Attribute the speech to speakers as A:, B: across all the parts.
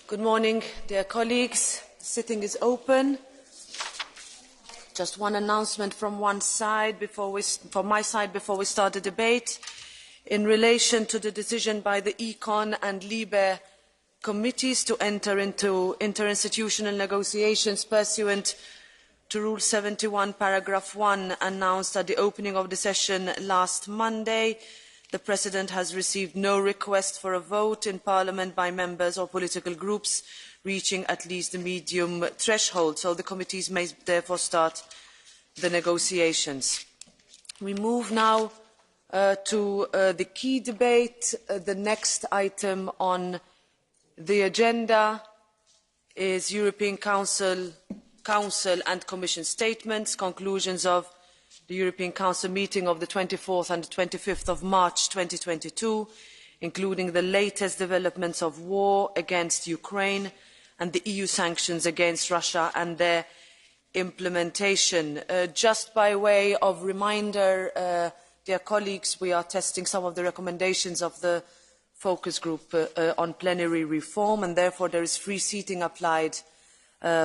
A: Good morning, dear colleagues. The sitting is open. Just one announcement from my side before we start the debate. In relation to the decision by the Econ and Libe committees to enter into interinstitutional negotiations pursuant to Rule 71, paragraph 1, announced at the opening of the session last Monday, the President has received no request for a vote in Parliament by members or political groups reaching at least the medium threshold, so the committees may therefore start the negotiations. We move now to the key debate. The next item on the agenda is European Council and Commission statements, conclusions of the European Council meeting of the 24th and 25th of March 2022, including the latest developments of war against Ukraine and the EU sanctions against Russia and their implementation. Just by way of reminder, dear colleagues, we are testing some of the recommendations of the focus group on plenary reform, and therefore there is free seating applied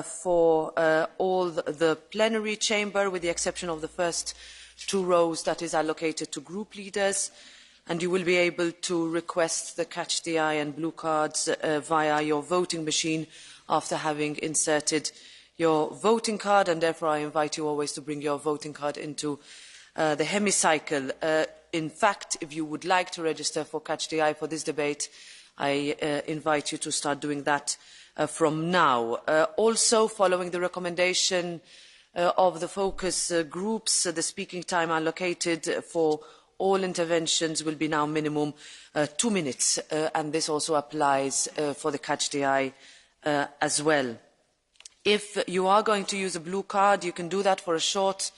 A: for all the plenary chamber, with the exception of the first two rows that is allocated to group leaders, and you will be able to request the catch the eye and blue cards via your voting machine after having inserted your voting card, and therefore I invite you always to bring your voting card into the hemicycle. In fact, if you would like to register for catch the eye for this debate, I invite you to start doing that from now. Also, following the recommendation of the focus groups, the speaking time allocated for all interventions will be now minimum 2 minutes, and this also applies for the catch the eye as well. If you are going to use a blue card, you can do that for a short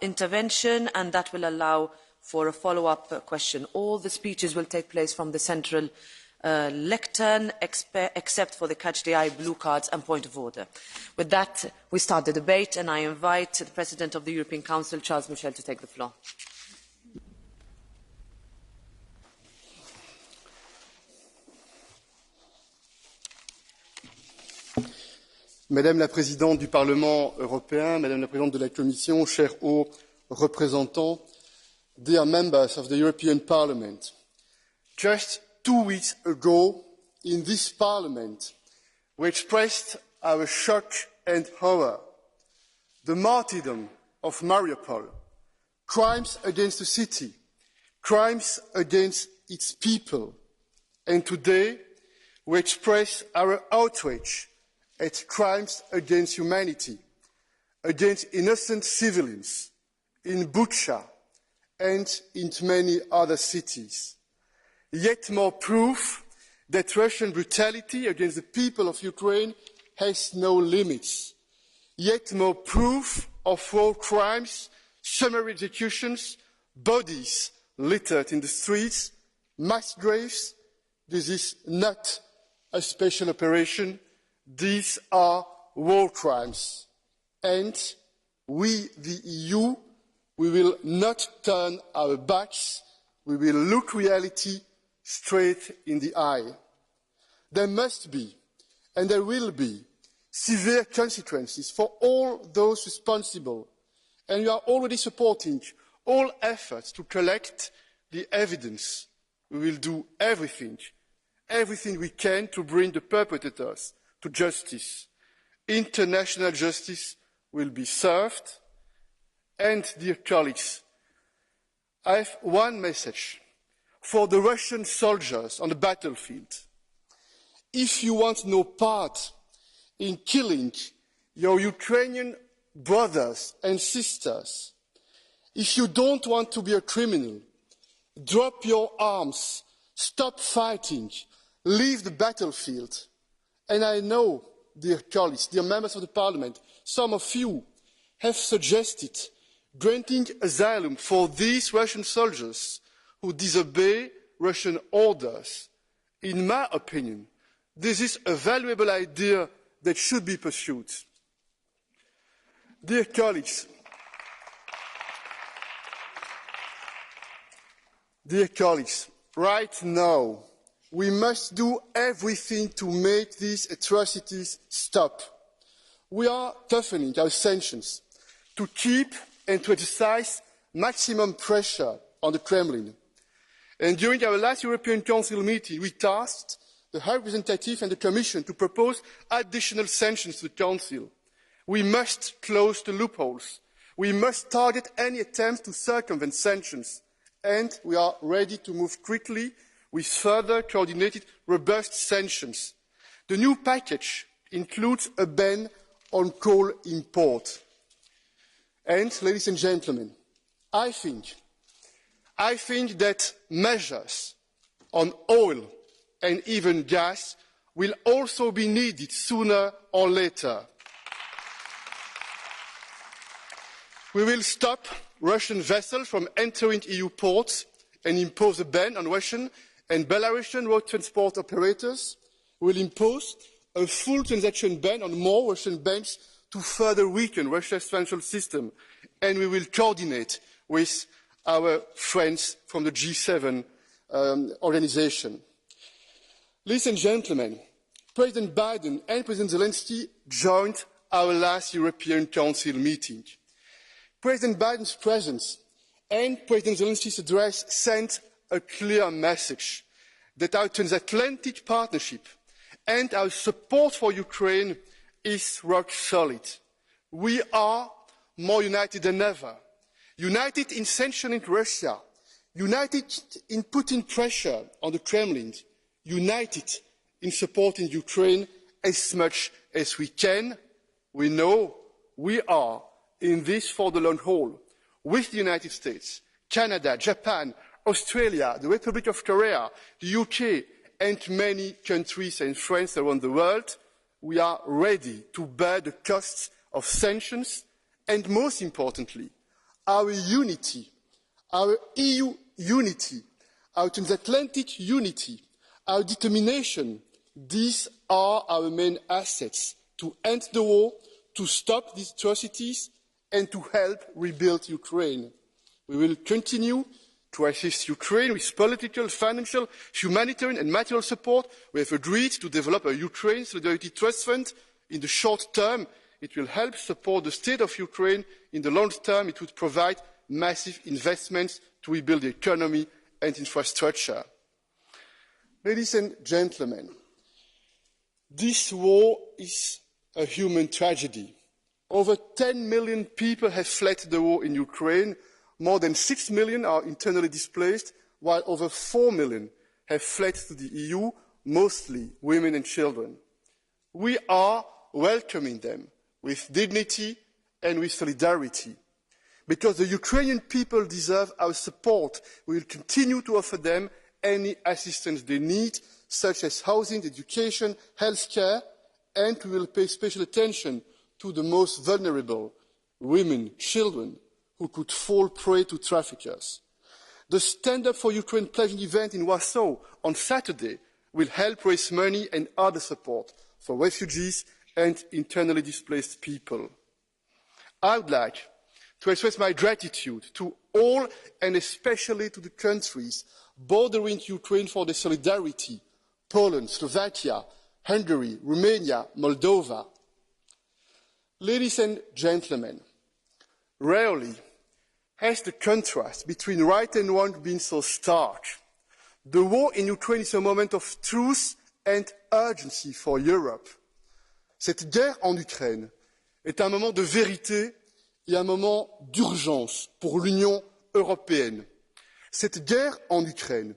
A: intervention, and that will allow for a follow-up question. All the speeches will take place from the central lectern, except for the catch the eye, blue cards and point of order. With that, we start the debate, and I invite the President of the European Council, Charles Michel, to take the floor.
B: Madame la Présidente du Parlement européen, Madame la Présidente de la Commission, chers hauts représentants, dear members of the European Parliament, just 2 weeks ago in this Parliament, we expressed our shock and horror. The martyrdom of Mariupol, crimes against the city, crimes against its people. And today, we express our outrage at crimes against humanity, against innocent civilians in Bucha and in many other cities. Yet more proof that Russian brutality against the people of Ukraine has no limits. Yet more proof of war crimes, summary executions, bodies littered in the streets, mass graves. This is not a special operation. These are war crimes. And we, the EU, we will not turn our backs. We will look reality straight in the eye. There must be, and there will be, severe consequences for all those responsible, and we are already supporting all efforts to collect the evidence. We will do everything we can to bring the perpetrators to justice. International justice will be served. And, dear colleagues, I have one message for the Russian soldiers on the battlefield. If you want no part in killing your Ukrainian brothers and sisters, if you don't want to be a criminal, drop your arms, stop fighting, leave the battlefield. And I know, dear colleagues, dear members of the Parliament, some of you have suggested granting asylum for these Russian soldiers who disobey Russian orders. In my opinion, this is a valuable idea that should be pursued. Dear colleagues, right now, We must do everything to make these atrocities stop. We are toughening our sanctions to keep and to exercise maximum pressure on the Kremlin. And during our last European Council meeting, we tasked the High Representative and the Commission to propose additional sanctions to the Council. We must close the loopholes. We must target any attempts to circumvent sanctions. And we are ready to move quickly with further coordinated, robust sanctions. The new package includes a ban on coal import. And, ladies and gentlemen, I think that measures on oil and even gas will also be needed sooner or later. We will stop Russian vessels from entering EU ports and impose a ban on Russian and Belarusian road transport operators. We will impose a full transaction ban on more Russian banks to further weaken Russia's financial system. And we will coordinate with our friends from the G7 organization. Ladies and gentlemen, President Biden and President Zelensky joined our last European Council meeting. President Biden's presence and President Zelensky's address sent a clear message that our transatlantic partnership and our support for Ukraine is rock solid. We are more united than ever, united in sanctioning Russia, united in putting pressure on the Kremlin, united in supporting Ukraine as much as we can. We know we are in this for the long haul with the United States, Canada, Japan, Australia, the Republic of Korea, the UK, and many countries and friends around the world. We are ready to bear the costs of sanctions and, most importantly, our unity, our EU unity, our transatlantic unity, our determination. These are our main assets to end the war, to stop these atrocities, and to help rebuild Ukraine. We will continue to assist Ukraine with political, financial, humanitarian and material support. We have agreed to develop a Ukraine Solidarity Trust Fund. In the short term, it will help support the state of Ukraine. In the long term, it would provide massive investments to rebuild the economy and infrastructure. Ladies and gentlemen, this war is a human tragedy. Over 10 million people have fled the war in Ukraine. More than 6 million are internally displaced, while over 4 million have fled to the EU, mostly women and children. We are welcoming them with dignity and with solidarity. Because the Ukrainian people deserve our support, we will continue to offer them any assistance they need, such as housing, education, healthcare, and we will pay special attention to the most vulnerable, women, children, who could fall prey to traffickers. The Stand Up for Ukraine pledging event in Warsaw on Saturday will help raise money and other support for refugees and internally displaced people. I would like to express my gratitude to all and especially to the countries bordering Ukraine for their solidarity: Poland, Slovakia, Hungary, Romania, Moldova. Ladies and gentlemen, rarely has the contrast between right and wrong been so stark. The war in Ukraine is a moment of truth and urgency for Europe. Cette guerre en Ukraine est un moment de vérité et un moment d'urgence pour l'Union européenne. Cette guerre en Ukraine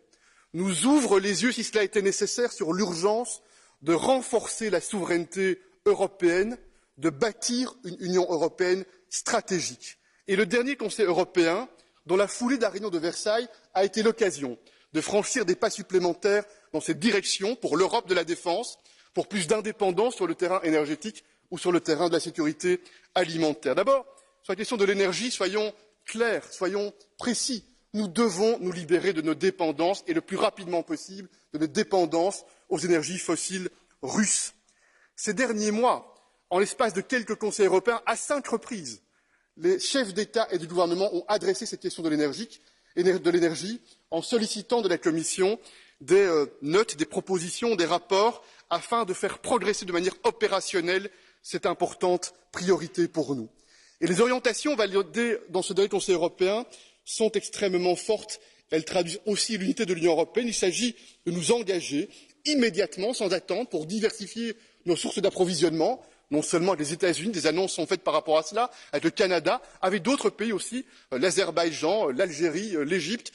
B: nous ouvre les yeux, si cela était nécessaire, sur l'urgence de renforcer la souveraineté européenne, de bâtir une Union européenne stratégique. Et le dernier Conseil européen, dans la foulée de la réunion de Versailles, a été l'occasion de franchir des pas supplémentaires dans cette direction pour l'Europe de la défense, pour plus d'indépendance sur le terrain énergétique ou sur le terrain de la sécurité alimentaire. D'abord, sur la question de l'énergie, soyons clairs, soyons précis. Nous devons nous libérer de nos dépendances et le plus rapidement possible de nos dépendances aux énergies fossiles russes. Ces derniers mois, en l'espace de quelques conseils européens, à 5 reprises, les chefs d'État et de gouvernement ont adressé cette question de l'énergie en sollicitant de la Commission des notes, des propositions, des rapports, afin de faire progresser de manière opérationnelle cette importante priorité pour nous. Et les orientations validées dans ce dernier Conseil européen sont extrêmement fortes. Elles traduisent aussi l'unité de l'Union européenne. Il s'agit de nous engager immédiatement, sans attendre, pour diversifier nos sources d'approvisionnement, non seulement avec les États-Unis, des annonces sont faites par rapport à cela, avec le Canada, avec d'autres pays aussi, l'Azerbaïdjan, l'Algérie, l'Égypte,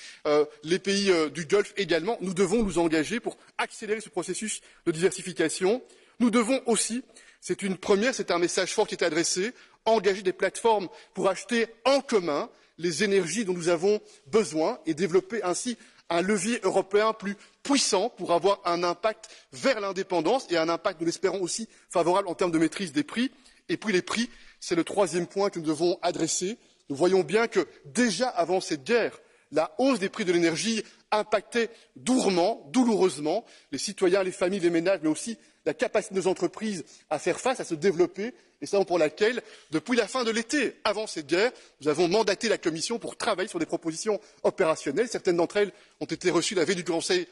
B: les pays du Golfe également. Nous devons nous engager pour accélérer ce processus de diversification. Nous devons aussi, c'est une première, c'est un message fort qui est adressé, engager des plateformes pour acheter en commun les énergies dont nous avons besoin et développer ainsi un levier européen plus puissant pour avoir un impact vers l'indépendance et un impact, nous l'espérons aussi, favorable en termes de maîtrise des prix. Et puis les prix, c'est le troisième point que nous devons adresser. Nous voyons bien que déjà avant cette guerre, la hausse des prix de l'énergie impactait douloureusement les citoyens, les familles, les ménages, mais aussi la capacité de nos entreprises à faire face, à se développer, et c'est pour laquelle, depuis la fin de l'été, avant cette guerre, nous avons mandaté la Commission pour travailler sur des propositions opérationnelles. Certaines d'entre elles ont été reçues la veille du Conseil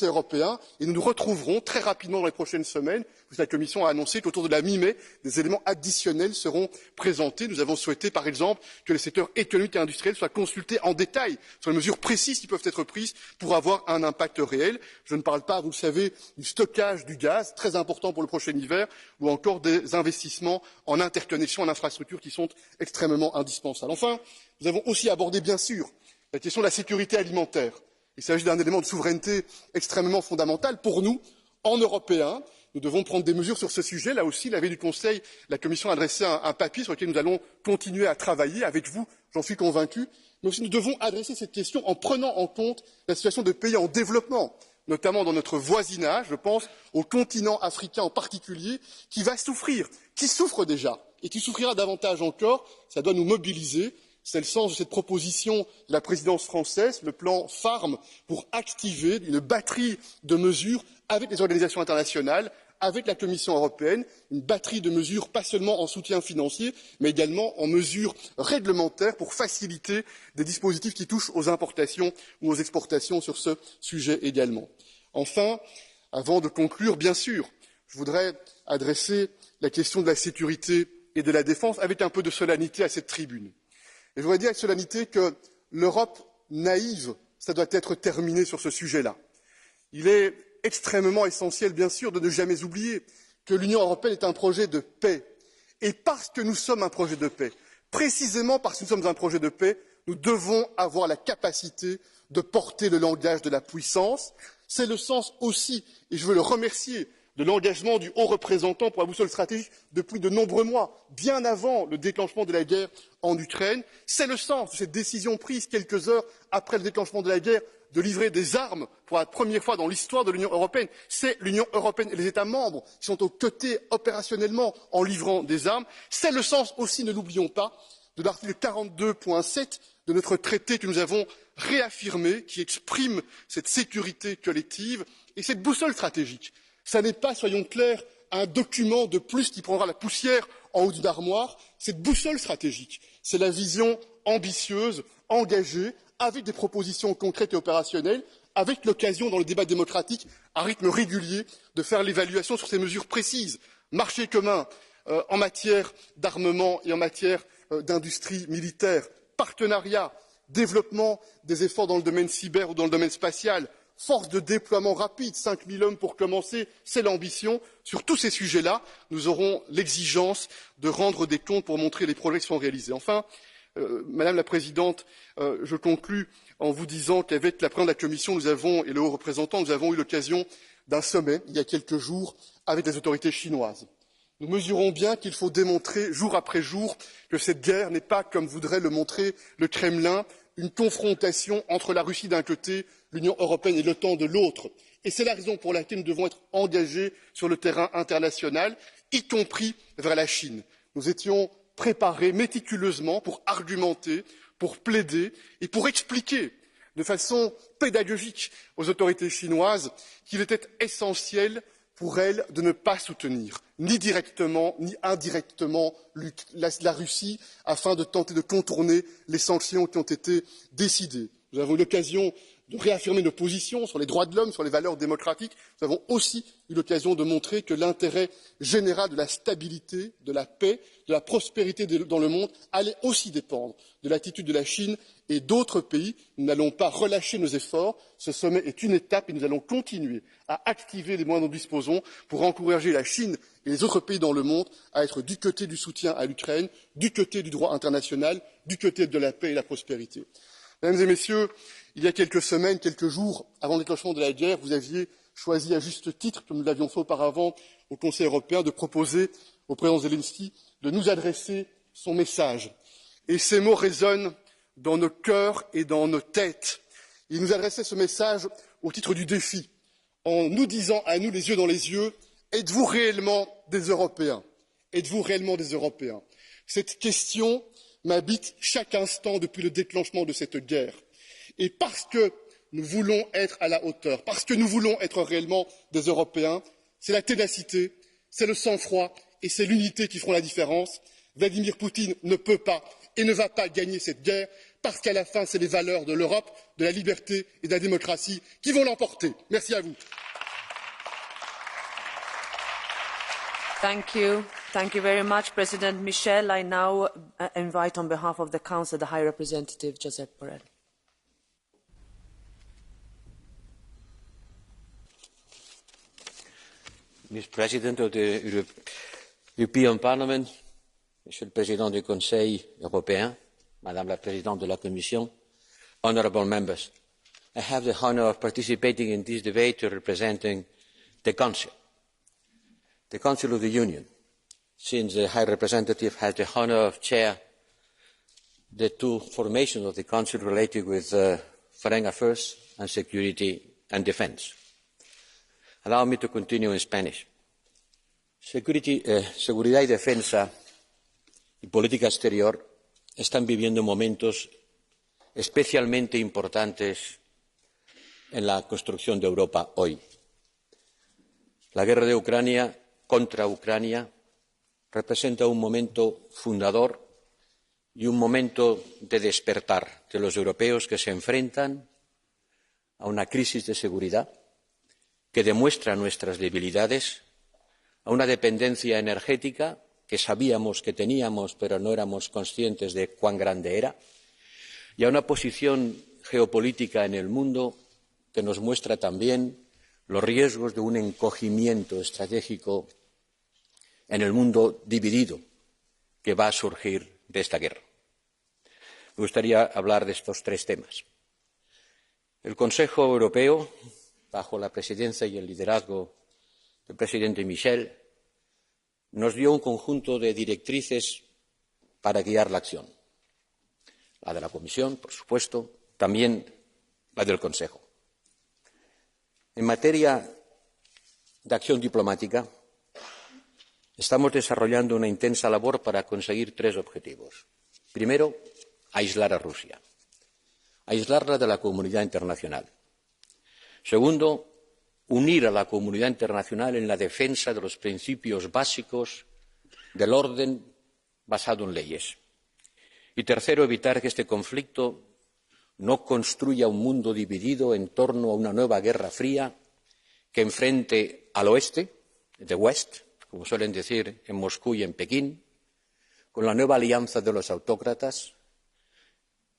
B: européen, et nous nous retrouverons très rapidement dans les prochaines semaines, puisque la Commission a annoncé qu'autour de la mi-mai, des éléments additionnels seront présentés. Nous avons souhaité, par exemple, que les secteurs économiques et industriels soient consultés en détail sur les mesures précises qui peuvent être prises pour avoir un impact réel. Je ne parle pas, vous le savez, du stockage du gaz, très important pour le prochain hiver, ou encore des investissements en interconnexion, en infrastructures qui sont extrêmement indispensables. Enfin, nous avons aussi abordé, bien sûr, la question de la sécurité alimentaire. Il s'agit d'un élément de souveraineté extrêmement fondamental pour nous, en Européens. Nous devons prendre des mesures sur ce sujet. Là aussi, la veille du Conseil, la Commission a adressé un papier sur lequel nous allons continuer à travailler avec vous, j'en suis convaincu. Mais aussi, nous devons adresser cette question en prenant en compte la situation de pays en développement, notamment dans notre voisinage, je pense au continent africain en particulier, qui va souffrir, qui souffre déjà et qui souffrira davantage encore. Ça doit nous mobiliser. C'est le sens de cette proposition de la présidence française, le plan Farm, pour activer une batterie de mesures avec les organisations internationales, avec la Commission européenne, une batterie de mesures pas seulement en soutien financier, mais également en mesures réglementaires pour faciliter des dispositifs qui touchent aux importations ou aux exportations sur ce sujet également. Enfin, avant de conclure, bien sûr, je voudrais adresser la question de la sécurité et de la défense avec un peu de solennité à cette tribune. Et je voudrais dire avec solennité que l'Europe naïve, ça doit être terminé sur ce sujet-là. Il est extrêmement essentiel, bien sûr, de ne jamais oublier que l'Union européenne est un projet de paix. Et parce que nous sommes un projet de paix, précisément parce que nous sommes un projet de paix, nous devons avoir la capacité de porter le langage de la puissance. C'est le sens aussi, et je veux le remercier, de l'engagement du haut représentant pour la boussole stratégique depuis de nombreux mois, bien avant le déclenchement de la guerre en Ukraine. C'est le sens de cette décision prise quelques heures après le déclenchement de la guerre de livrer des armes pour la première fois dans l'histoire de l'Union européenne. C'est l'Union européenne et les États membres qui sont aux côtés opérationnellement en livrant des armes. C'est le sens aussi, ne l'oublions pas, de l'article 42.7 de notre traité que nous avons réaffirmé, qui exprime cette sécurité collective et cette boussole stratégique. Ça n'est pas, soyons clairs, un document de plus qui prendra la poussière en haut d'une armoire. Cette boussole stratégique, c'est la vision ambitieuse, engagée, avec des propositions concrètes et opérationnelles, avec l'occasion, dans le débat démocratique, à rythme régulier, de faire l'évaluation sur ces mesures précises. Marché commun en matière d'armement et en matière d'industrie militaire, partenariat, développement des efforts dans le domaine cyber ou dans le domaine spatial, force de déploiement rapide, 5 000 hommes pour commencer, c'est l'ambition. Sur tous ces sujets-là, nous aurons l'exigence de rendre des comptes pour montrer les progrès qui sont réalisés. Enfin, Madame la Présidente, je conclus en vous disant qu'avec la présidente de la Commission, nous avons, et le haut représentant, nous avons eu l'occasion d'un sommet, il y a quelques jours, avec les autorités chinoises. Nous mesurons bien qu'il faut démontrer, jour après jour, que cette guerre n'est pas, comme voudrait le montrer le Kremlin, une confrontation entre la Russie d'un côté, l'Union européenne et l'OTAN de l'autre. Et c'est la raison pour laquelle nous devons être engagés sur le terrain international, y compris vers la Chine. Nous étions préparés méticuleusement pour argumenter, pour plaider et pour expliquer de façon pédagogique aux autorités chinoises qu'il était essentiel pour elles de ne pas soutenir, ni directement ni indirectement, la Russie, afin de tenter de contourner les sanctions qui ont été décidées. Nous avons eu l'occasion de réaffirmer nos positions sur les droits de l'homme, sur les valeurs démocratiques, nous avons aussi eu l'occasion de montrer que l'intérêt général de la stabilité, de la paix, de la prospérité dans le monde allait aussi dépendre de l'attitude de la Chine et d'autres pays. Nous n'allons pas relâcher nos efforts. Ce sommet est une étape et nous allons continuer à activer les moyens dont nous disposons pour encourager la Chine et les autres pays dans le monde à être du côté du soutien à l'Ukraine, du côté du droit international, du côté de la paix et de la prospérité. Mesdames et messieurs, il y a quelques semaines, quelques jours avant le déclenchement de la guerre, vous aviez choisi à juste titre, comme nous l'avions fait auparavant au Conseil européen, de proposer au président Zelensky de nous adresser son message. Et ces mots résonnent dans nos cœurs et dans nos têtes. Il nous adressait ce message au titre du défi, en nous disant à nous, les yeux dans les yeux, êtes-vous réellement des Européens? Êtes-vous réellement des Européens? Cette question m'habite chaque instant depuis le déclenchement de cette guerre. Et parce que nous voulons être à la hauteur, parce que nous voulons être réellement des Européens, c'est la ténacité, c'est le sang-froid et c'est l'unité qui feront la différence. Vladimir Poutine ne peut pas et ne va pas gagner cette guerre parce qu'à la fin, c'est les valeurs de l'Europe, de la liberté et de la démocratie qui vont l'emporter. Merci à vous.
A: Thank you. Thank you very much, President Michel. I now invite on behalf of the Council the High Representative, Josep Borrell.
C: Mr. President of the European Parliament, Monsieur le Président du Conseil Européen, Madame la Présidente de la Commission, honourable members, I have the honour of participating in this debate representing the Council of the Union, since the High Representative has the honour of chairing the two formations of the Council related with foreign affairs and security and defence. Allow me to continue in Spanish. Seguridad y defensa y política exterior están viviendo momentos especialmente importantes en la construcción de Europa hoy. La guerra de Ucrania contra Ucrania representa un momento fundador y un momento de despertar de los europeos que se enfrentan a una crisis de seguridad que demuestra nuestras debilidades, a una dependencia energética que sabíamos que teníamos pero no éramos conscientes de cuán grande era, y a una posición geopolítica en el mundo que nos muestra también los riesgos de un encogimiento estratégico en el mundo dividido que va a surgir de esta guerra. Me gustaría hablar de estos tres temas. El Consejo Europeo, bajo la presidencia y el liderazgo del presidente Michel, nos dio un conjunto de directrices para guiar la acción. La de la Comisión, por supuesto, también la del Consejo. En materia de acción diplomática, estamos desarrollando una intensa labor para conseguir tres objetivos. Primero, aislar a Rusia, aislarla de la comunidad internacional. Segundo, unir a la comunidad internacional en la defensa de los principios básicos del orden basado en leyes. Y tercero, evitar que este conflicto no construya un mundo dividido en torno a una nueva guerra fría que enfrente al oeste, the West, como suelen decir en Moscú y en Pekín, con la nueva alianza de los autócratas,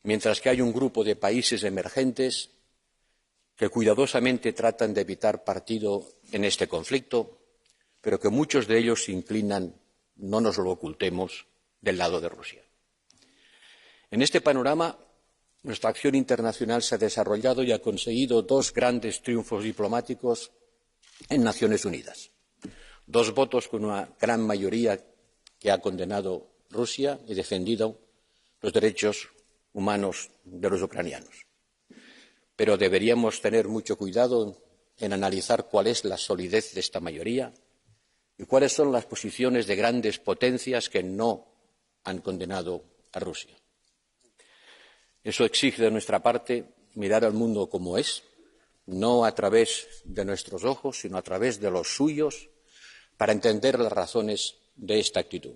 C: mientras que hay un grupo de países emergentes que cuidadosamente tratan de evitar partido en este conflicto, pero que muchos de ellos se inclinan, no nos lo ocultemos, del lado de Rusia. En este panorama, nuestra acción internacional se ha desarrollado y ha conseguido dos grandes triunfos diplomáticos en Naciones Unidas. Dos votos con una gran mayoría que ha condenado Rusia y defendido los derechos humanos de los ucranianos. Pero deberíamos tener mucho cuidado en analizar cuál es la solidez de esta mayoría y cuáles son las posiciones de grandes potencias que no han condenado a Rusia. Eso exige de nuestra parte mirar al mundo como es, no a través de nuestros ojos, sino a través de los suyos, para entender las razones de esta actitud.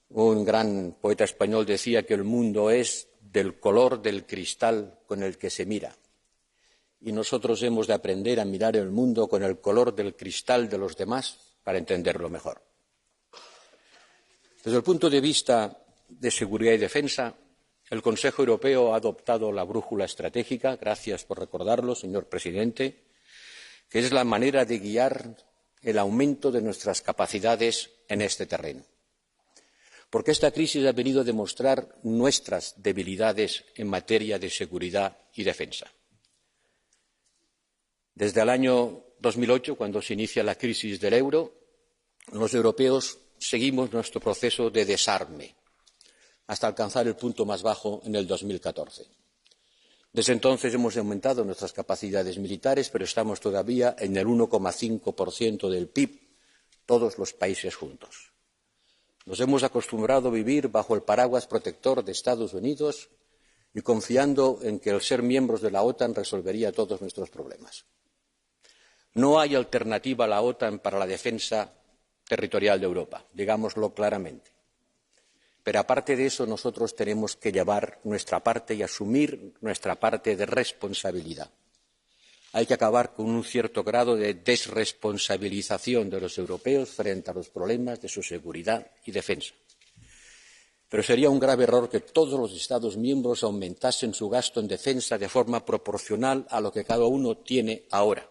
C: Un gran poeta español decía que el mundo es del color del cristal con el que se mira. Y nosotros hemos de aprender a mirar el mundo con el color del cristal de los demás para entenderlo mejor. Desde el punto de vista de seguridad y defensa, el Consejo Europeo ha adoptado la brújula estratégica, gracias por recordarlo, señor presidente, que es la manera de guiar el aumento de nuestras capacidades en este terreno. Porque esta crisis ha venido a demostrar nuestras debilidades en materia de seguridad y defensa. Desde el año 2008, cuando se inicia la crisis del euro, los europeos seguimos nuestro proceso de desarme hasta alcanzar el punto más bajo en el 2014. Desde entonces hemos aumentado nuestras capacidades militares, pero estamos todavía en el 1,5% del PIB, todos los países juntos. Nos hemos acostumbrado a vivir bajo el paraguas protector de Estados Unidos y confiando en que el ser miembros de la OTAN resolvería todos nuestros problemas. No hay alternativa a la OTAN para la defensa territorial de Europa, digámoslo claramente. Pero aparte de eso, nosotros tenemos que llevar nuestra parte y asumir nuestra parte de responsabilidad. Hay que acabar con un cierto grado de desresponsabilización de los europeos frente a los problemas de su seguridad y defensa. Pero sería un grave error que todos los Estados miembros aumentasen su gasto en defensa de forma proporcional a lo que cada uno tiene ahora.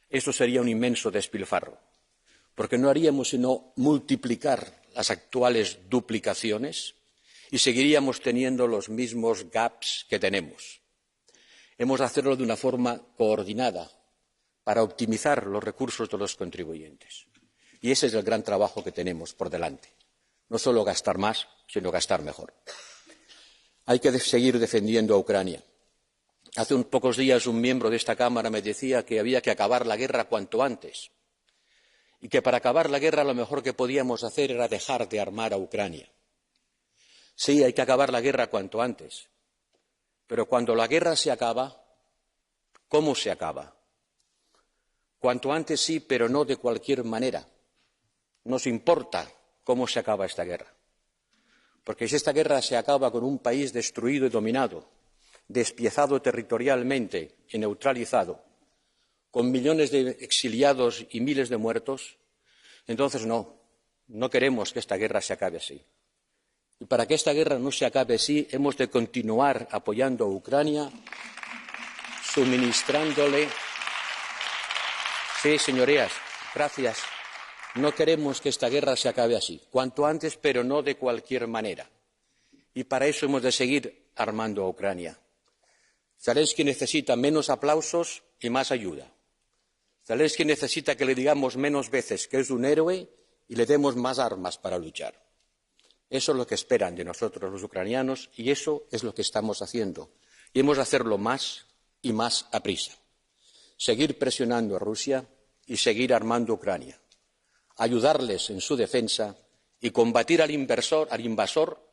C: Eso sería un inmenso despilfarro, porque no haríamos sino multiplicar las actuales duplicaciones y seguiríamos teniendo los mismos gaps que tenemos. Hemos de hacerlo de una forma coordinada para optimizar los recursos de los contribuyentes. Y ese es el gran trabajo que tenemos por delante. No solo gastar más, sino gastar mejor. Hay que seguir defendiendo a Ucrania. Hace unos pocos días un miembro de esta Cámara me decía que había que acabar la guerra cuanto antes y que para acabar la guerra lo mejor que podíamos hacer era dejar de armar a Ucrania. Sí, hay que acabar la guerra cuanto antes, pero cuando la guerra se acaba, ¿cómo se acaba? Cuanto antes sí, pero no de cualquier manera. Nos importa cómo se acaba esta guerra, porque si esta guerra se acaba con un país destruido y dominado, despiezado territorialmente y neutralizado, con millones de exiliados y miles de muertos, entonces no queremos que esta guerra se acabe así. Y para que esta guerra no se acabe así, hemos de continuar apoyando a Ucrania, suministrándole. Sí, señorías, gracias. No queremos que esta guerra se acabe así, cuanto antes, pero no de cualquier manera. Y para eso hemos de seguir armando a Ucrania. Zelensky necesita menos aplausos y más ayuda. Zelensky necesita que le digamos menos veces que es un héroe y le demos más armas para luchar. Eso es lo que esperan de nosotros los ucranianos y eso es lo que estamos haciendo. Y hemos de hacerlo más y más aprisa. Seguir presionando a Rusia y seguir armando a Ucrania. Ayudarles en su defensa y combatir al invasor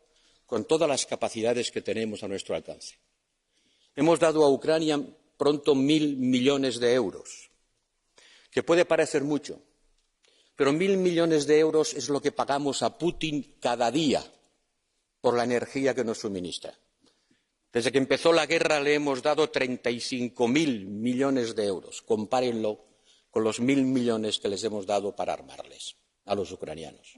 C: con todas las capacidades que tenemos a nuestro alcance. Hemos dado a Ucrania pronto 1.000 millones de euros, que puede parecer mucho, pero 1.000 millones de euros es lo que pagamos a Putin cada día por la energía que nos suministra. Desde que empezó la guerra le hemos dado 35.000 millones de euros. Compárenlo con los 1.000 millones que les hemos dado para armarles a los ucranianos.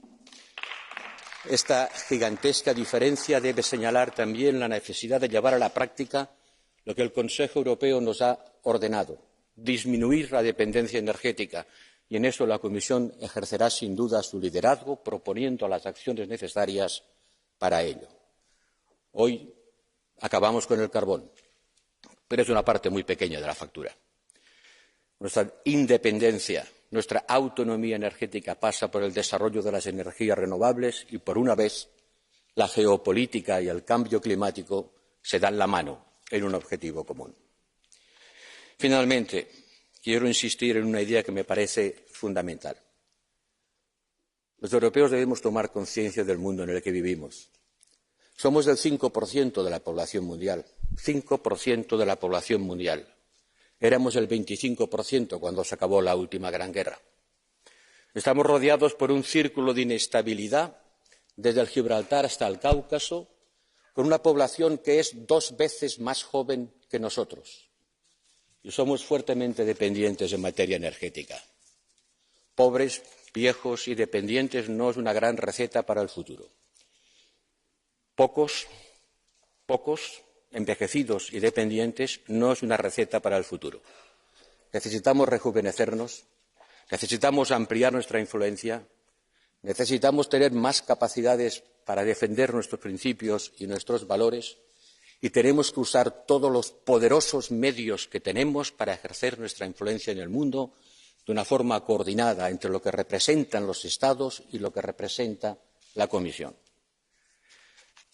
C: Esta gigantesca diferencia debe señalar también la necesidad de llevar a la práctica lo que el Consejo Europeo nos ha ordenado, disminuir la dependencia energética, y en eso la Comisión ejercerá sin duda su liderazgo, proponiendo las acciones necesarias para ello. Hoy acabamos con el carbón, pero es una parte muy pequeña de la factura. Nuestra independencia, nuestra autonomía energética pasa por el desarrollo de las energías renovables y, por una vez, la geopolítica y el cambio climático se dan la mano en un objetivo común. Finalmente, quiero insistir en una idea que me parece fundamental. Los europeos debemos tomar conciencia del mundo en el que vivimos. Somos el 5% de la población mundial, 5% de la población mundial. Éramos el 25% cuando se acabó la última gran guerra. Estamos rodeados por un círculo de inestabilidad, desde el Gibraltar hasta el Cáucaso, con una población que es 2 veces más joven que nosotros y somos fuertemente dependientes en materia energética. Pobres, viejos y dependientes no es una gran receta para el futuro. Pocos, envejecidos y dependientes no es una receta para el futuro. Necesitamos rejuvenecernos, necesitamos ampliar nuestra influencia, necesitamos tener más capacidades para defender nuestros principios y nuestros valores y tenemos que usar todos los poderosos medios que tenemos para ejercer nuestra influencia en el mundo de una forma coordinada entre lo que representan los Estados y lo que representa la Comisión.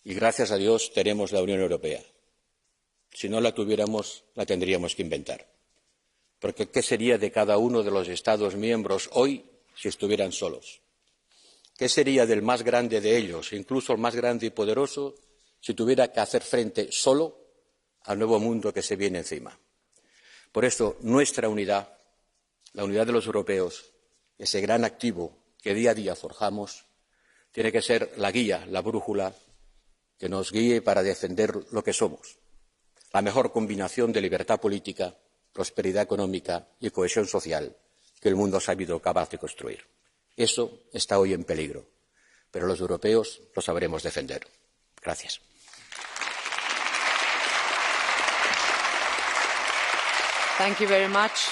C: Y gracias a Dios tenemos la Unión Europea. Si no la tuviéramos, la tendríamos que inventar. Porque ¿qué sería de cada uno de los Estados miembros hoy si estuvieran solos? ¿Qué sería del más grande de ellos, incluso el más grande y poderoso, si tuviera que hacer frente solo al nuevo mundo que se viene encima? Por eso, nuestra unidad, la unidad de los europeos, ese gran activo que día a día forjamos, tiene que ser la guía, la brújula que nos guíe para defender lo que somos, la mejor combinación de libertad política, prosperidad económica y cohesión social que el mundo ha sabido capaz de construir. Eso está hoy en peligro, pero los europeos lo sabremos defender. Gracias.
A: Thank you very much,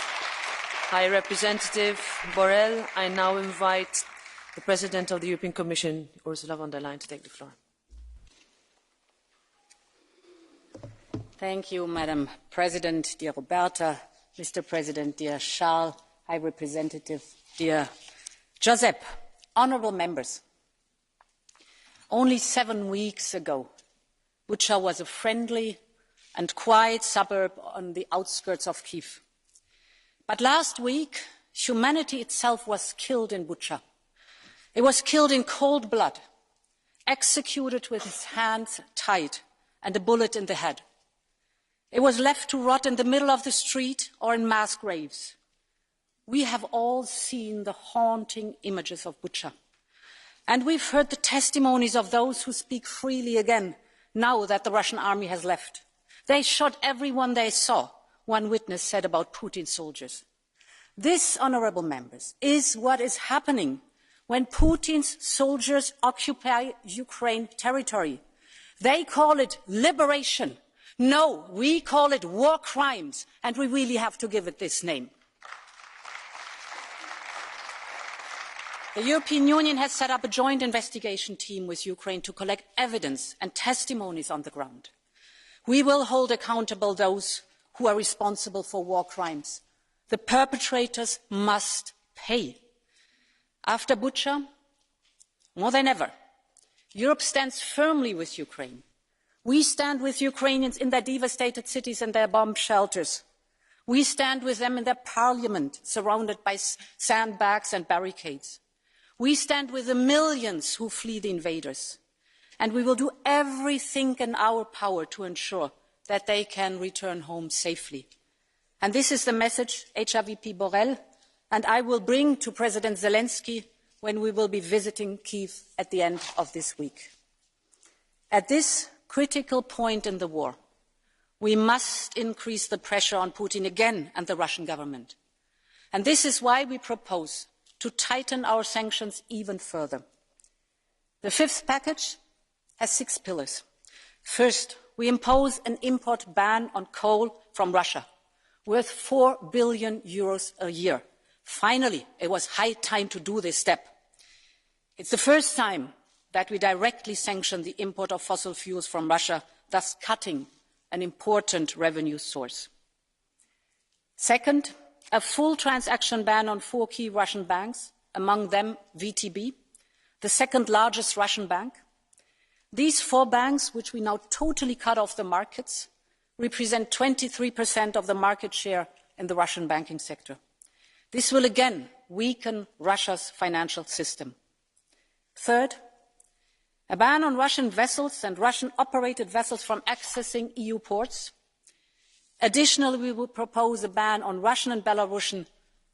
A: High Representative Borrell. I now invite the President of the European Commission, Ursula von der Leyen, to take the floor.
D: Thank you, Madam President, dear Roberta, Mr. President, dear Charles, High Representative, dear Josep, honourable members. Only 7 weeks ago, Bucha was a friendly and quiet suburb on the outskirts of Kyiv. But last week, humanity itself was killed in Bucha. It was killed in cold blood, executed with its hands tied and a bullet in the head. It was left to rot in the middle of the street or in mass graves. We have all seen the haunting images of Bucha. And we've heard the testimonies of those who speak freely again, now that the Russian army has left. They shot everyone they saw, one witness said about Putin's soldiers. This, honourable members, is what is happening when Putin's soldiers occupy Ukraine territory. They call it liberation. No, we call it war crimes, and we really have to give it this name. The European Union has set up a joint investigation team with Ukraine to collect evidence and testimonies on the ground. We will hold accountable those who are responsible for war crimes. The perpetrators must pay. After Bucha, more than ever, Europe stands firmly with Ukraine. We stand with Ukrainians in their devastated cities and their bomb shelters. We stand with them in their parliament, surrounded by sandbags and barricades. We stand with the millions who flee the invaders. And we will do everything in our power to ensure that they can return home safely. And this is the message HRVP Borrell and I will bring to President Zelensky when we will be visiting Kyiv at the end of this week. At this critical point in the war, we must increase the pressure on Putin again and the Russian government. And this is why we propose to tighten our sanctions even further. The fifth package has 6 pillars. First, we impose an import ban on coal from Russia, worth €4 billion a year. Finally, it was high time to do this step. It's the first time that we directly sanction the import of fossil fuels from Russia, thus cutting an important revenue source. Second, a full transaction ban on 4 key Russian banks, among them VTB, the second largest Russian bank. These 4 banks, which we now totally cut off the markets, represent 23% of the market share in the Russian banking sector. This will again weaken Russia's financial system. Third, a ban on Russian vessels and Russian-operated vessels from accessing EU ports. Additionally, we will propose a ban on Russian and Belarusian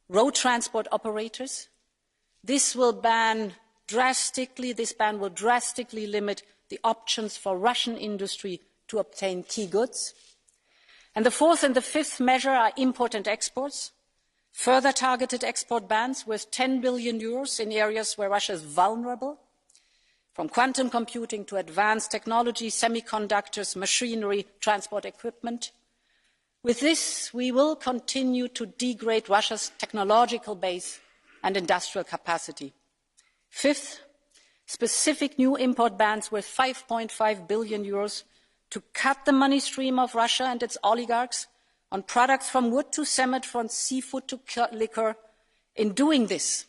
D: road transport operators. This ban will drastically limit the options for Russian industry to obtain key goods. And the fourth and the fifth measure are import and exports, further targeted export bans worth 10 billion euros in areas where Russia is vulnerable, from quantum computing to advanced technology, semiconductors, machinery, transport equipment. With this, we will continue to degrade Russia's technological base and industrial capacity. Fifth, specific new import bans worth 5.5 billion euros to cut the money stream of Russia and its oligarchs on products from wood to cement, from seafood to liquor. In doing this,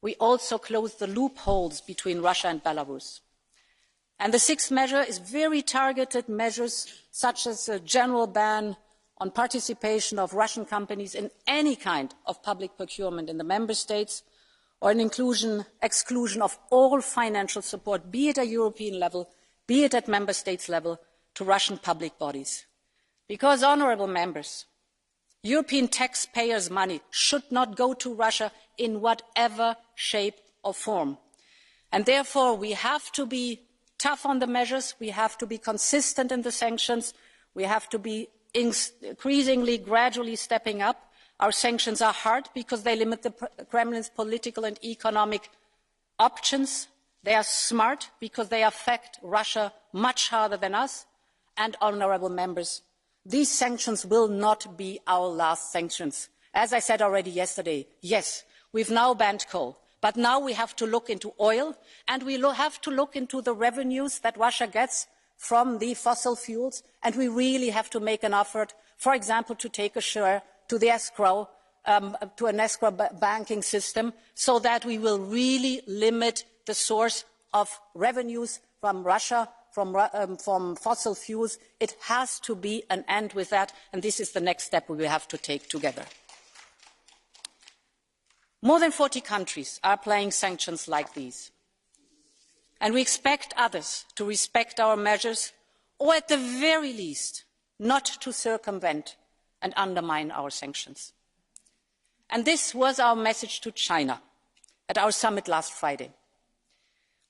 D: we also close the loopholes between Russia and Belarus. And the sixth measure is very targeted measures, such as a general ban on participation of Russian companies in any kind of public procurement in the member states, or an exclusion of all financial support, be it at European level, be it at member states level, to Russian public bodies. Because, honourable members, European taxpayers' money should not go to Russia in whatever shape or form. And therefore, we have to be tough on the measures, we have to be consistent in the sanctions, we have to be increasingly, gradually stepping up. Our sanctions are hard because they limit the Kremlin's political and economic options. They are smart because they affect Russia much harder than us. And, honourable members, these sanctions will not be our last sanctions. As I said already yesterday, yes, we've now banned coal, but now we have to look into oil, and we have to look into the revenues that Russia gets from the fossil fuels, and we really have to make an effort, for example, to take a share to the escrow, to an escrow banking system, so that we will really limit the source of revenues from Russia, from fossil fuels. It has to be an end with that, and this is the next step we will have to take together. More than 40 countries are applying sanctions like these. And we expect others to respect our measures, or at the very least, not to circumvent and undermine our sanctions. And this was our message to China at our summit last Friday.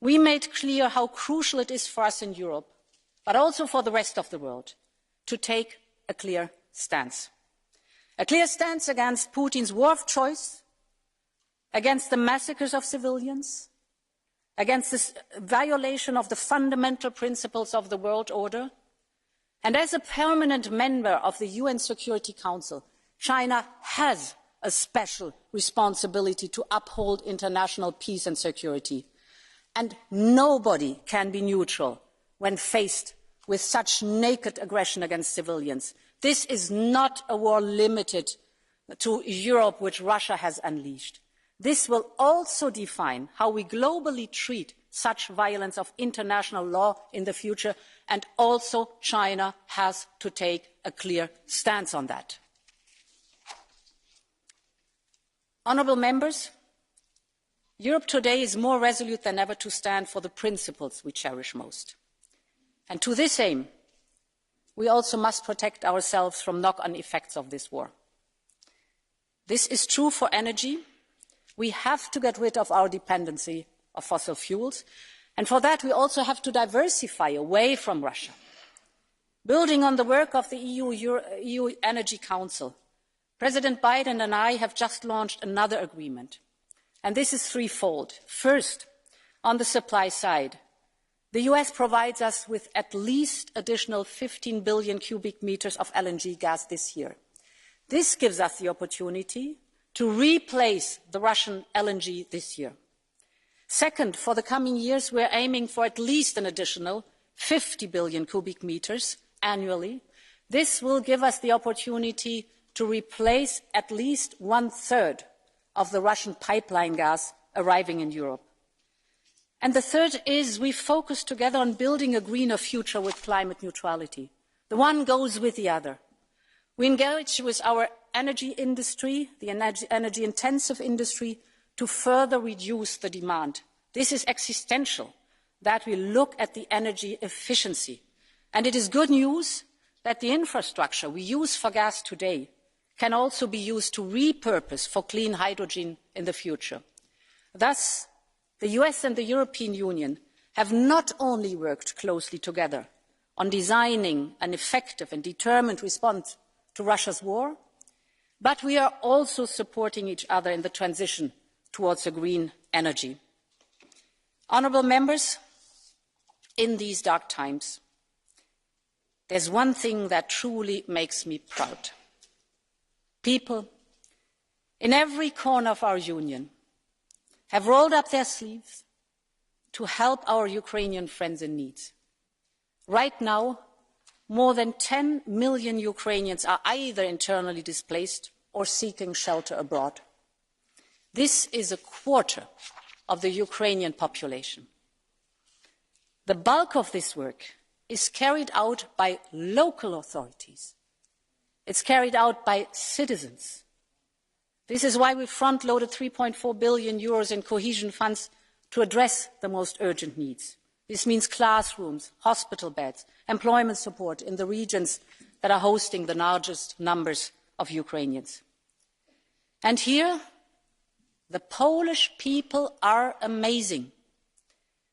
D: We made clear how crucial it is for us in Europe, but also for the rest of the world, to take a clear stance. A clear stance against Putin's war of choice, against the massacres of civilians, against this violation of the fundamental principles of the world order. And as a permanent member of the UN Security Council, China has a special responsibility to uphold international peace and security. And nobody can be neutral when faced with such naked aggression against civilians. This is not a war limited to Europe, which Russia has unleashed. This will also define how we globally treat such violence of international law in the future, and also China has to take a clear stance on that. Honourable members, Europe today is more resolute than ever to stand for the principles we cherish most. And to this aim, we also must protect ourselves from knock-on effects of this war. This is true for energy. We have to get rid of our dependency of fossil fuels, and for that we also have to diversify away from Russia. Building on the work of the EU Energy Council, President Biden and I have just launched another agreement, and this is threefold. First, on the supply side, the US provides us with at least additional 15 billion cubic meters of LNG gas this year. This gives us the opportunity to replace the Russian LNG this year. Second, for the coming years, we're aiming for at least an additional 50 billion cubic meters annually. This will give us the opportunity to replace at least 1/3 of the Russian pipeline gas arriving in Europe. And the third is we focus together on building a greener future with climate neutrality. The one goes with the other. We engage with our energy industry, the energy-intensive industry, to further reduce the demand. This is existential, that we look at the energy efficiency. And it is good news that the infrastructure we use for gas today can also be used to repurpose for clean hydrogen in the future. Thus, the US and the European Union have not only worked closely together on designing an effective and determined response to Russia's war, but we are also supporting each other in the transition towards a green energy. Honourable members, in these dark times, there's one thing that truly makes me proud. People in every corner of our union have rolled up their sleeves to help our Ukrainian friends in need. Right now, more than 10 million Ukrainians are either internally displaced or seeking shelter abroad. This is a quarter of the Ukrainian population. The bulk of this work is carried out by local authorities. It's carried out by citizens. This is why we front-loaded 3.4 billion euros in cohesion funds to address the most urgent needs. This means classrooms, hospital beds, employment support in the regions that are hosting the largest numbers of Ukrainians. And here, the Polish people are amazing.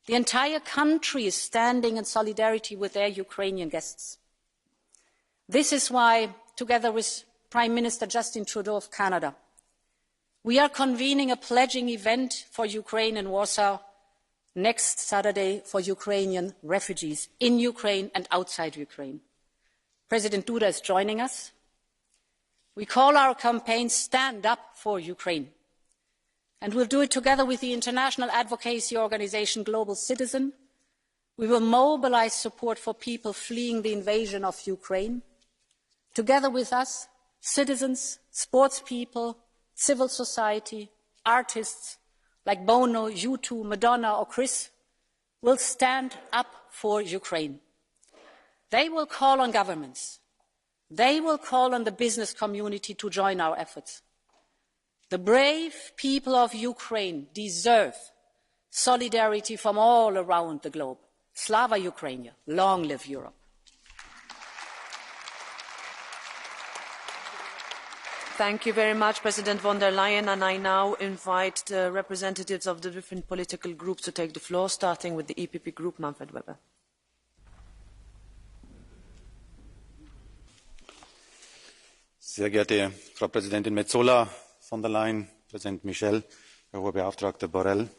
D: The entire country is standing in solidarity with their Ukrainian guests. This is why, together with Prime Minister Justin Trudeau of Canada, we are convening a pledging event for Ukraine in Warsaw next Saturday for Ukrainian refugees in Ukraine and outside Ukraine. President Duda is joining us. We call our campaign Stand Up for Ukraine. And we'll do it together with the international advocacy organisation Global Citizen. We will mobilise support for people fleeing the invasion of Ukraine. Together with us, citizens, sports people, civil society, artists like Bono, U2, Madonna or Chris will stand up for Ukraine. They will call on governments. They will call on the business community to join our efforts. The brave people of Ukraine deserve solidarity from all around the globe. Slava Ukraine, long live Europe.
A: Thank you very much, President von der Leyen. And I now invite the representatives of the different political groups to take the floor, starting with the EPP Group, Manfred Weber.
E: Sehr geehrte Frau Präsidentin Metsola, von der Leyen, Präsident Michel, Herr Hoher Beauftragter Borrell.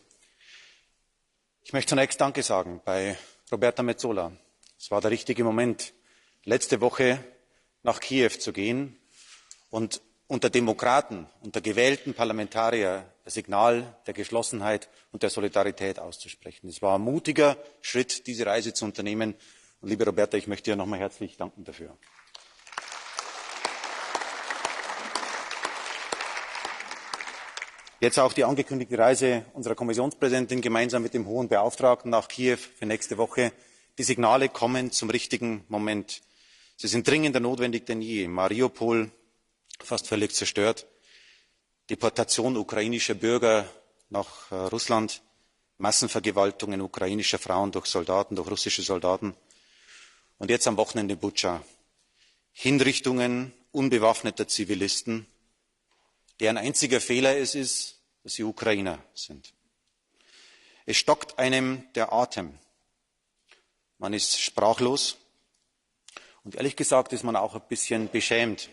E: Ich möchte zunächst Danke sagen bei Roberta Metsola. Es war der richtige Moment, letzte Woche nach Kiew zu gehen und unter Demokraten, unter gewählten Parlamentariern das Signal der Geschlossenheit und der Solidarität auszusprechen. Es war ein mutiger Schritt, diese Reise zu unternehmen. Und liebe Roberta, ich möchte dir noch einmal herzlich danken dafür. Jetzt auch die angekündigte Reise unserer Kommissionspräsidentin gemeinsam mit dem Hohen Beauftragten nach Kiew für nächste Woche. Die Signale kommen zum richtigen Moment. Sie sind dringender notwendig denn je. Mariupol fast völlig zerstört, Deportation ukrainischer Bürger nach Russland, Massenvergewaltigungen ukrainischer Frauen durch Soldaten, durch russische Soldaten und jetzt am Wochenende Butscha. Hinrichtungen unbewaffneter Zivilisten, deren einziger Fehler es ist, dass sie Ukrainer sind. Es stockt einem der Atem. Man ist sprachlos und ehrlich gesagt ist man auch ein bisschen beschämt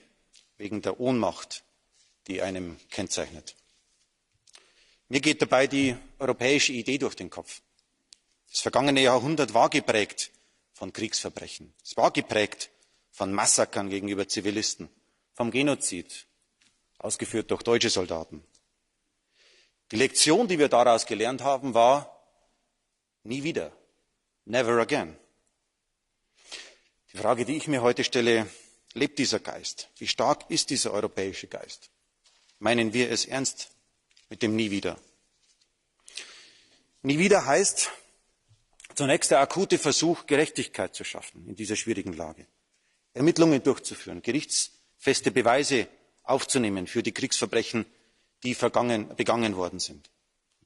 E: wegen der Ohnmacht, die einem kennzeichnet. Mir geht dabei die europäische Idee durch den Kopf. Das vergangene Jahrhundert war geprägt von Kriegsverbrechen. Es war geprägt von Massakern gegenüber Zivilisten, vom Genozid, ausgeführt durch deutsche Soldaten. Die Lektion, die wir daraus gelernt haben, war nie wieder, never again. Die Frage, die ich mir heute stelle, lebt dieser Geist? Wie stark ist dieser europäische Geist? Meinen wir es ernst mit dem Nie wieder? Nie wieder heißt zunächst der akute Versuch, Gerechtigkeit zu schaffen in dieser schwierigen Lage, Ermittlungen durchzuführen, gerichtsfeste Beweise aufzunehmen für die Kriegsverbrechen, die begangen worden sind.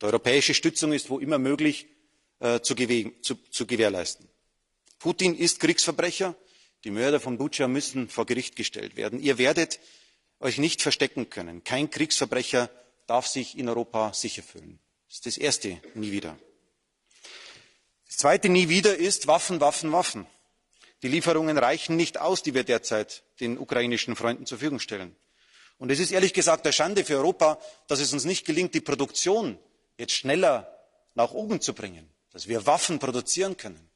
E: Die europäische Stützung ist wo immer möglich zu gewährleisten. Putin ist Kriegsverbrecher. Die Mörder von Butscha müssen vor Gericht gestellt werden. Ihr werdet euch nicht verstecken können. Kein darf sich in Europa sicher fühlen. Das ist das erste Nie wieder. Das zweite Nie wieder ist Waffen, Waffen, Waffen. Die Lieferungen reichen nicht aus, die wir derzeit den ukrainischen Freunden zur Verfügung stellen. Und es ist ehrlich gesagt eine Schande für Europa, dass es uns nicht gelingt, die Produktion jetzt schneller nach oben zu bringen, dass wir Waffen produzieren können.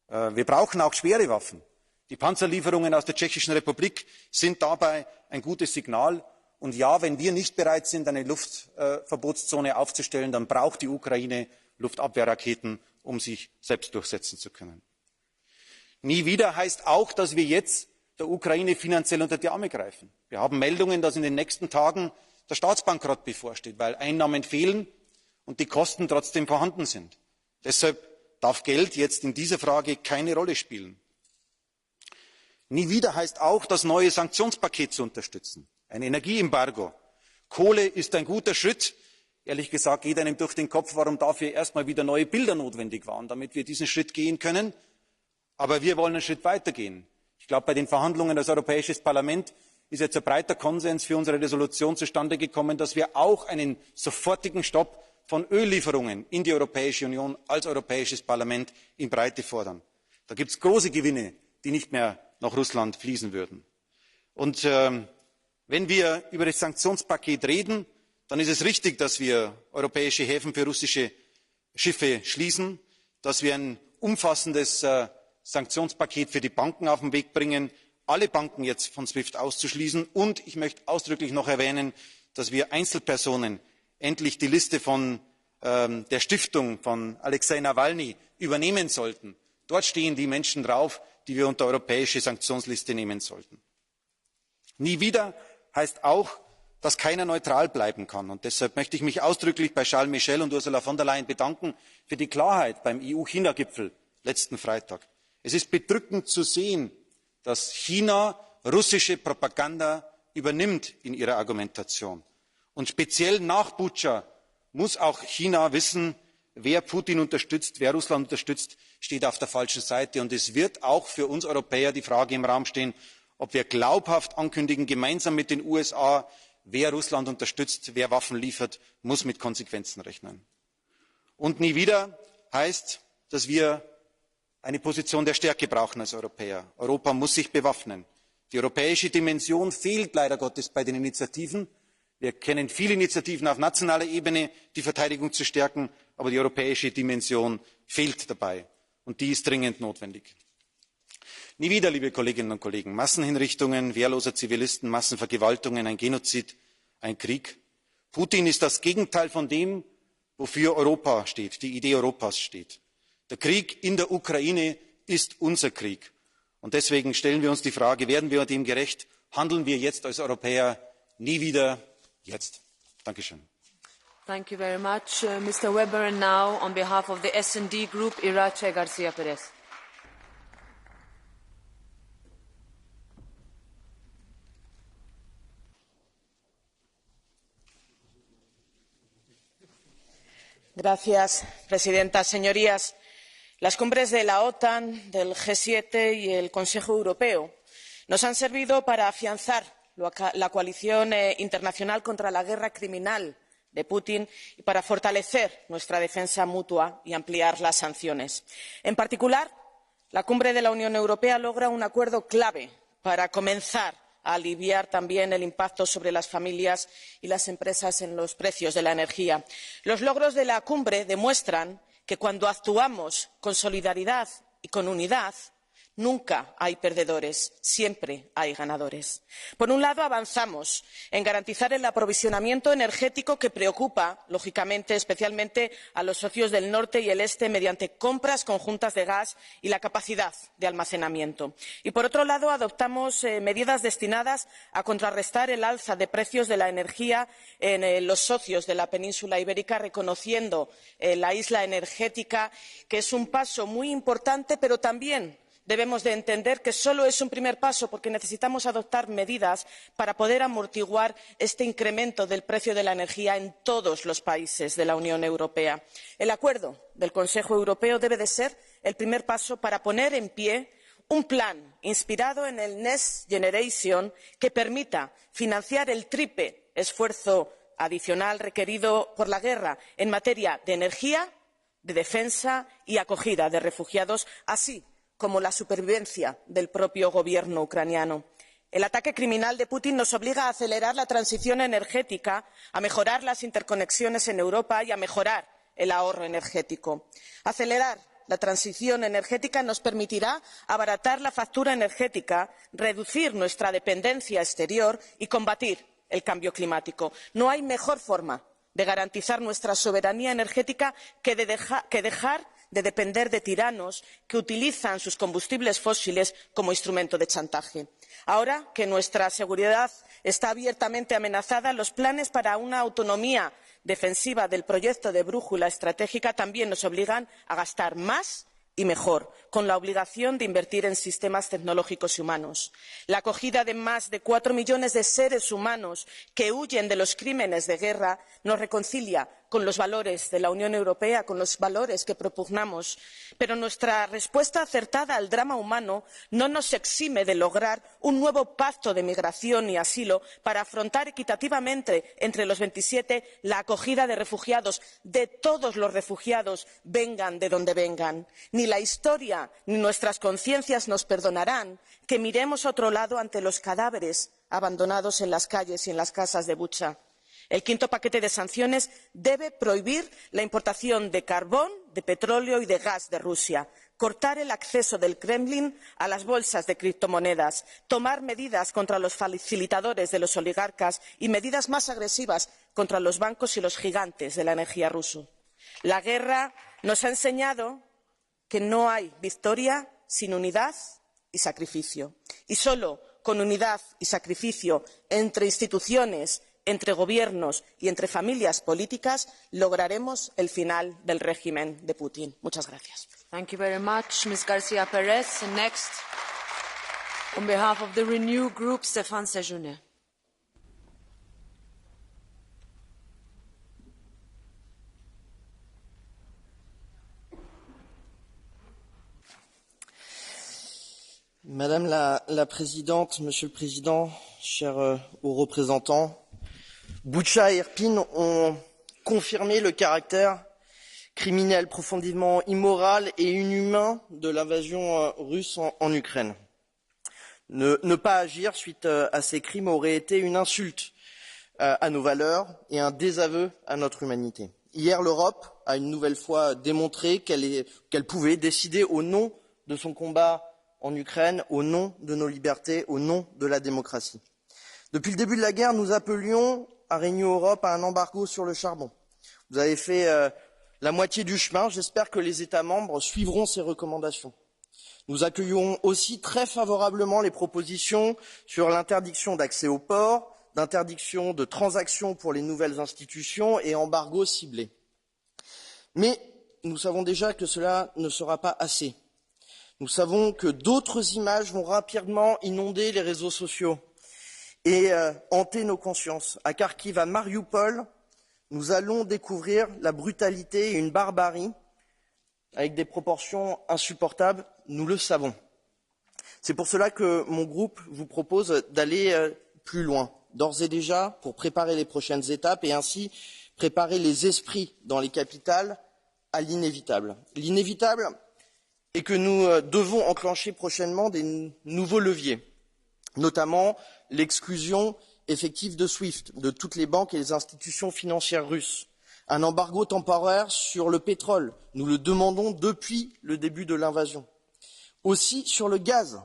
E: Wir brauchen auch schwere Waffen. Die Panzerlieferungen aus der Tschechischen Republik sind dabei ein gutes Signal. Und ja, wenn wir nicht bereit sind, eine Luftverbotszone aufzustellen, dann braucht die Ukraine Luftabwehrraketen, um sich selbst durchsetzen zu können. Nie wieder heißt auch, dass wir jetzt der Ukraine finanziell unter die Arme greifen. Wir haben Meldungen, dass in den nächsten Tagen der Staatsbankrott bevorsteht, weil Einnahmen fehlen und die Kosten trotzdem vorhanden sind. Deshalb darf Geld jetzt in dieser Frage keine Rolle spielen. Nie wieder heißt auch, das neue Sanktionspaket zu unterstützen. Ein Energieembargo. Kohle ist ein guter Schritt. Ehrlich gesagt geht einem durch den Kopf, warum dafür erst mal wieder neue Bilder notwendig waren, damit wir diesen Schritt gehen können. Aber wir wollen einen Schritt weitergehen. Ich glaube, bei den Verhandlungen als Europäisches Parlament ist jetzt ein breiter Konsens für unsere Entschließung zustande gekommen, dass wir auch einen sofortigen Stopp von Öllieferungen in die Europäische Union als Europäisches Parlament in Breite fordern. Da gibt es große Gewinne, die nicht mehr nach Russland fließen würden. Und wenn wir über das Sanktionspaket reden, dann ist es richtig, dass wir europäische Häfen für russische Schiffe schließen, dass wir ein umfassendes Sanktionspaket für die Banken auf den Weg bringen, alle Banken jetzt von SWIFT auszuschließen. Und ich möchte ausdrücklich noch erwähnen, dass wir Einzelpersonen endlich die Liste von der Stiftung von Alexei Nawalny übernehmen sollten. Dort stehen die Menschen drauf, die wir unter europäische Sanktionsliste nehmen sollten. Nie wieder heißt auch, dass keiner neutral bleiben kann. Und deshalb möchte ich mich ausdrücklich bei Charles Michel und Ursula von der Leyen bedanken für die Klarheit beim EU-China-Gipfel letzten Freitag. Es ist bedrückend zu sehen, dass China russische Propaganda übernimmt in ihrer Argumentation. Und speziell nach Butscha muss auch China wissen, wer Putin unterstützt, wer Russland unterstützt, steht auf der falschen Seite. Und es wird auch für uns Europäer die Frage im Raum stehen, ob wir glaubhaft ankündigen, gemeinsam mit den USA, wer Russland unterstützt, wer Waffen liefert, muss mit Konsequenzen rechnen. Und nie wieder heißt, dass wir eine Position der Stärke brauchen als Europäer. Europa muss sich bewaffnen. Die europäische Dimension fehlt leider Gottes bei den Initiativen. Wir kennen viele Initiativen auf nationaler Ebene, die Verteidigung zu stärken, aber die europäische Dimension fehlt dabei. Und die ist dringend notwendig. Nie wieder, liebe Kolleginnen und Kollegen, Massenhinrichtungen wehrloser Zivilisten, Massenvergewaltigungen, ein Genozid, ein Krieg. Putin ist das Gegenteil von dem, wofür Europa steht, die Idee Europas steht. Der Krieg in der Ukraine ist unser Krieg. Und deswegen stellen wir uns die Frage, werden wir dem gerecht? Handeln wir jetzt als Europäer nie wieder jetzt? Dankeschön.
A: Thank you very much, Mr. Weber. And now, on behalf of the S&D Group, Irache García Pérez.
F: Señora presidenta, señorías, las cumbres de la OTAN, del G7 y el Consejo Europeo nos han servido para afianzar la coalición internacional contra la guerra criminal de Putin y para fortalecer nuestra defensa mutua y ampliar las sanciones. En particular, la cumbre de la Unión Europea logra un acuerdo clave para comenzar a aliviar también el impacto sobre las familias y las empresas en los precios de la energía. Los logros de la cumbre demuestran que cuando actuamos con solidaridad y con unidad, nunca hay perdedores, siempre hay ganadores. Por un lado, avanzamos en garantizar el aprovisionamiento energético que preocupa, lógicamente, especialmente a los socios del norte y el este mediante compras conjuntas de gas y la capacidad de almacenamiento. Y, por otro lado, adoptamos medidas destinadas a contrarrestar el alza de precios de la energía en los socios de la península ibérica, reconociendo la isla energética, que es un paso muy importante, pero también debemos de entender que solo es un primer paso, porque necesitamos adoptar medidas para poder amortiguar este incremento del precio de la energía en todos los países de la Unión Europea. El acuerdo del Consejo Europeo debe de ser el primer paso para poner en pie un plan inspirado en el Next Generation que permita financiar el triple esfuerzo adicional requerido por la guerra en materia de energía, de defensa y acogida de refugiados, así como la supervivencia del propio gobierno ucraniano. El ataque criminal de Putin nos obliga a acelerar la transición energética, a mejorar las interconexiones en Europa y a mejorar el ahorro energético. Acelerar la transición energética nos permitirá abaratar la factura energética, reducir nuestra dependencia exterior y combatir el cambio climático. No hay mejor forma de garantizar nuestra soberanía energética que dejar de depender de tiranos que utilizan sus combustibles fósiles como instrumento de chantaje. Ahora que nuestra seguridad está abiertamente amenazada, los planes para una autonomía defensiva del proyecto de brújula estratégica también nos obligan a gastar más y mejor, con la obligación de invertir en sistemas tecnológicos y humanos. La acogida de más de 4 millones de seres humanos que huyen de los crímenes de guerra nos reconcilia con los valores de la Unión Europea, con los valores que propugnamos. Pero nuestra respuesta acertada al drama humano no nos exime de lograr un nuevo pacto de migración y asilo para afrontar equitativamente entre los 27 la acogida de refugiados, de todos los refugiados, vengan de donde vengan. Ni la historia ni nuestras conciencias nos perdonarán que miremos a otro lado ante los cadáveres abandonados en las calles y en las casas de Bucha. El quinto paquete de sanciones debe prohibir la importación de carbón, de petróleo y de gas de Rusia, cortar el acceso del Kremlin a las bolsas de criptomonedas, tomar medidas contra los facilitadores de los oligarcas y medidas más agresivas contra los bancos y los gigantes de la energía rusos. La guerra nos ha enseñado que no hay victoria sin unidad y sacrificio. Y solo con unidad y sacrificio entre instituciones, entre gobiernos y entre familias políticas lograremos el final del régimen de Putin. Muchas gracias.
A: Thank you very much, Ms. García Pérez. Next, on behalf of the Renew Group, Stéphane Séjourné.
G: Madame la Présidente, Monsieur le Président, chers hauts représentants, Butcha et Irpin ont confirmé le caractère criminel profondément immoral et inhumain de l'invasion russe en Ukraine. Ne pas agir suite à ces crimes aurait été une insulte à nos valeurs et un désaveu à notre humanité. Hier, l'Europe a une nouvelle fois démontré qu'elle pouvait décider au nom de son combat en Ukraine, au nom de nos libertés, au nom de la démocratie. Depuis le début de la guerre, nous appelions à Renew Europe à un embargo sur le charbon. Vous avez fait la moitié du chemin. J'espère que les États membres suivront ces recommandations. Nous accueillons aussi très favorablement les propositions sur l'interdiction d'accès aux ports, d'interdiction de transactions pour les nouvelles institutions et embargo ciblé. Mais nous savons déjà que cela ne sera pas assez. Nous savons que d'autres images vont rapidement inonder les réseaux sociaux et hanter nos consciences. À Kharkiv, à Mariupol, nous allons découvrir la brutalité et une barbarie avec des proportions insupportables, nous le savons. C'est pour cela que mon groupe vous propose d'aller plus loin, d'ores et déjà, pour préparer les prochaines étapes et ainsi préparer les esprits dans les capitales à l'inévitable. L'inévitable est que nous devons enclencher prochainement des nouveaux leviers, notamment l'exclusion effective de SWIFT, de toutes les banques et les institutions financières russes, un embargo temporaire sur le pétrole, nous le demandons depuis le début de l'invasion. Aussi sur le gaz,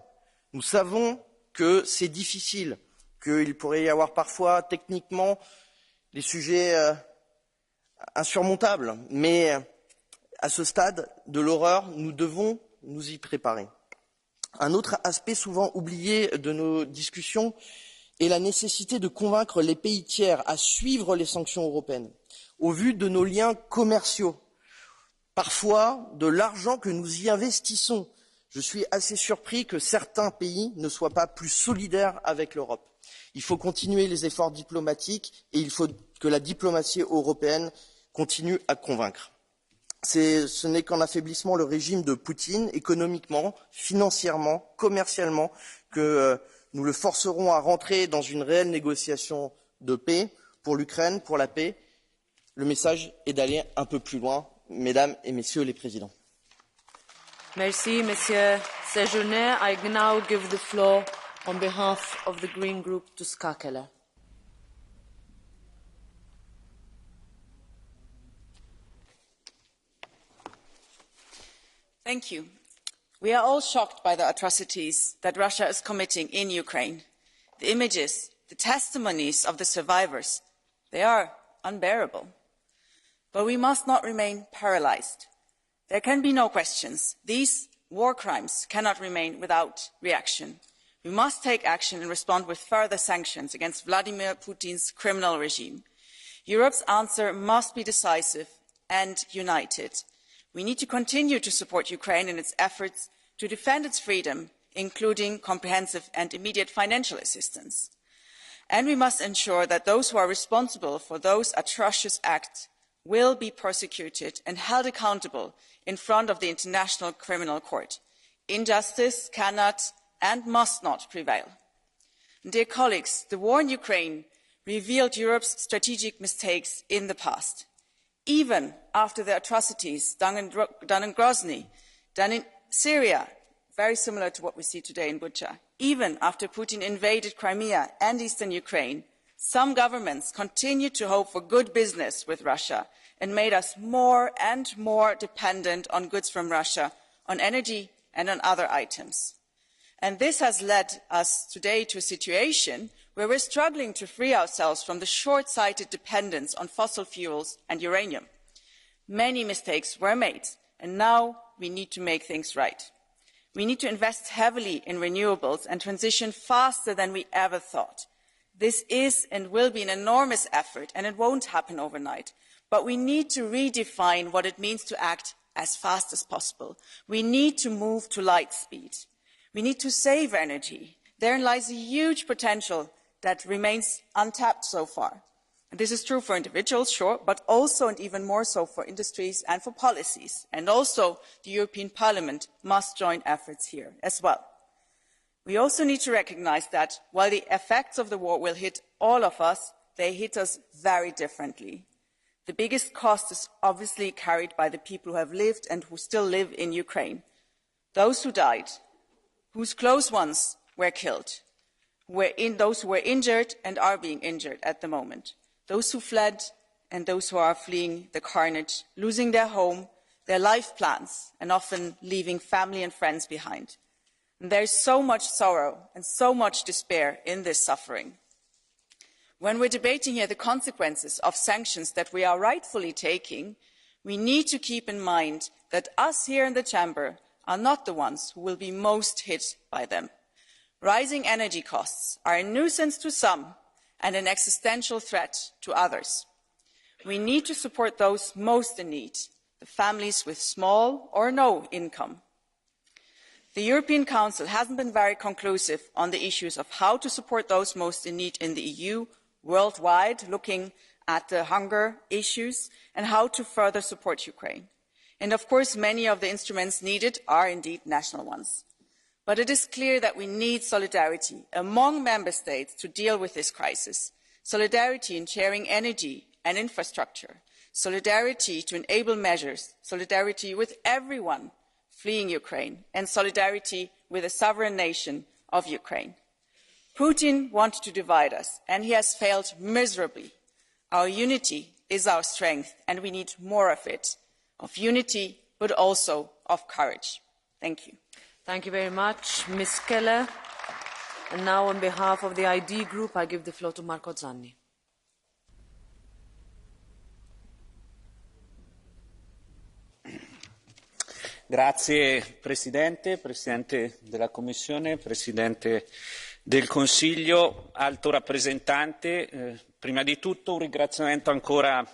G: nous savons que c'est difficile, qu'il pourrait y avoir parfois techniquement des sujets insurmontables, mais à ce stade de l'horreur, nous devons nous y préparer. Un autre aspect souvent oublié de nos discussions est la nécessité de convaincre les pays tiers à suivre les sanctions européennes, au vu de nos liens commerciaux, parfois de l'argent que nous y investissons. Je suis assez surpris que certains pays ne soient pas plus solidaires avec l'Europe. Il faut continuer les efforts diplomatiques et il faut que la diplomatie européenne continue à convaincre. Ce n'est qu'en affaiblissant le régime de Poutine, économiquement, financièrement, commercialement, que nous le forcerons à rentrer dans une réelle négociation de paix pour l'Ukraine, pour la paix. Le message est d'aller un peu plus loin Mesdames et Messieurs les Présidents.
A: Merci, Monsieur Séjourné. I now give the floor on behalf of the Green Group to Ska Keller.
H: Thank you. We are all shocked by the atrocities that Russia is committing in Ukraine. The images, the testimonies of the survivors, they are unbearable. But we must not remain paralyzed. There can be no questions. These war crimes cannot remain without reaction. We must take action and respond with further sanctions against Vladimir Putin's criminal regime. Europe's answer must be decisive and united. We need to continue to support Ukraine in its efforts to defend its freedom, including comprehensive and immediate financial assistance. And we must ensure that those who are responsible for those atrocious acts will be prosecuted and held accountable in front of the International Criminal Court. Injustice cannot and must not prevail. Dear colleagues, the war in Ukraine revealed Europe's strategic mistakes in the past. Even after the atrocities done in Grozny, done in Syria, very similar to what we see today in Bucha, even after Putin invaded Crimea and eastern Ukraine, some governments continued to hope for good business with Russia and made us more and more dependent on goods from Russia, on energy and on other items. And this has led us today to a situation where we're struggling to free ourselves from the short-sighted dependence on fossil fuels and uranium. Many mistakes were made, and now we need to make things right. We need to invest heavily in renewables and transition faster than we ever thought. This is and will be an enormous effort, and it won't happen overnight. But we need to redefine what it means to act as fast as possible. We need to move to light speed. We need to save energy. Therein lies a huge potential that remains untapped so far. And this is true for individuals, sure, but also and even more so for industries and for policies. And also the European Parliament must join efforts here as well. We also need to recognise that while the effects of the war will hit all of us, they hit us very differently. The biggest cost is obviously carried by the people who have lived and who still live in Ukraine. Those who died, whose close ones were killed, those who were injured and are being injured at the moment, those who fled and those who are fleeing the carnage, losing their home, their life plans, and often leaving family and friends behind. And there is so much sorrow and so much despair in this suffering. When we're debating here the consequences of sanctions that we are rightfully taking, we need to keep in mind that us here in the chamber are not the ones who will be most hit by them. Rising energy costs are a nuisance to some and an existential threat to others. We need to support those most in need, the families with small or no income. The European Council hasn't been very conclusive on the issues of how to support those most in need in the EU, worldwide, looking at the hunger issues and how to further support Ukraine. And of course, many of the instruments needed are indeed national ones. But it is clear that we need solidarity among member states to deal with this crisis. Solidarity in sharing energy and infrastructure. Solidarity to enable measures. Solidarity with everyone fleeing Ukraine. And solidarity with the sovereign nation of Ukraine. Putin wants to divide us, and he has failed miserably. Our unity is our strength, and we need more of it. Of unity, but also of courage. Thank you.
A: Thank you very much, Ms. Keller. And now, on behalf of the ID Group, I give the floor to Marco Zanni.
I: Grazie Presidente, Presidente della Commissione, Presidente del Consiglio, Alto Rappresentante. Prima di tutto un ringraziamento ancora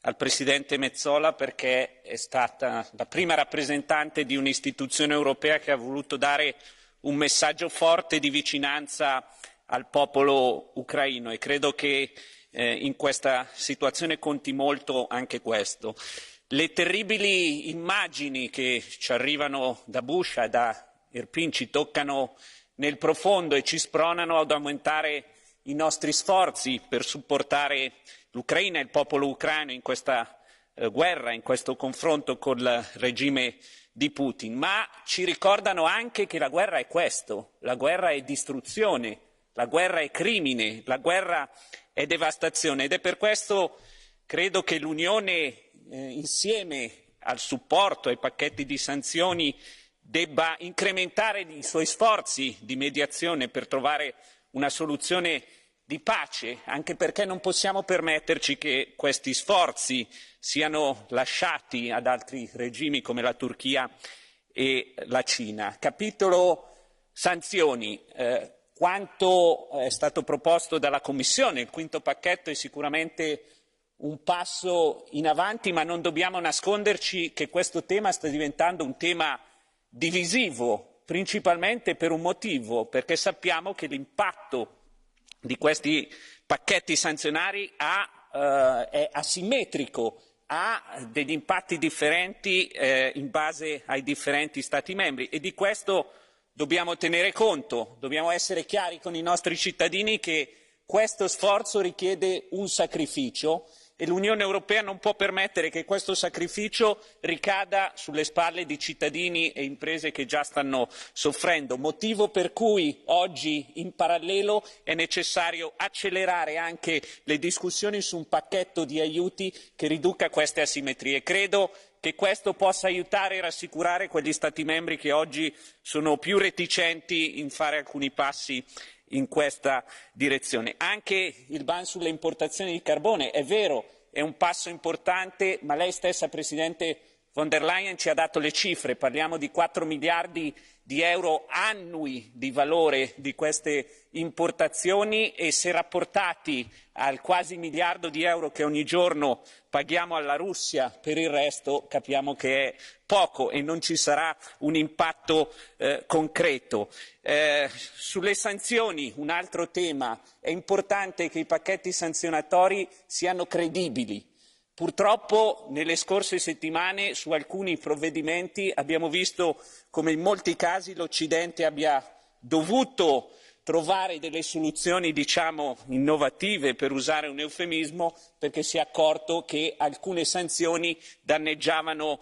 I: al Presidente Metsola perché è stata la prima rappresentante di un'istituzione europea che ha voluto dare un messaggio forte di vicinanza al popolo ucraino e credo che in questa situazione conti molto anche questo. Le terribili immagini che ci arrivano da Bucha e da Irpin ci toccano nel profondo e ci spronano ad aumentare i nostri sforzi per supportare l'Ucraina e il popolo ucraino in questa guerra, in questo confronto col regime di Putin, ma ci ricordano anche che la guerra è questo, la guerra è distruzione, la guerra è crimine, la guerra è devastazione ed è per questo credo che l'Unione insieme al supporto ai pacchetti di sanzioni debba incrementare i suoi sforzi di mediazione per trovare una soluzione di pace, anche perché non possiamo permetterci che questi sforzi siano lasciati ad altri regimi come la Turchia e la Cina. Capitolo sanzioni. Quanto è stato proposto dalla Commissione, il quinto pacchetto è sicuramente un passo in avanti, ma non dobbiamo nasconderci che questo tema sta diventando un tema divisivo, principalmente per un motivo, perché sappiamo che l'impatto di questi pacchetti sanzionari è asimmetrico, ha degli impatti differenti in base ai differenti Stati membri e di questo dobbiamo tenere conto, dobbiamo essere chiari con i nostri cittadini che questo sforzo richiede un sacrificio e l'Unione Europea non può permettere che questo sacrificio ricada sulle spalle di cittadini e imprese che già stanno soffrendo, motivo per cui oggi in parallelo è necessario accelerare anche le discussioni su un pacchetto di aiuti che riduca queste asimmetrie. Credo che questo possa aiutare e rassicurare quegli Stati membri che oggi sono più reticenti in fare alcuni passi in questa direzione. Anche il ban sulle importazioni di carbone, è vero, è un passo importante, ma lei stessa, Presidente von der Leyen, ci ha dato le cifre, parliamo di 4 miliardi di euro annui di valore di queste importazioni e se rapportati al quasi miliardo di euro che ogni giorno paghiamo alla Russia per il resto capiamo che è poco e non ci sarà un impatto concreto. Sulle sanzioni, un altro tema, è importante che i pacchetti sanzionatori siano credibili. Purtroppo nelle scorse settimane su alcuni provvedimenti abbiamo visto come in molti casi l'Occidente abbia dovuto trovare delle soluzioni, diciamo, innovative, per usare un eufemismo, perché si è accorto che alcune sanzioni danneggiavano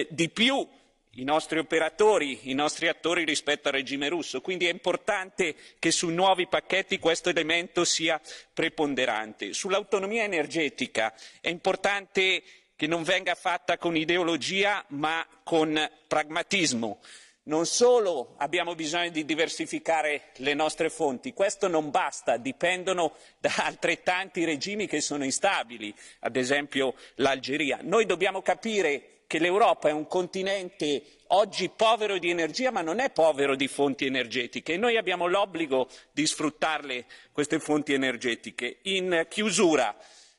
I: di più i nostri operatori, i nostri attori rispetto al regime russo. Quindi è importante che sui nuovi pacchetti questo elemento sia preponderante. Sull'autonomia energetica è importante che non venga fatta con ideologia ma con pragmatismo. Non solo abbiamo bisogno di diversificare le nostre fonti, questo non basta, dipendono da altrettanti regimi che sono instabili, ad esempio l'Algeria. Noi dobbiamo capire che l'Europa è un continente oggi povero di energia, ma non è povero di fonti energetiche e noi abbiamo l'obbligo di sfruttarle queste fonti energetiche. In chiusura,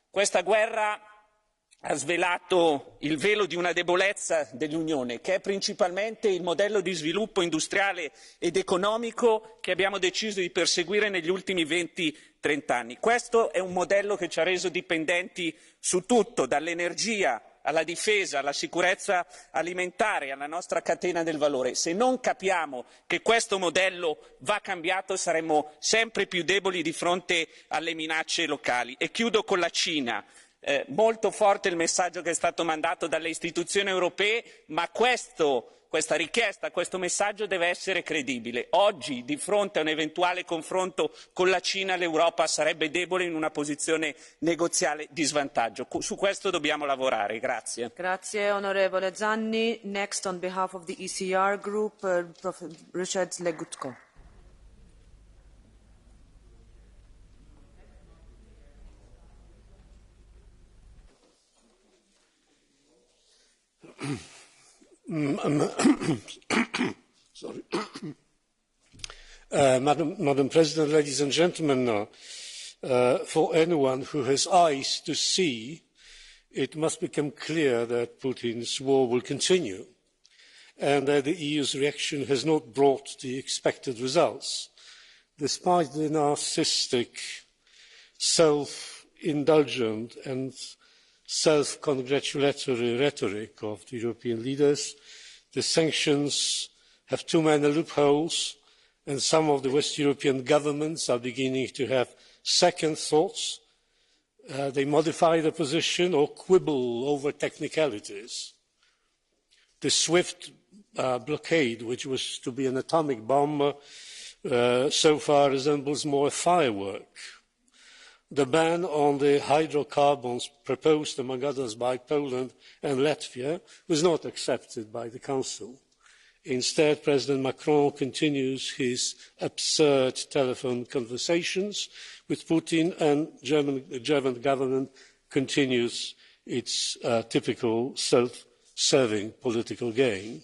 I: questa guerra ha svelato il velo di una debolezza dell'Unione, che è principalmente il modello di sviluppo industriale ed economico che abbiamo deciso di perseguire negli ultimi 20-30 anni. Questo è un modello che ci ha reso dipendenti su tutto, dall'energia alla difesa, alla sicurezza alimentare, alla nostra catena del valore. Se non capiamo che questo modello va cambiato saremo sempre più deboli di fronte alle minacce locali. E chiudo con la Cina. Molto forte il messaggio che è stato mandato dalle istituzioni europee, ma questa richiesta, questo messaggio deve essere credibile. Oggi, di fronte a un eventuale confronto con la Cina, l'Europa sarebbe debole in una posizione negoziale di svantaggio. Su questo dobbiamo lavorare. Grazie.
A: Grazie onorevole Zanni. Next on behalf of the ECR group, Richard Legutko.
J: Sorry. Madam President, ladies and gentlemen, for anyone who has eyes to see, it must become clear that Putin's war will continue and that the EU's reaction has not brought the expected results, despite the narcissistic, self-indulgent and self-congratulatory rhetoric of the European leaders. The sanctions have too many loopholes, and some of the West European governments are beginning to have second thoughts They modify the position or quibble over technicalities. The SWIFT blockade, which was to be an atomic bomb, so far resembles more a firework. The ban on the hydrocarbons proposed, among others, by Poland and Latvia was not accepted by the Council. Instead, President Macron continues his absurd telephone conversations with Putin, and the German government continues its typical self-serving political game.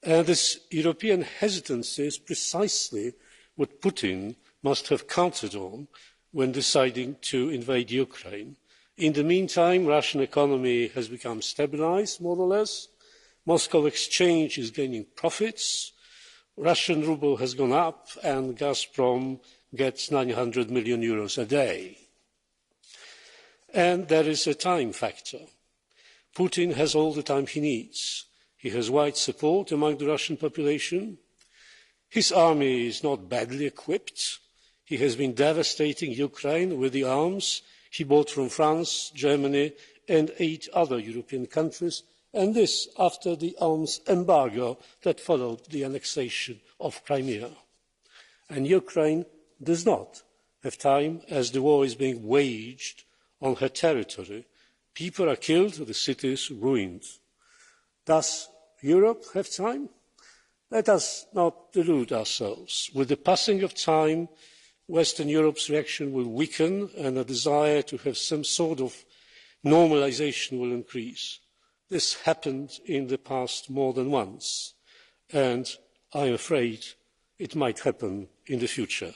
J: And this European hesitancy is precisely what Putin must have counted on when deciding to invade Ukraine. In the meantime, the Russian economy has become stabilised, more or less. Moscow exchange is gaining profits. Russian ruble has gone up, and Gazprom gets 900 million euros a day. And there is a time factor. Putin has all the time he needs. He has wide support among the Russian population. His army is not badly equipped. He has been devastating Ukraine with the arms he bought from France, Germany, and 8 other European countries, and this after the arms embargo that followed the annexation of Crimea. And Ukraine does not have time, as the war is being waged on her territory. People are killed, the city is ruined. Does Europe have time? Let us not delude ourselves. With the passing of time, Western Europe's reaction will weaken and a desire to have some sort of normalisation will increase. This happened in the past more than once, and I am afraid it might happen in the future.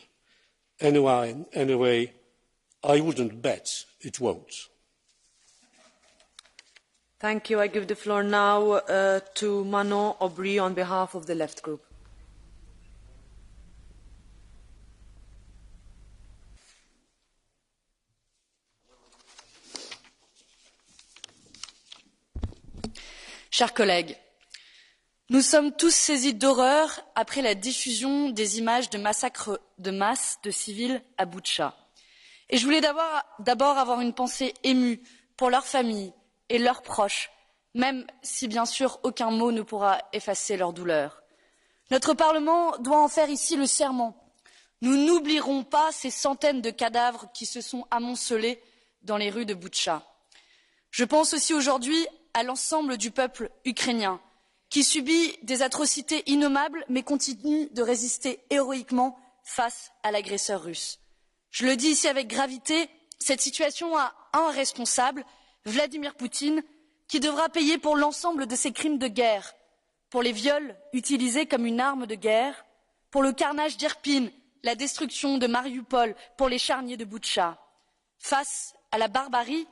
J: Anyway, I wouldn't bet it won't.
A: Thank you. I give the floor now to Manon Aubry on behalf of the Left Group.
K: Chers collègues, nous sommes tous saisis d'horreur après la diffusion des images de massacres de masse de civils à Boutcha. Et je voulais d'abord avoir une pensée émue pour leurs familles et leurs proches, même si bien sûr aucun mot ne pourra effacer leur douleur. Notre Parlement doit en faire ici le serment. Nous n'oublierons pas ces centaines de cadavres qui se sont amoncelés dans les rues de Boutcha. Je pense aussi aujourd'hui à l'ensemble du peuple ukrainien, qui subit des atrocités innommables mais continue de résister héroïquement face à l'agresseur russe. Je le dis ici avec gravité, cette situation a un responsable, Vladimir Poutine, qui devra payer pour l'ensemble de ses crimes de guerre, pour les viols utilisés comme une arme de guerre, pour le carnage d'Irpin, la destruction de Mariupol, pour les charniers de Boutcha. Face à la barbarie,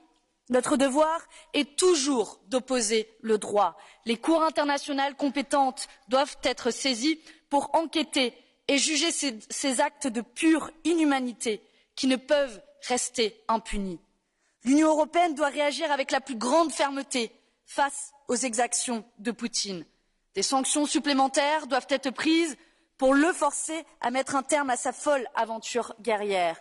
K: notre devoir est toujours d'opposer le droit. Les cours internationales compétentes doivent être saisies pour enquêter et juger ces actes de pure inhumanité qui ne peuvent rester impunis. L'Union européenne doit réagir avec la plus grande fermeté face aux exactions de Poutine. Des sanctions supplémentaires doivent être prises pour le forcer à mettre un terme à sa folle aventure guerrière.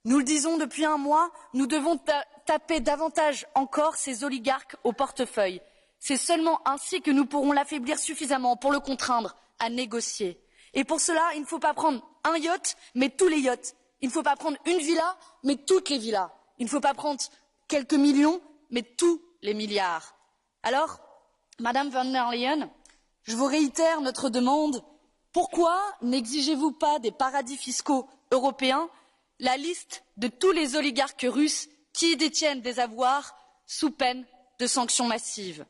K: Nous le disons depuis un mois, nous devons taper davantage encore ces oligarques au portefeuille. C'est seulement ainsi que nous pourrons l'affaiblir suffisamment pour le contraindre à négocier. Et pour cela, il ne faut pas prendre un yacht, mais tous les yachts. Il ne faut pas prendre une villa, mais toutes les villas. Il ne faut pas prendre quelques millions, mais tous les milliards. Alors, Madame von der Leyen, je vous réitère notre demande. Pourquoi n'exigez-vous pas des paradis fiscaux européens la liste de tous les oligarques russes qui détiennent des avoirs sous peine de sanctions massives?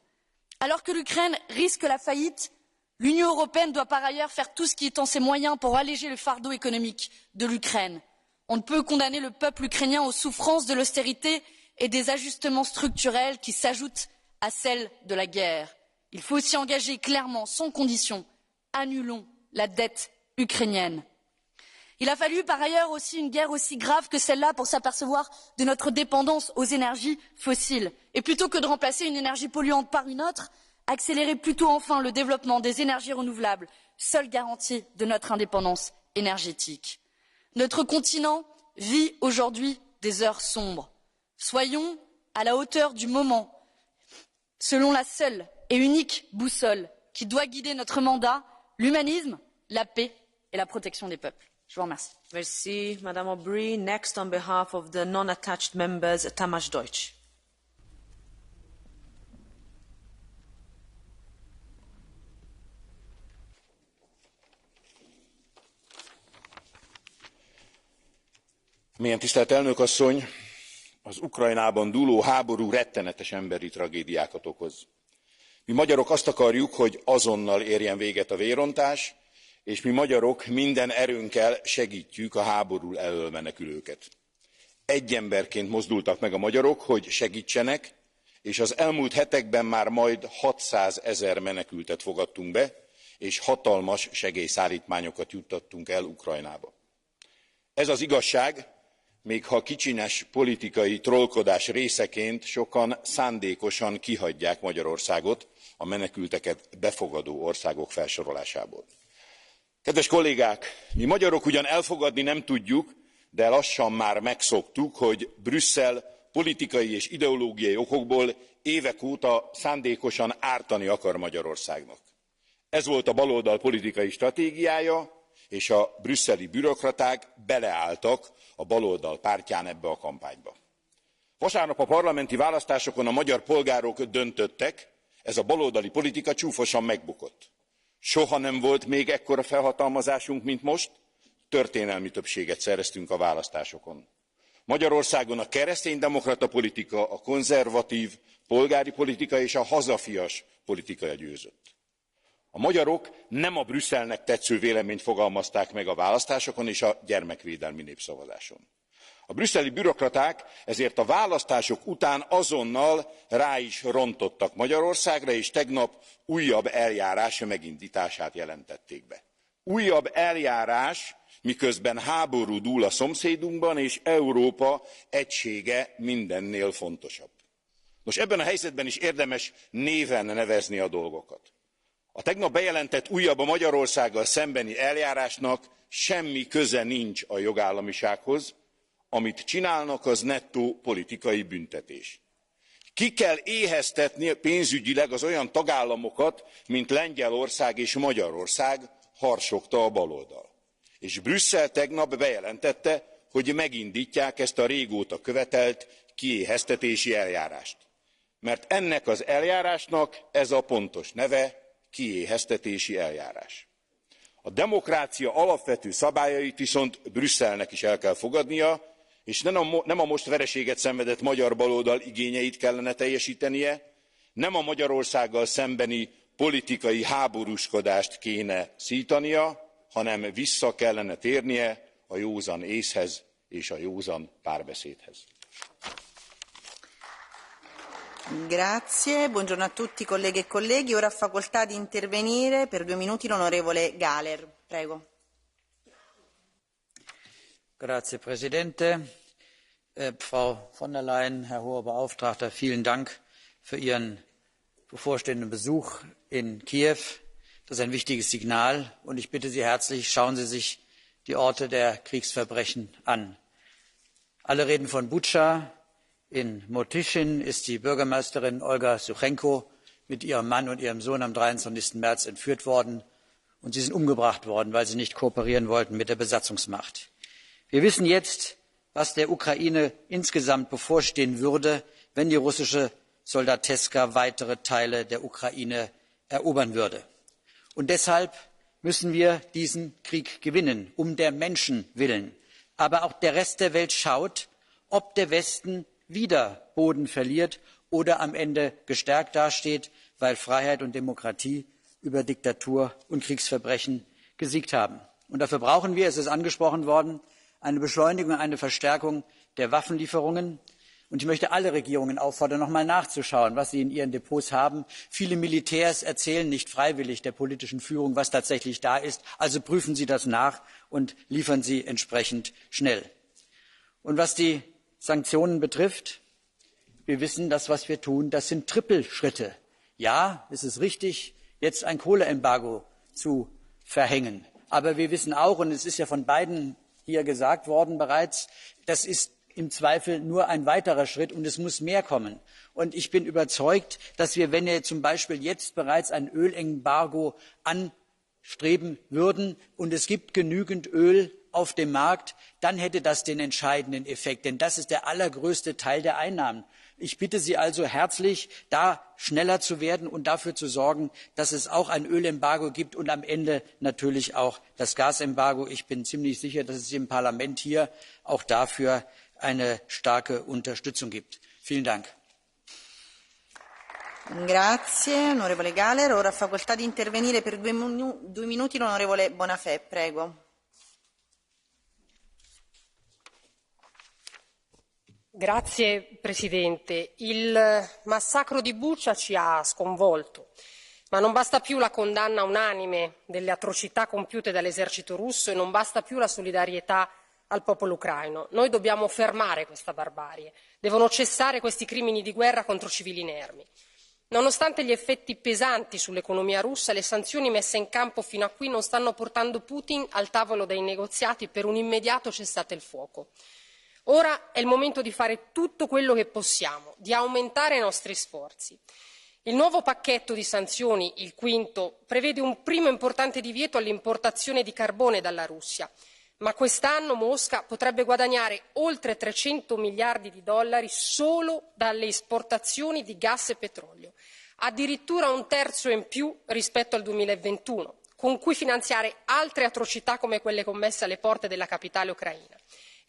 K: Alors que l'Ukraine risque la faillite, l'Union européenne doit par ailleurs faire tout ce qui est en ses moyens pour alléger le fardeau économique de l'Ukraine. On ne peut condamner le peuple ukrainien aux souffrances de l'austérité et des ajustements structurels qui s'ajoutent à celles de la guerre. Il faut aussi engager clairement, sans condition, annulons la dette ukrainienne. Il a fallu par ailleurs aussi une guerre aussi grave que celle-là pour s'apercevoir de notre dépendance aux énergies fossiles. Et plutôt que de remplacer une énergie polluante par une autre, accélérer plutôt enfin le développement des énergies renouvelables, seule garantie de notre indépendance énergétique. Notre continent vit aujourd'hui des heures sombres. Soyons à la hauteur du moment, selon la seule et unique boussole qui doit guider notre mandat, l'humanisme, la paix et la protection des peuples. Je vous remercie.
A: Merci, Madame Aubry. Next, on behalf of the non-attached members, Tamás Deutsch.
L: Mélyen tisztelt elnök asszony, az Ukrajnában dúló háború rettenetes emberi tragédiákat okoz. Mi magyarok azt akarjuk, hogy azonnal érjen véget a vérontás, és mi magyarok minden erőnkkel segítjük a háború elől menekülőket. Egy emberként mozdultak meg a magyarok, hogy segítsenek, és az elmúlt hetekben már majd 600 000 menekültet fogadtunk be, és hatalmas segélyszállítmányokat juttattunk el Ukrajnába. Ez az igazság, még ha kicsinyes politikai trollkodás részeként sokan szándékosan kihagyják Magyarországot a menekülteket befogadó országok felsorolásából. Kedves kollégák, mi magyarok ugyan elfogadni nem tudjuk, de lassan már megszoktuk, hogy Brüsszel politikai és ideológiai okokból évek óta szándékosan ártani akar Magyarországnak. Ez volt a baloldal politikai stratégiája, és a brüsszeli bürokraták beleálltak a baloldal pártján ebbe a kampányba. Vasárnap a parlamenti választásokon a magyar polgárok döntöttek, ez a baloldali politika csúfosan megbukott. Soha nem volt még ekkora felhatalmazásunk, mint most, történelmi többséget szereztünk a választásokon. Magyarországon a kereszténydemokrata politika, a konzervatív polgári politika és a hazafias politika győzött. A magyarok nem a Brüsszelnek tetsző véleményt fogalmazták meg a választásokon és a gyermekvédelmi népszavazáson. A brüsszeli bürokraták ezért a választások után azonnal rá is rontottak Magyarországra, és tegnap újabb eljárás megindítását jelentették be. Újabb eljárás, miközben háború dúl a szomszédunkban, és Európa egysége mindennél fontosabb. Nos, ebben a helyzetben is érdemes néven nevezni a dolgokat. A tegnap bejelentett újabb a Magyarországgal szembeni eljárásnak semmi köze nincs a jogállamisághoz, amit csinálnak, az nettó politikai büntetés. Ki kell éheztetni pénzügyileg az olyan tagállamokat, mint Lengyelország és Magyarország, harsogta a baloldal. És Brüsszel tegnap bejelentette, hogy megindítják ezt a régóta követelt kiéheztetési eljárást. Mert ennek az eljárásnak ez a pontos neve, kiéheztetési eljárás. A demokrácia alapvető szabályait viszont Brüsszelnek is el kell fogadnia, és nem a most vereséget szenvedett magyar baloldal igényeit kellene teljesítenie, nem a Magyarországgal szembeni politikai háborúskodást kéne szítania, hanem vissza kellene térnie a józan észhez és a józan párbeszédhez.
M: Grazie, buongiorno a tutti colleghe e colleghi. Ora ha facoltà di intervenire per 2 minuti l'onorevole Gahler. Prego.
N: Grazie, Presidente. Frau von der Leyen, Herr Hoher Beauftragter, vielen Dank für Ihren bevorstehenden Besuch in Kiew. Das ist ein wichtiges Signal und ich bitte Sie herzlich, schauen Sie sich die Orte der Kriegsverbrechen an. Alle reden von Butscha. In Motyschin ist die Bürgermeisterin Olga Suchenko mit ihrem Mann und ihrem Sohn am 23. März entführt worden und sie sind umgebracht worden, weil sie nicht kooperieren wollten mit der Besatzungsmacht. Wir wissen jetzt, was der Ukraine insgesamt bevorstehen würde, wenn die russische Soldateska weitere Teile der Ukraine erobern würde. Und deshalb müssen wir diesen Krieg gewinnen, um der Menschen willen. Aber auch der Rest der Welt schaut, ob der Westen wieder Boden verliert oder am Ende gestärkt dasteht, weil Freiheit und Demokratie über Diktatur und Kriegsverbrechen gesiegt haben. Und dafür brauchen wir, es ist angesprochen worden, eine Beschleunigung, eine Verstärkung der Waffenlieferungen. Und ich möchte alle Regierungen auffordern, noch einmal nachzuschauen, was sie in ihren Depots haben. Viele Militärs erzählen nicht freiwillig der politischen Führung, was tatsächlich da ist. Also prüfen Sie das nach und liefern Sie entsprechend schnell. Und was die Sanktionen betrifft, wir wissen, das, was wir tun, das sind Trippelschritte. Ja, es ist richtig, jetzt ein Kohleembargo zu verhängen. Aber wir wissen auch, und es ist ja von beiden hier gesagt worden bereits, das ist im Zweifel nur ein weiterer Schritt, und es muss mehr kommen. Und ich bin überzeugt, dass wir, wenn wir zum Beispiel jetzt bereits ein Ölembargo anstreben würden und es gibt genügend Öl auf dem Markt, dann hätte das den entscheidenden Effekt, denn das ist der allergrößte Teil der Einnahmen. Ich bitte Sie also herzlich, da schneller zu werden und dafür zu sorgen, dass es auch ein Ölembargo gibt und am Ende natürlich auch das Gasembargo. Ich bin ziemlich sicher, dass es im Parlament hier auch dafür eine starke Unterstützung gibt. Vielen Dank.
M: Grazie, onorevole Gahler. Ora ha facoltà di intervenire per due minuti l'onorevole Bonafè. Prego.
O: Grazie Presidente. Il massacro di Bucha ci ha sconvolto, ma non basta più la condanna unanime delle atrocità compiute dall'esercito russo e non basta più la solidarietà al popolo ucraino. Noi dobbiamo fermare questa barbarie, devono cessare questi crimini di guerra contro civili inermi. Nonostante gli effetti pesanti sull'economia russa, le sanzioni messe in campo fino a qui non stanno portando Putin al tavolo dei negoziati per un immediato cessate il fuoco. Ora è il momento di fare tutto quello che possiamo, di aumentare i nostri sforzi. Il nuovo pacchetto di sanzioni, il quinto, prevede un primo importante divieto all'importazione di carbone dalla Russia, ma quest'anno Mosca potrebbe guadagnare oltre 300 miliardi di dollari solo dalle esportazioni di gas e petrolio, addirittura un terzo in più rispetto al 2021, con cui finanziare altre atrocità come quelle commesse alle porte della capitale ucraina.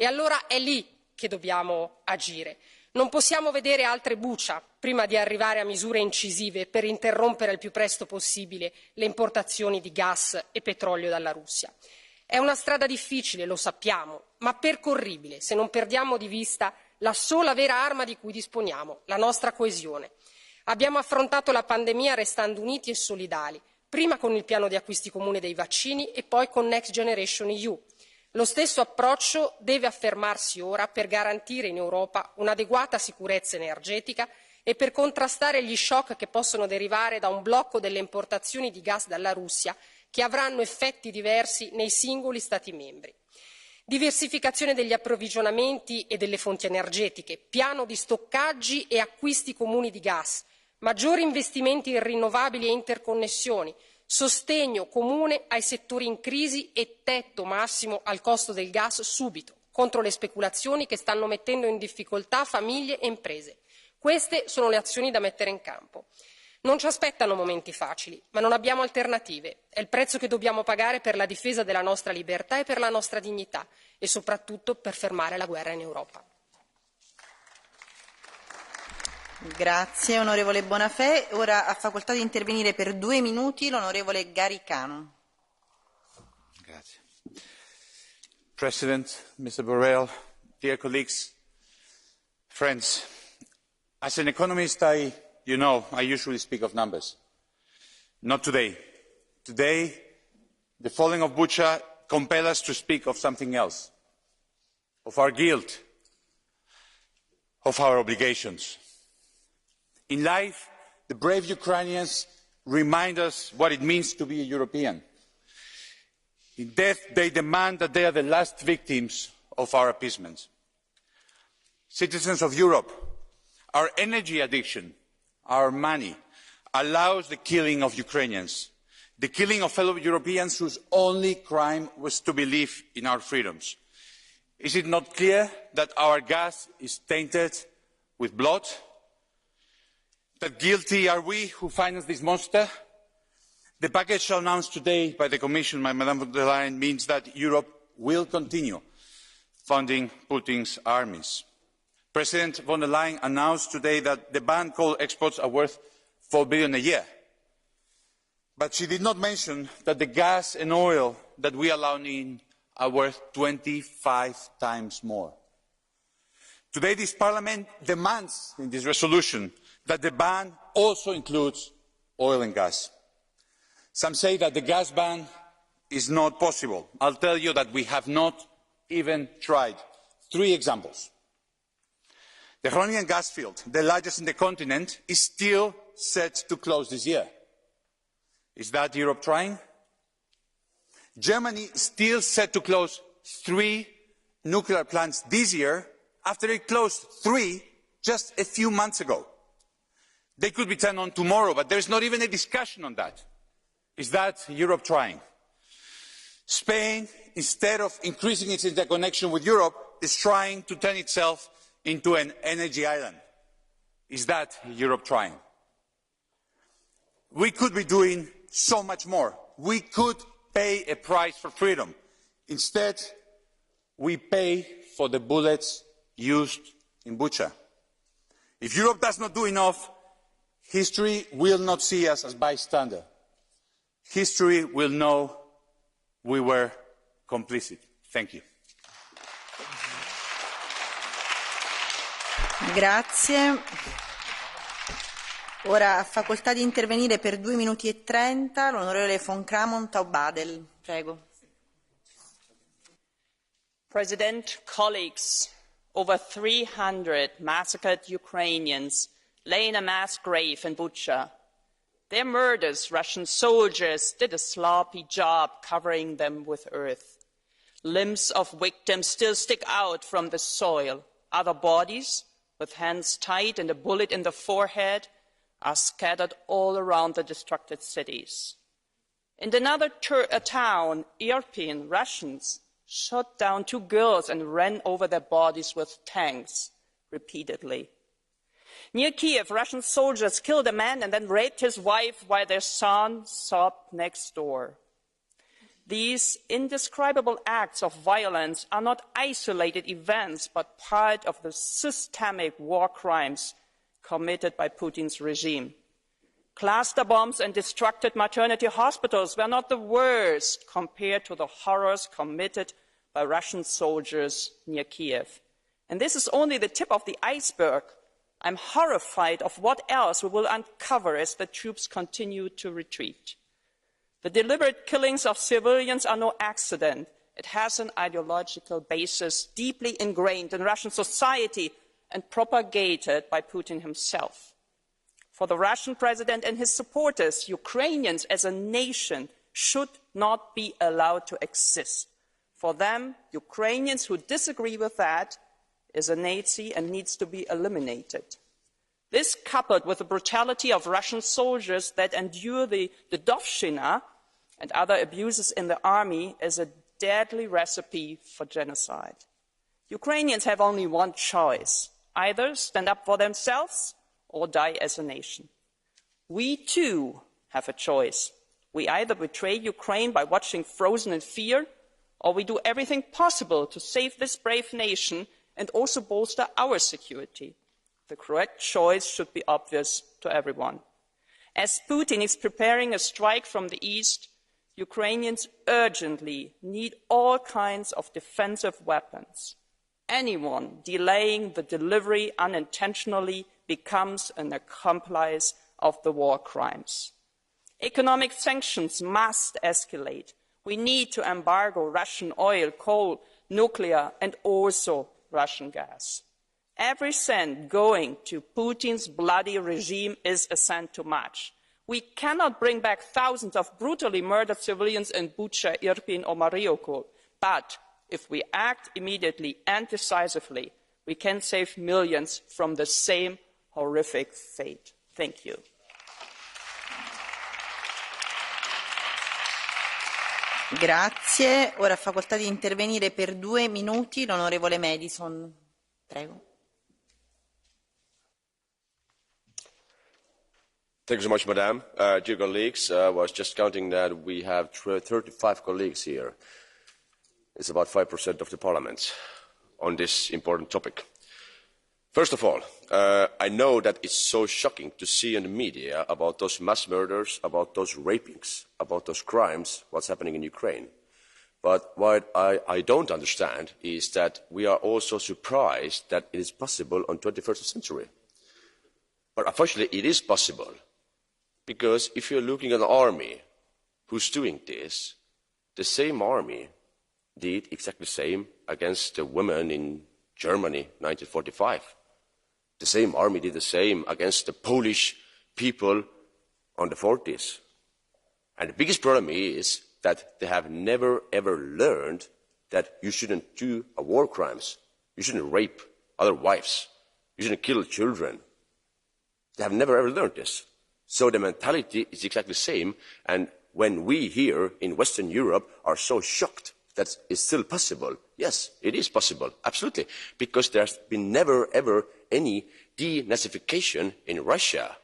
O: E allora è lì che dobbiamo agire. Non possiamo vedere altre Bucha prima di arrivare a misure incisive per interrompere il più presto possibile le importazioni di gas e petrolio dalla Russia. È una strada difficile, lo sappiamo, ma percorribile se non perdiamo di vista la sola vera arma di cui disponiamo, la nostra coesione. Abbiamo affrontato la pandemia restando uniti e solidali, prima con il piano di acquisti comune dei vaccini e poi con Next Generation EU. Lo stesso approccio deve affermarsi ora per garantire in Europa un'adeguata sicurezza energetica e per contrastare gli shock che possono derivare da un blocco delle importazioni di gas dalla Russia che avranno effetti diversi nei singoli Stati membri. Diversificazione degli approvvigionamenti e delle fonti energetiche, piano di stoccaggi e acquisti comuni di gas, maggiori investimenti in rinnovabili e interconnessioni, sostegno comune ai settori in crisi e tetto massimo al costo del gas subito, contro le speculazioni che stanno mettendo in difficoltà famiglie e imprese. Queste sono le azioni da mettere in campo. Non ci aspettano momenti facili, ma non abbiamo alternative. È il prezzo che dobbiamo pagare per la difesa della nostra libertà e per la nostra dignità e soprattutto per fermare la guerra in Europa.
M: Grazie onorevole Bonafè. Ora ha facoltà di intervenire per 2 minuti l'onorevole Garicano.
L: Grazie. President, Mr. Borrell, dear colleagues, friends, as an economist, you know, I usually speak of numbers. Not today. Today, the falling of Bucha compels us to speak of something else, of our guilt, of our obligations. In life, the brave Ukrainians remind us what it means to be a European. In death, they demand that they are the last victims of our appeasement. Citizens of Europe, our energy addiction, our money, allows the killing of Ukrainians, the killing of fellow Europeans whose only crime was to believe in our freedoms. Is it not clear that our gas is tainted with blood? That guilty are we who finance this monster? The package announced today by the Commission, by Madame von der Leyen, means that Europe will continue funding Putin's armies. President von der Leyen announced today that the banned coal exports are worth $4 billion a year. But she did not mention that the gas and oil that we allow in are worth 25 times more. Today, this Parliament demands in this resolution that the ban also includes oil and gas. Some say that the gas ban is not possible. I'll tell you that we have not even tried. 3 examples. The Groningen gas field, the largest in the continent, is still set to close this year. Is that Europe trying? Germany is still set to close 3 nuclear plants this year
P: after it closed 3 just a few months ago. They could be turned on tomorrow, but there is not even a discussion on that. Is that Europe trying? Spain, instead of increasing its interconnection with Europe, is trying to turn itself into an energy island. Is that Europe trying? We could be doing so much more. We could pay a price for freedom. Instead, we pay for the bullets used in Bucha. If Europe does not do enough, history will not see us as bystander. History will know we were complicit. Thank you.
M: Grazie. Ora ha facoltà di intervenire per 2 minuti e 30 l'onorevole von Kramon Taubadel. Prego.
Q: President, colleagues, over 300 massacred Ukrainians lay in a mass grave in Bucha. Their murders, Russian soldiers did a sloppy job covering them with earth. Limbs of victims still stick out from the soil. Other bodies, with hands tied and a bullet in the forehead, are scattered all around the destructed cities. In another town, Irpin, Russians shot down 2 girls and ran over their bodies with tanks repeatedly. Near Kiev, Russian soldiers killed a man and then raped his wife while their son sobbed next door. These indescribable acts of violence are not isolated events, but part of the systemic war crimes committed by Putin's regime. Cluster bombs and destructed maternity hospitals were not the worst compared to the horrors committed by Russian soldiers near Kiev. And this is only the tip of the iceberg. I'm horrified of what else we will uncover as the troops continue to retreat. The deliberate killings of civilians are no accident. It has an ideological basis deeply ingrained in Russian society and propagated by Putin himself. For the Russian president and his supporters, Ukrainians as a nation should not be allowed to exist. For them, Ukrainians who disagree with that is a Nazi and needs to be eliminated. This, coupled with the brutality of Russian soldiers that endure the Dedovshchina and other abuses in the army, is a deadly recipe for genocide. Ukrainians have only one choice: either stand up for themselves or die as a nation. We too have a choice. We either betray Ukraine by watching frozen in fear, or we do everything possible to save this brave nation and also bolster our security. The correct choice should be obvious to everyone. As Putin is preparing a strike from the east, Ukrainians urgently need all kinds of defensive weapons. Anyone delaying the delivery unintentionally becomes an accomplice of the war crimes. Economic sanctions must escalate. We need to embargo Russian oil, coal, nuclear, and also Russian gas. Every cent going to Putin's bloody regime is a cent too much. We cannot bring back thousands of brutally murdered civilians in Bucha, Irpin, or Mariupol, but if we act immediately and decisively, we can save millions from the same horrific fate. Thank you.
M: Grazie. Ora ha facoltà di intervenire per 2 minuti l'onorevole Madison. Prego.
R: Thank you so much, Madam. Dear colleagues, I was just counting that we have 35 colleagues here. It's about 5% of the Parliament on this important topic. First of all, I know that it's so shocking to see in the media about those mass murders, about those rapings, about those crimes, what's happening in Ukraine. But what I don't understand is that we are also surprised that it is possible on the 21st century. But unfortunately, it is possible. Because if you're looking at an army who's doing this, the same army did exactly the same against the women in Germany in 1945. The same army did the same against the Polish people on the 40s. And the biggest problem is that they have never ever learned that you shouldn't do war crimes. You shouldn't rape other wives. You shouldn't kill children. They have never ever learned this. So the mentality is exactly the same. And when we here in Western Europe are so shocked that it's still possible, yes, it is possible, absolutely, because there's been never ever any denazification in Russia.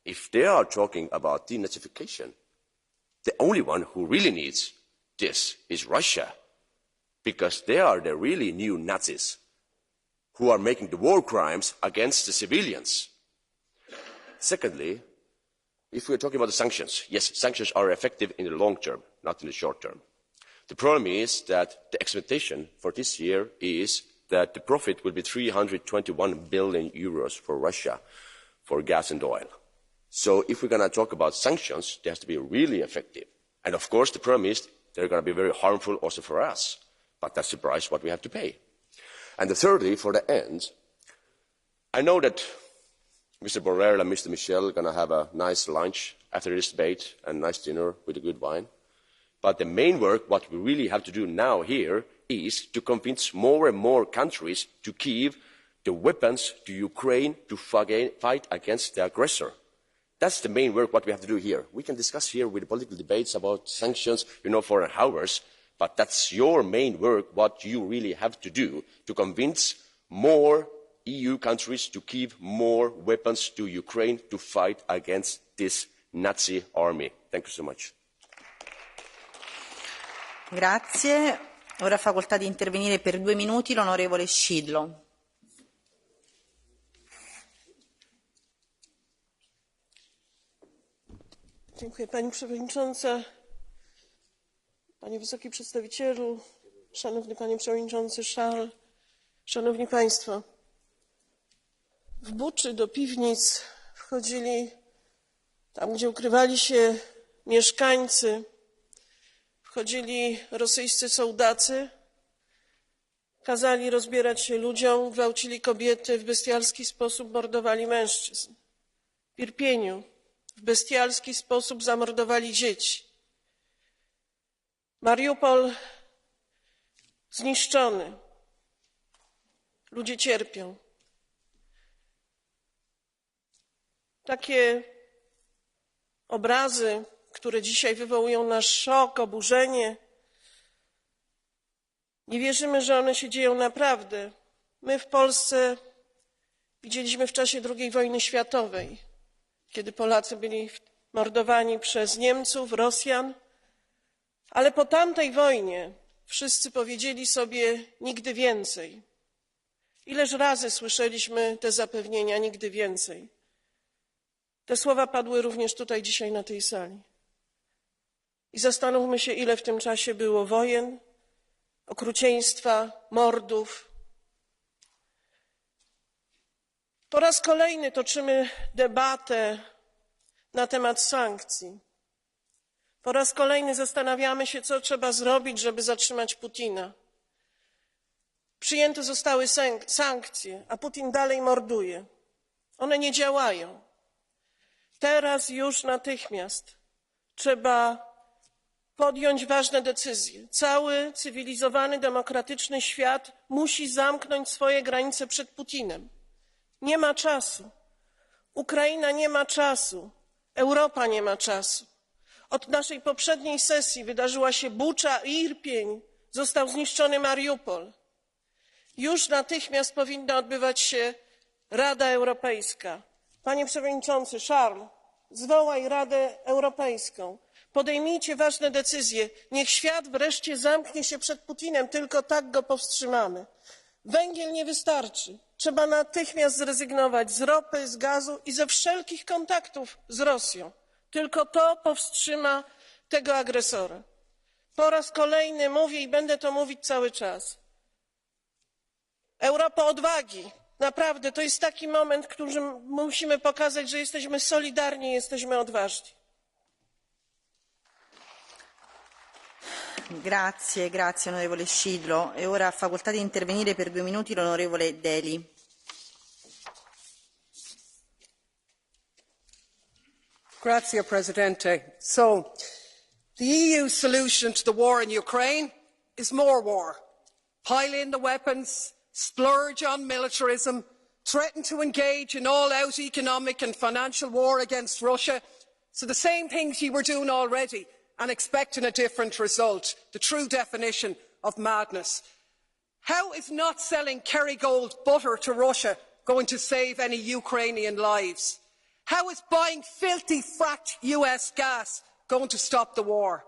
R: If they are talking about denazification, the only one who really needs this is Russia, because they are the really new Nazis who are making the war crimes against the civilians. Secondly, if we are talking about the sanctions, yes, sanctions are effective in the long term, not in the short term. The problem is that the expectation for this year is that the profit will be 321 billion euros for Russia for gas and oil. So if we're going to talk about sanctions, they have to be really effective. And of course, the problem is they're going to be very harmful also for us. But that's the price what we have to pay. And thirdly, for the end, I know that Mr. Borrell and Mr. Michel are going to have a nice lunch after this debate and a nice dinner with a good wine. But the main work, what we really have to do now here, is to convince more and more countries to give the weapons to Ukraine to fight against the aggressor. That's the main work what we have to do here. We can discuss here with political debates about sanctions, for hours, but that's your main work, what you really have to do to convince more EU countries to give more weapons to Ukraine to fight against this Nazi army. Thank you so much.
M: Grazie. Ora ha facoltà di intervenire per 2 minuti l'onorevole Szydło.
S: Dziękuję Pani Przewodnicząca, Panie Wysoki Przedstawicielu, Szanowny Panie Przewodniczący Charles, Szanowni Państwo. W Buczy do piwnic wchodzili tam, gdzie ukrywali się mieszkańcy, wchodzili rosyjscy sołdacy, kazali rozbierać się ludziom, gwałcili kobiety, w bestialski sposób mordowali mężczyzn. W Irpieniu w bestialski sposób zamordowali dzieci. Mariupol zniszczony. Ludzie cierpią. Takie obrazy, które dzisiaj wywołują nasz szok, oburzenie, nie wierzymy, że one się dzieją naprawdę. My w Polsce widzieliśmy w czasie II wojny światowej, kiedy Polacy byli mordowani przez Niemców, Rosjan, ale po tamtej wojnie wszyscy powiedzieli sobie nigdy więcej. Ileż razy słyszeliśmy te zapewnienia nigdy więcej. Te słowa padły również tutaj dzisiaj na tej sali. I zastanówmy się, ile w tym czasie było wojen, okrucieństwa, mordów. Po raz kolejny toczymy debatę na temat sankcji. Po raz kolejny zastanawiamy się, co trzeba zrobić, żeby zatrzymać Putina. Przyjęte zostały sankcje, a Putin dalej morduje. One nie działają. Teraz już natychmiast trzeba podjąć ważne decyzje. Cały cywilizowany, demokratyczny świat musi zamknąć swoje granice przed Putinem. Nie ma czasu. Ukraina nie ma czasu. Europa nie ma czasu. Od naszej poprzedniej sesji wydarzyła się Bucza i Irpień. Został zniszczony Mariupol. Już natychmiast powinna odbywać się Rada Europejska. Panie Przewodniczący Charles, zwołaj Radę Europejską. Podejmijcie ważne decyzje. Niech świat wreszcie zamknie się przed Putinem. Tylko tak go powstrzymamy. Węgiel nie wystarczy. Trzeba natychmiast zrezygnować z ropy, z gazu i ze wszelkich kontaktów z Rosją. Tylko to powstrzyma tego agresora. Po raz kolejny mówię i będę to mówić cały czas. Europa odwagi. Naprawdę, to jest taki moment, w którym musimy pokazać, że jesteśmy solidarni, jesteśmy odważni.
M: Grazie, grazie onorevole Szydło. E ora ha facoltà di intervenire per 2 minuti l'onorevole Deli.
T: Grazie, Presidente. So, the EU solution to the war in Ukraine is more war. Pile in the weapons, splurge on militarism, threaten to engage in all-out economic and financial war against Russia. So the same things you were doing already and expecting a different result, the true definition of madness. How is not selling Kerrygold butter to Russia going to save any Ukrainian lives? How is buying filthy fracked US gas going to stop the war?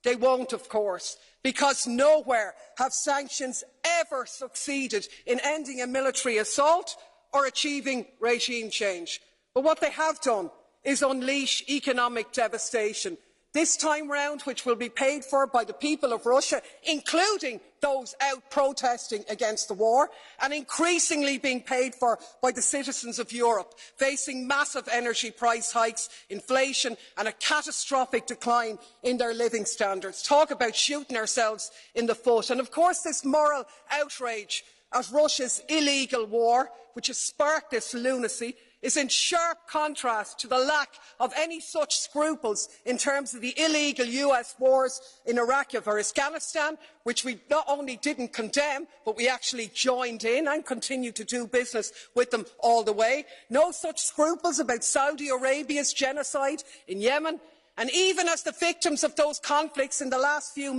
T: They won't, of course, because nowhere have sanctions ever succeeded in ending a military assault or achieving regime change. But what they have done is unleash economic devastation, this time round which will be paid for by the people of Russia, including those out protesting against the war, and increasingly being paid for by the citizens of Europe, facing massive energy price hikes, inflation and a catastrophic decline in their living standards. Talk about shooting ourselves in the foot. And of course this moral outrage at Russia's illegal war, which has sparked this lunacy, is in sharp contrast to the lack of any such scruples in terms of the illegal US wars in Iraq or Afghanistan, which we not only didn't condemn, but we actually joined in and continue to do business with them all the way. No such scruples about Saudi Arabia's genocide in Yemen. And even as the victims of those conflicts in the last few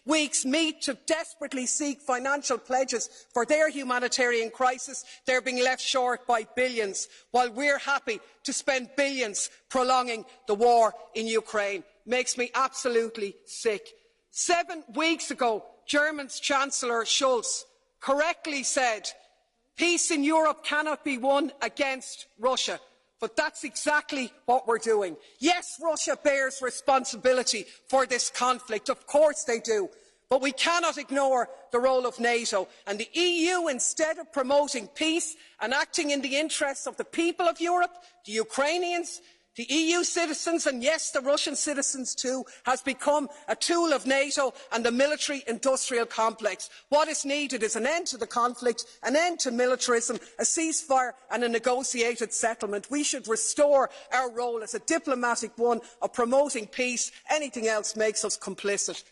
T: weeks meet to desperately seek financial pledges for their humanitarian crisis, they're being left short by billions, while we're happy to spend billions prolonging the war in Ukraine. Makes me absolutely sick. 7 weeks ago, German's Chancellor Schulz correctly said, peace in Europe cannot be won against Russia. But that's exactly what we're doing. Yes, Russia bears responsibility for this conflict. Of course they do. But we cannot ignore the role of NATO. And the EU, instead of promoting peace and acting in the interests of the people of Europe, the Ukrainians, the EU citizens, and yes, the Russian citizens too, has become a tool of NATO and the military-industrial complex. What is needed is an end to the conflict, an end to militarism, a ceasefire and a negotiated settlement. We should restore our role as a diplomatic one of promoting peace. Anything else makes us complicit.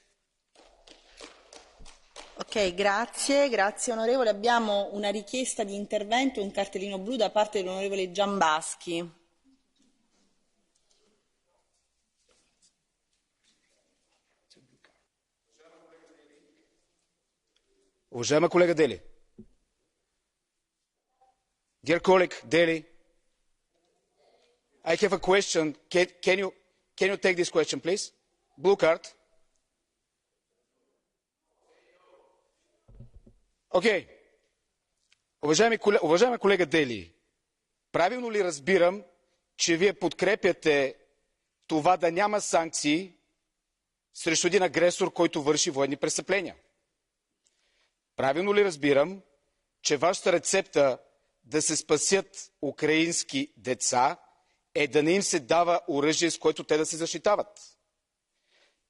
M: Ok, grazie onorevole. Abbiamo una richiesta di intervento, un cartellino blu da parte dell'onorevole Dzhambazki.
U: Уважаема колега Дели. Dear colleague Deli, I have a question. Can you take this question, please? Blue card. Okay. Уважаема колега Дели, правилно ли разбирам, че вие подкрепяте това да няма санкции срещу един агресор, който върши военни престъпления? Правилно ли разбирам, че вашата рецепта да се спасят украински деца е да не им се дава оръжие, с което те да се защитават?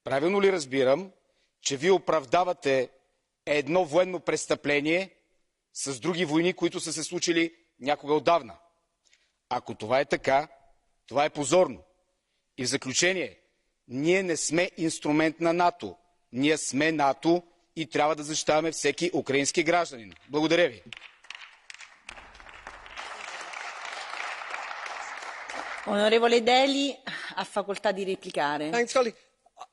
U: Правилно ли разбирам, че вие оправдавате едно военно престъпление с други войни, които са се случили някога отдавна? Ако това е така, това е позорно. И в заключение, ние не сме инструмент на НАТО. Ние сме НАТО и трябва да защитаваме всеки украински гражданин. Благодаря ви.
M: Onorevole Deli, ha facoltà di replicare.
T: Thanks, colleague.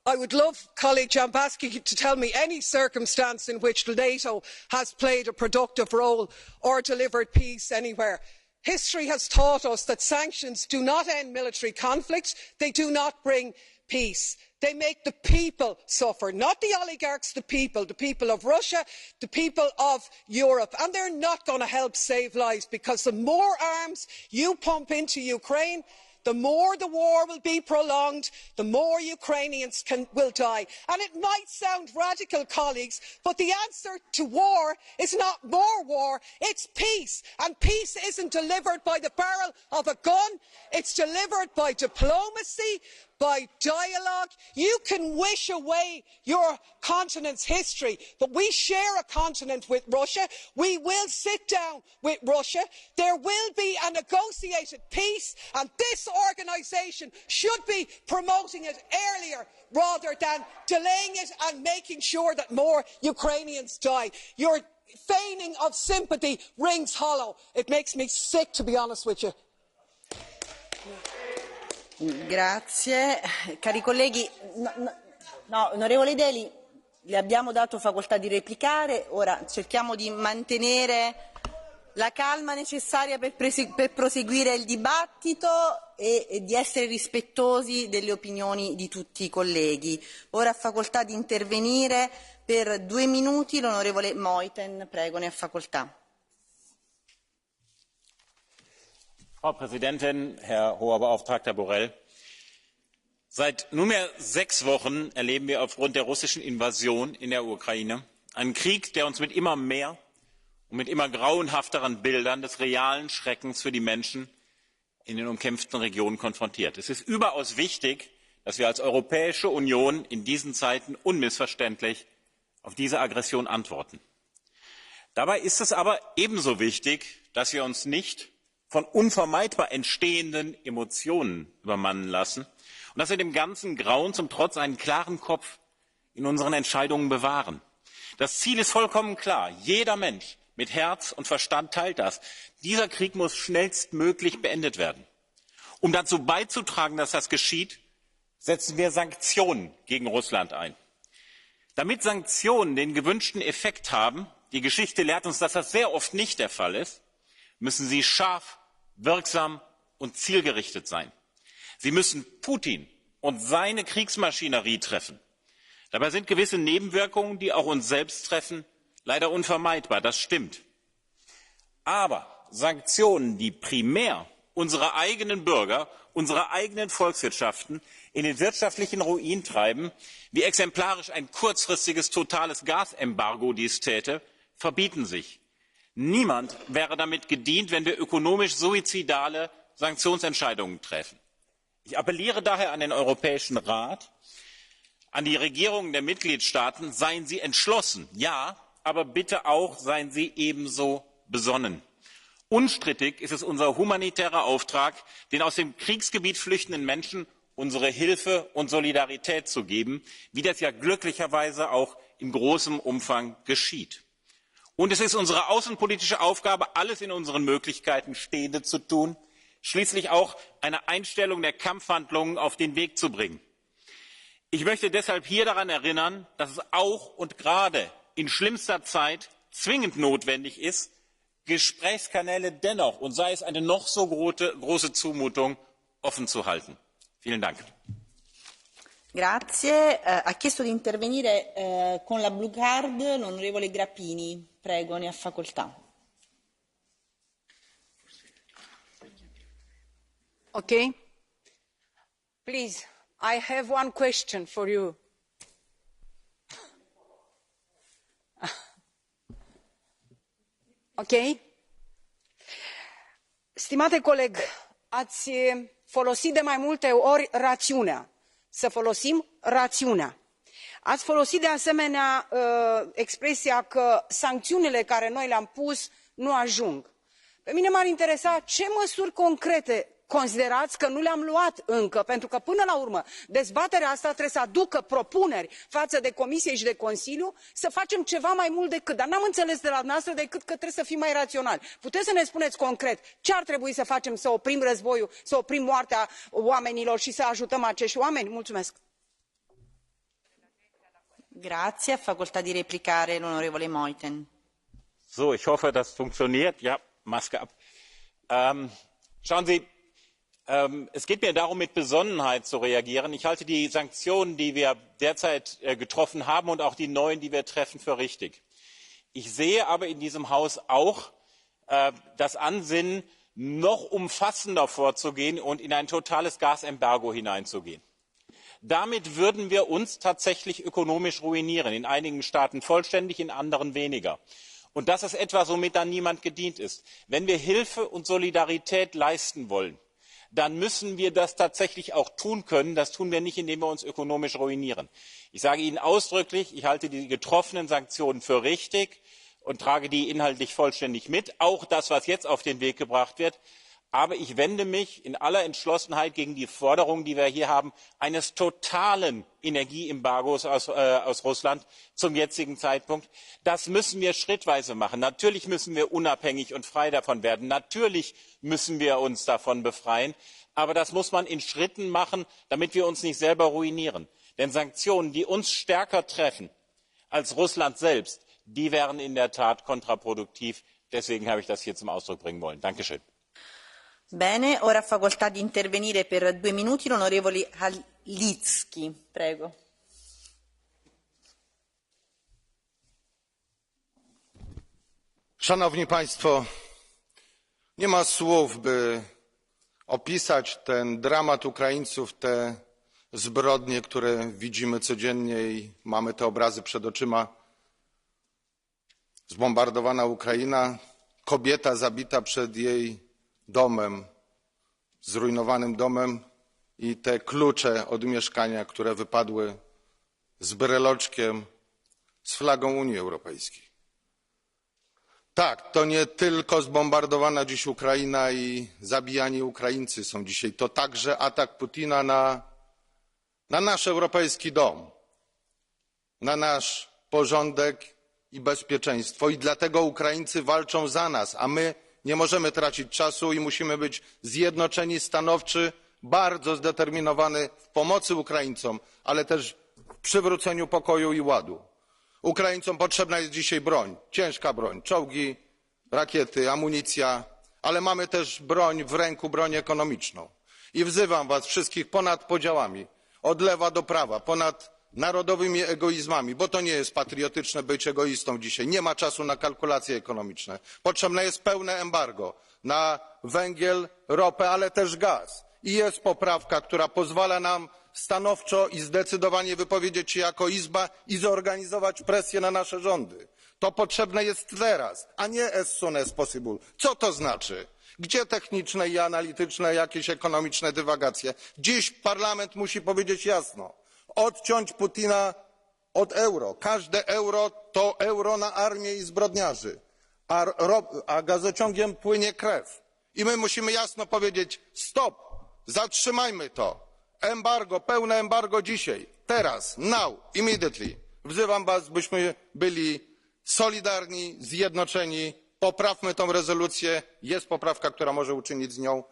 T: I would love colleague Dzhambazki to tell me any circumstance in which NATO has played a productive role or delivered peace anywhere. History has taught us that sanctions do not end military conflicts. They do not bring peace. They make the people suffer, not the oligarchs, the people of Russia, the people of Europe. And they're not going to help save lives, because the more arms you pump into Ukraine, the more the war will be prolonged, the more Ukrainians will die. And it might sound radical, colleagues, but the answer to war is not more war, it's peace. And peace isn't delivered by the barrel of a gun, it's delivered by diplomacy, by dialogue. You can wish away your continent's history, but we share a continent with Russia. We will sit down with Russia. There will be a negotiated peace, and this organisation should be promoting it earlier rather than delaying it and making sure that more Ukrainians die. Your feigning of sympathy rings hollow. It makes me sick, to be honest with you.
M: Grazie. Cari colleghi, onorevole Deli, le abbiamo dato facoltà di replicare, ora cerchiamo di mantenere la calma necessaria per proseguire il dibattito e di essere rispettosi delle opinioni di tutti i colleghi. Ora ha facoltà di intervenire per 2 minuti l'onorevole Meuthen, prego, ne ha facoltà.
B: Frau Präsidentin, Herr Hoher Beauftragter Borrell! Seit nunmehr 6 Wochen erleben wir aufgrund der russischen Invasion in der Ukraine einen Krieg, der uns mit immer mehr und mit immer grauenhafteren Bildern des realen Schreckens für die Menschen in den umkämpften Regionen konfrontiert. Es ist überaus wichtig, dass wir als Europäische Union in diesen Zeiten unmissverständlich auf diese Aggression antworten. Dabei ist es aber ebenso wichtig, dass wir uns nicht von unvermeidbar entstehenden Emotionen übermannen lassen und dass wir dem ganzen Grauen zum Trotz einen klaren Kopf in unseren Entscheidungen bewahren. Das Ziel ist vollkommen klar. Jeder Mensch mit Herz und Verstand teilt das. Dieser Krieg muss schnellstmöglich beendet werden. Um dazu beizutragen, dass das geschieht, setzen wir Sanktionen gegen Russland ein. Damit Sanktionen den gewünschten Effekt haben, die Geschichte lehrt uns, dass das sehr oft nicht der Fall ist, müssen sie scharf, wirksam und zielgerichtet sein. Sie müssen Putin und seine Kriegsmaschinerie treffen. Dabei sind gewisse Nebenwirkungen, die auch uns selbst treffen, leider unvermeidbar. Das stimmt. Aber Sanktionen, die primär unsere eigenen Bürger, unsere eigenen Volkswirtschaften in den wirtschaftlichen Ruin treiben, wie exemplarisch ein kurzfristiges totales Gasembargo dies täte, verbieten sich. Niemand wäre damit gedient, wenn wir ökonomisch suizidale Sanktionsentscheidungen treffen. Ich appelliere daher an den Europäischen Rat, an die Regierungen der Mitgliedstaaten, seien Sie entschlossen, ja, aber bitte auch seien Sie ebenso besonnen. Unstrittig ist es unser humanitärer Auftrag, den aus dem Kriegsgebiet flüchtenden Menschen unsere Hilfe und Solidarität zu geben, wie das ja glücklicherweise auch in großem Umfang geschieht. Und es ist unsere außenpolitische Aufgabe, alles in unseren Möglichkeiten Stehende zu tun, schließlich auch eine Einstellung der Kampfhandlungen auf den Weg zu bringen. Ich möchte deshalb hier daran erinnern, dass es auch und gerade in schlimmster Zeit zwingend notwendig ist, Gesprächskanäle dennoch, und sei es eine noch so große Zumutung, offen zu halten. Vielen Dank.
M: Grazie. Ha chiesto di intervenire con la blue card l'onorevole Grappini. Prego, ne ha facoltà.
O: Okay. Please, I have one question for you. Ok? Stimate coleg, ați folosit de mai multe ori rațiunea. Să folosim rațiunea. Ați folosit de asemenea expresia că sancțiunile care noi le-am pus nu ajung. Pe mine m-ar interesa ce măsuri concrete considerați că nu le-am luat încă, pentru că până la urmă dezbaterea asta trebuie să aducă propuneri față de Comisie și de Consiliu să facem ceva mai mult decât, dar n-am înțeles de la dumneavoastră decât că trebuie să fim mai raționali. Puteți să ne spuneți concret ce ar trebui să facem să oprim războiul, să oprim moartea oamenilor și să ajutăm acești oameni? Mulțumesc.
M: Grazie, ha facoltà di replicare l'onorevole Meuthen.
B: So, ich hoffe, das funktioniert. Ja, Maske ab. Schauen Sie, es geht mir darum, mit Besonnenheit zu reagieren. Ich halte die Sanktionen, die wir derzeit getroffen haben und auch die neuen, die wir treffen, für richtig. Ich sehe aber in diesem Haus auch das Ansinnen, noch umfassender vorzugehen und in ein totales Gasembargo hineinzugehen. Damit würden wir uns tatsächlich ökonomisch ruinieren, in einigen Staaten vollständig, in anderen weniger. Und das ist etwas, womit dann niemand gedient ist. Wenn wir Hilfe und Solidarität leisten wollen, dann müssen wir das tatsächlich auch tun können. Das tun wir nicht, indem wir uns ökonomisch ruinieren. Ich sage Ihnen ausdrücklich, ich halte die getroffenen Sanktionen für richtig und trage die inhaltlich vollständig mit, auch das, was jetzt auf den Weg gebracht wird. Aber ich wende mich in aller Entschlossenheit gegen die Forderung, die wir hier haben, eines totalen Energieembargos aus Russland zum jetzigen Zeitpunkt. Das müssen wir schrittweise machen. Natürlich müssen wir unabhängig und frei davon werden. Natürlich müssen wir uns davon befreien. Aber das muss man in Schritten machen, damit wir uns nicht selber ruinieren. Denn Sanktionen, die uns stärker treffen als Russland selbst, die wären in der Tat kontraproduktiv. Deswegen habe ich das hier zum Ausdruck bringen wollen. Dankeschön.
M: Bene, ora ha facoltà di intervenire per 2 minuti l'onorevole Halicki. Prego.
C: Szanowni Państwo, nie ma słów, by opisać ten dramat Ukraińców, te zbrodnie, które widzimy codziennie i mamy te obrazy przed oczyma. Zbombardowana Ukraina, kobieta zabita przed jej domem, zrujnowanym domem i te klucze od mieszkania, które wypadły z breloczkiem, z flagą Unii Europejskiej. Tak, to nie tylko zbombardowana dziś Ukraina i zabijani Ukraińcy są dzisiaj, to także atak Putina na nasz europejski dom, na nasz porządek i bezpieczeństwo i dlatego Ukraińcy walczą za nas, a my nie możemy tracić czasu i musimy być zjednoczeni, stanowczy, bardzo zdeterminowani w pomocy Ukraińcom, ale też w przywróceniu pokoju i ładu. Ukraińcom potrzebna jest dzisiaj broń, ciężka broń, czołgi, rakiety, amunicja, ale mamy też broń w ręku, broń ekonomiczną. I wzywam was wszystkich ponad podziałami, od lewa do prawa, ponad narodowymi egoizmami, bo to nie jest patriotyczne być egoistą dzisiaj. Nie ma czasu na kalkulacje ekonomiczne. Potrzebne jest pełne embargo na węgiel, ropę, ale też gaz. I jest poprawka, która pozwala nam stanowczo i zdecydowanie wypowiedzieć się jako Izba i zorganizować presję na nasze rządy. To potrzebne jest teraz, a nie as soon as possible. Co to znaczy? Gdzie techniczne i analityczne, jakieś ekonomiczne dywagacje? Dziś Parlament musi powiedzieć jasno. Odciąć Putina od euro. Każde euro to euro na armię i zbrodniarzy, a gazociągiem płynie krew. I my musimy jasno powiedzieć stop, zatrzymajmy to. Embargo, pełne embargo dzisiaj, teraz, now, immediately. Wzywam was, byśmy byli solidarni, zjednoczeni. Poprawmy tę rezolucję. Jest poprawka, która może uczynić z nią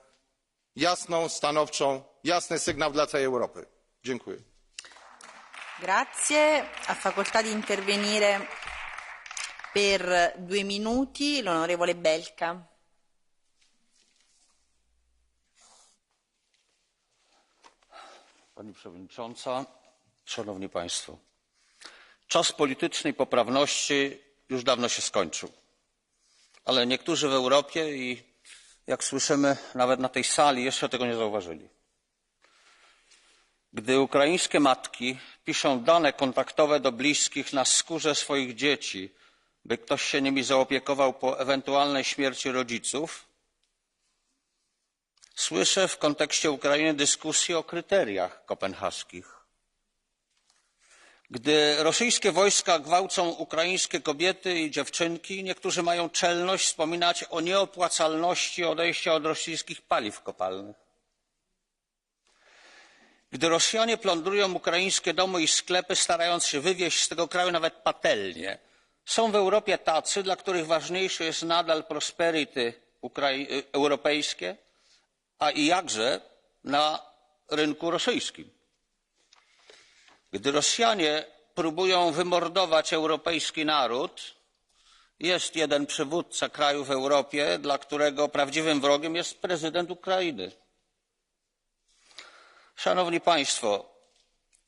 C: jasną, stanowczą, jasny sygnał dla całej Europy. Dziękuję.
M: Grazie. Ha facoltà di intervenire per 2 minuti l'onorevole Belka.
I: Pani Przewodnicząca, Szanowni Państwo. Czas politycznej poprawności już dawno się skończył. Ale niektórzy w Europie i jak słyszymy nawet na tej sali jeszcze tego nie zauważyli. Gdy ukraińskie matki piszą dane kontaktowe do bliskich na skórze swoich dzieci, by ktoś się nimi zaopiekował po ewentualnej śmierci rodziców, słyszę w kontekście Ukrainy dyskusję o kryteriach kopenhaskich. Gdy rosyjskie wojska gwałcą ukraińskie kobiety i dziewczynki, niektórzy mają czelność wspominać o nieopłacalności odejścia od rosyjskich paliw kopalnych. Gdy Rosjanie plądrują ukraińskie domy i sklepy, starając się wywieźć z tego kraju nawet patelnie, są w Europie tacy, dla których ważniejsze jest nadal prosperity europejskie, a i jakże na rynku rosyjskim. Gdy Rosjanie próbują wymordować europejski naród, jest jeden przywódca kraju w Europie, dla którego prawdziwym wrogiem jest prezydent Ukrainy. Szanowni Państwo,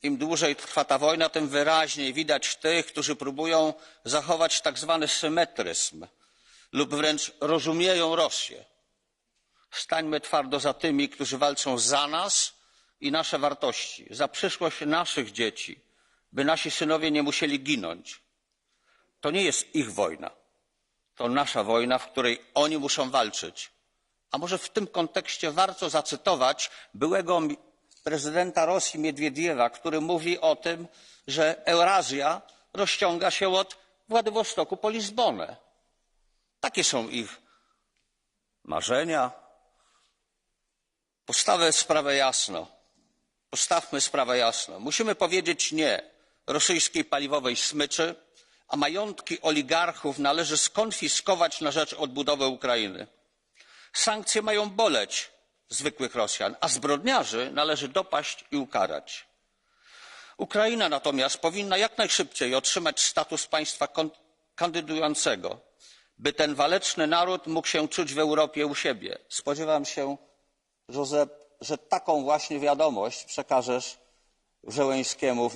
I: im dłużej trwa ta wojna, tym wyraźniej widać tych, którzy próbują zachować tak zwany symetryzm lub wręcz rozumieją Rosję. Stańmy twardo za tymi, którzy walczą za nas i nasze wartości, za przyszłość naszych dzieci, by nasi synowie nie musieli ginąć. To nie jest ich wojna, to nasza wojna, w której oni muszą walczyć. A może w tym kontekście warto zacytować byłego prezydenta Rosji Miedwiediewa, który mówi o tym, że Eurazja rozciąga się od Władywostoku po Lizbonę. Takie są ich marzenia,
D: Postawmy sprawę jasno. Musimy powiedzieć nie rosyjskiej paliwowej smyczy, a majątki oligarchów należy skonfiskować na rzecz odbudowy Ukrainy. Sankcje mają boleć zwykłych Rosjan, a zbrodniarzy należy dopaść i ukarać. Ukraina natomiast powinna jak najszybciej otrzymać status państwa kandydującego, by ten waleczny naród mógł się czuć w Europie u siebie. Spodziewam się, Josep, że taką właśnie wiadomość przekażesz Żeleńskiemu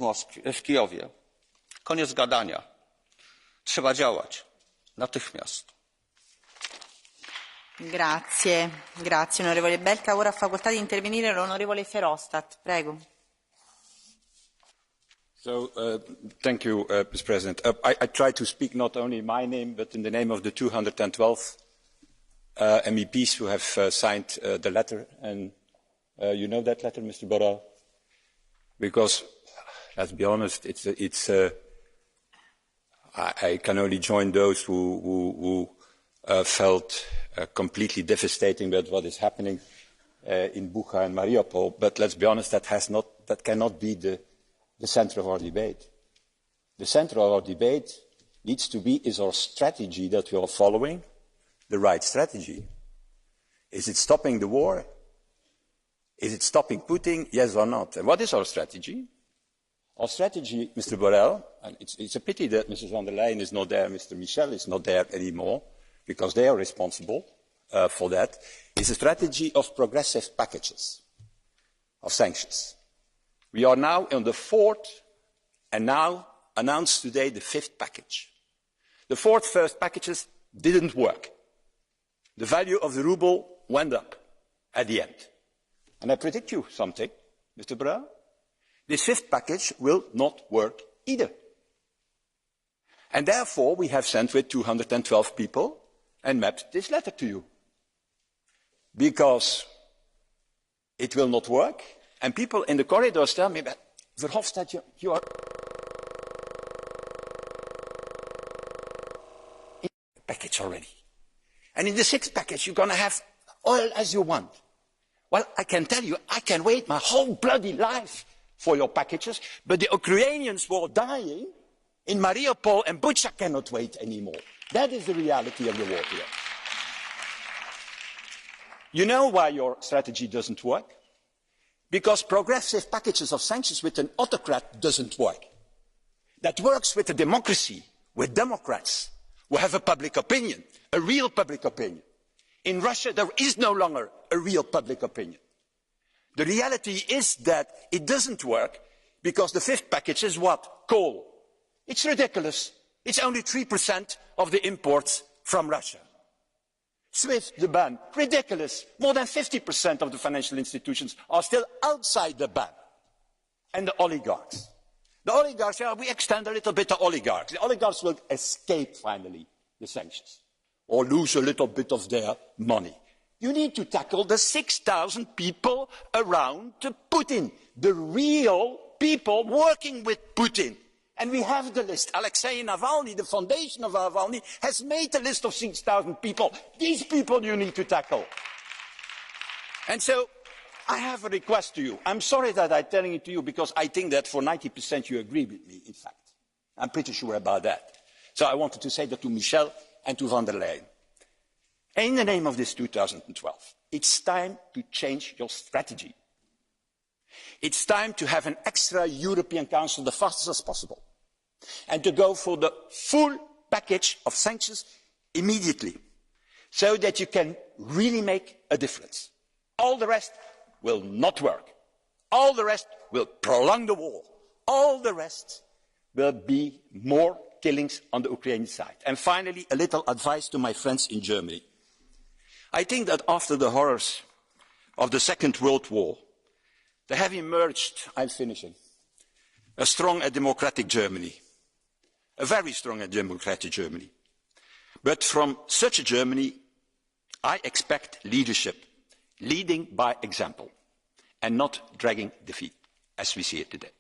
D: w Kijowie. Koniec gadania. Trzeba działać. Natychmiast.
M: Grazie, onorevole Belka. Ora ha facoltà di intervenire l'onorevole Verhofstadt. Prego.
V: Thank you, Mr. President. I try to speak not only in my name, but in the name of the 212 MEPs who have signed the letter. And you know that letter, Mr. Borrell? Because, let's be honest, I can only join those who felt completely devastating about what is happening in Bucha and Mariupol. But let's be honest, that cannot be the center of our debate. The center of our debate needs to be, is our strategy that we are following the right strategy? Is it stopping the war? Is it stopping Putin? Yes or not? And what is our strategy? Our strategy, Mr. Borrell, and it's a pity that Mrs. von der Leyen is not there, Mr. Michel is not there anymore, because they are responsible for that, is a strategy of progressive packages of sanctions. We are now on the fourth, and now announced today the fifth package. The first packages didn't work. The value of the ruble went up at the end. And I predict you something, Mr. Borrell. This fifth package will not work either. And therefore, we have sent with 212 people and mapped this letter to you. Because it will not work. And people in the corridors tell me, but Verhofstadt, you are in the package already. And in the sixth package, you're going to have oil as you want. Well, I can tell you, I can wait my whole bloody life for your packages, but the Ukrainians who are dying in Mariupol and Bucha cannot wait anymore. That is the reality of the war today. You know why your strategy doesn't work? Because progressive packages of sanctions with an autocrat doesn't work. That works with a democracy, with Democrats who have a public opinion, a real public opinion. In Russia, there is no longer a real public opinion. The reality is that it doesn't work because the fifth package is what? Coal. It's ridiculous. It's only 3% of the imports from Russia. SWIFT, the ban, ridiculous. More than 50% of the financial institutions are still outside the ban. And the oligarchs. The oligarchs, we extend a little bit to oligarchs. The oligarchs will escape, finally, the sanctions. Or lose a little bit of their money. You need to tackle the 6,000 people around Putin. The real people working with Putin. And we have the list. Alexei Navalny, the foundation of Navalny, has made a list of 6,000 people. These people you need to tackle. And so, I have a request to you. I'm sorry that I'm telling it to you because I think that for 90% you agree with me, in fact. I'm pretty sure about that. So I wanted to say that to Michel and to von der Leyen. In the name of this 2012, it's time to change your strategy. It's time to have an extra European Council the fastest as possible. And to go for the full package of sanctions immediately. So that you can really make a difference. All the rest will not work. All the rest will prolong the war. All the rest will be more killings on the Ukrainian side. And finally, a little advice to my friends in Germany. I think that after the horrors of the Second World War, there have emerged, I'm finishing, a strong and democratic Germany. A very strong and democratic Germany. But from such a Germany, I expect leadership, leading by example, and not dragging defeat, as we see it today.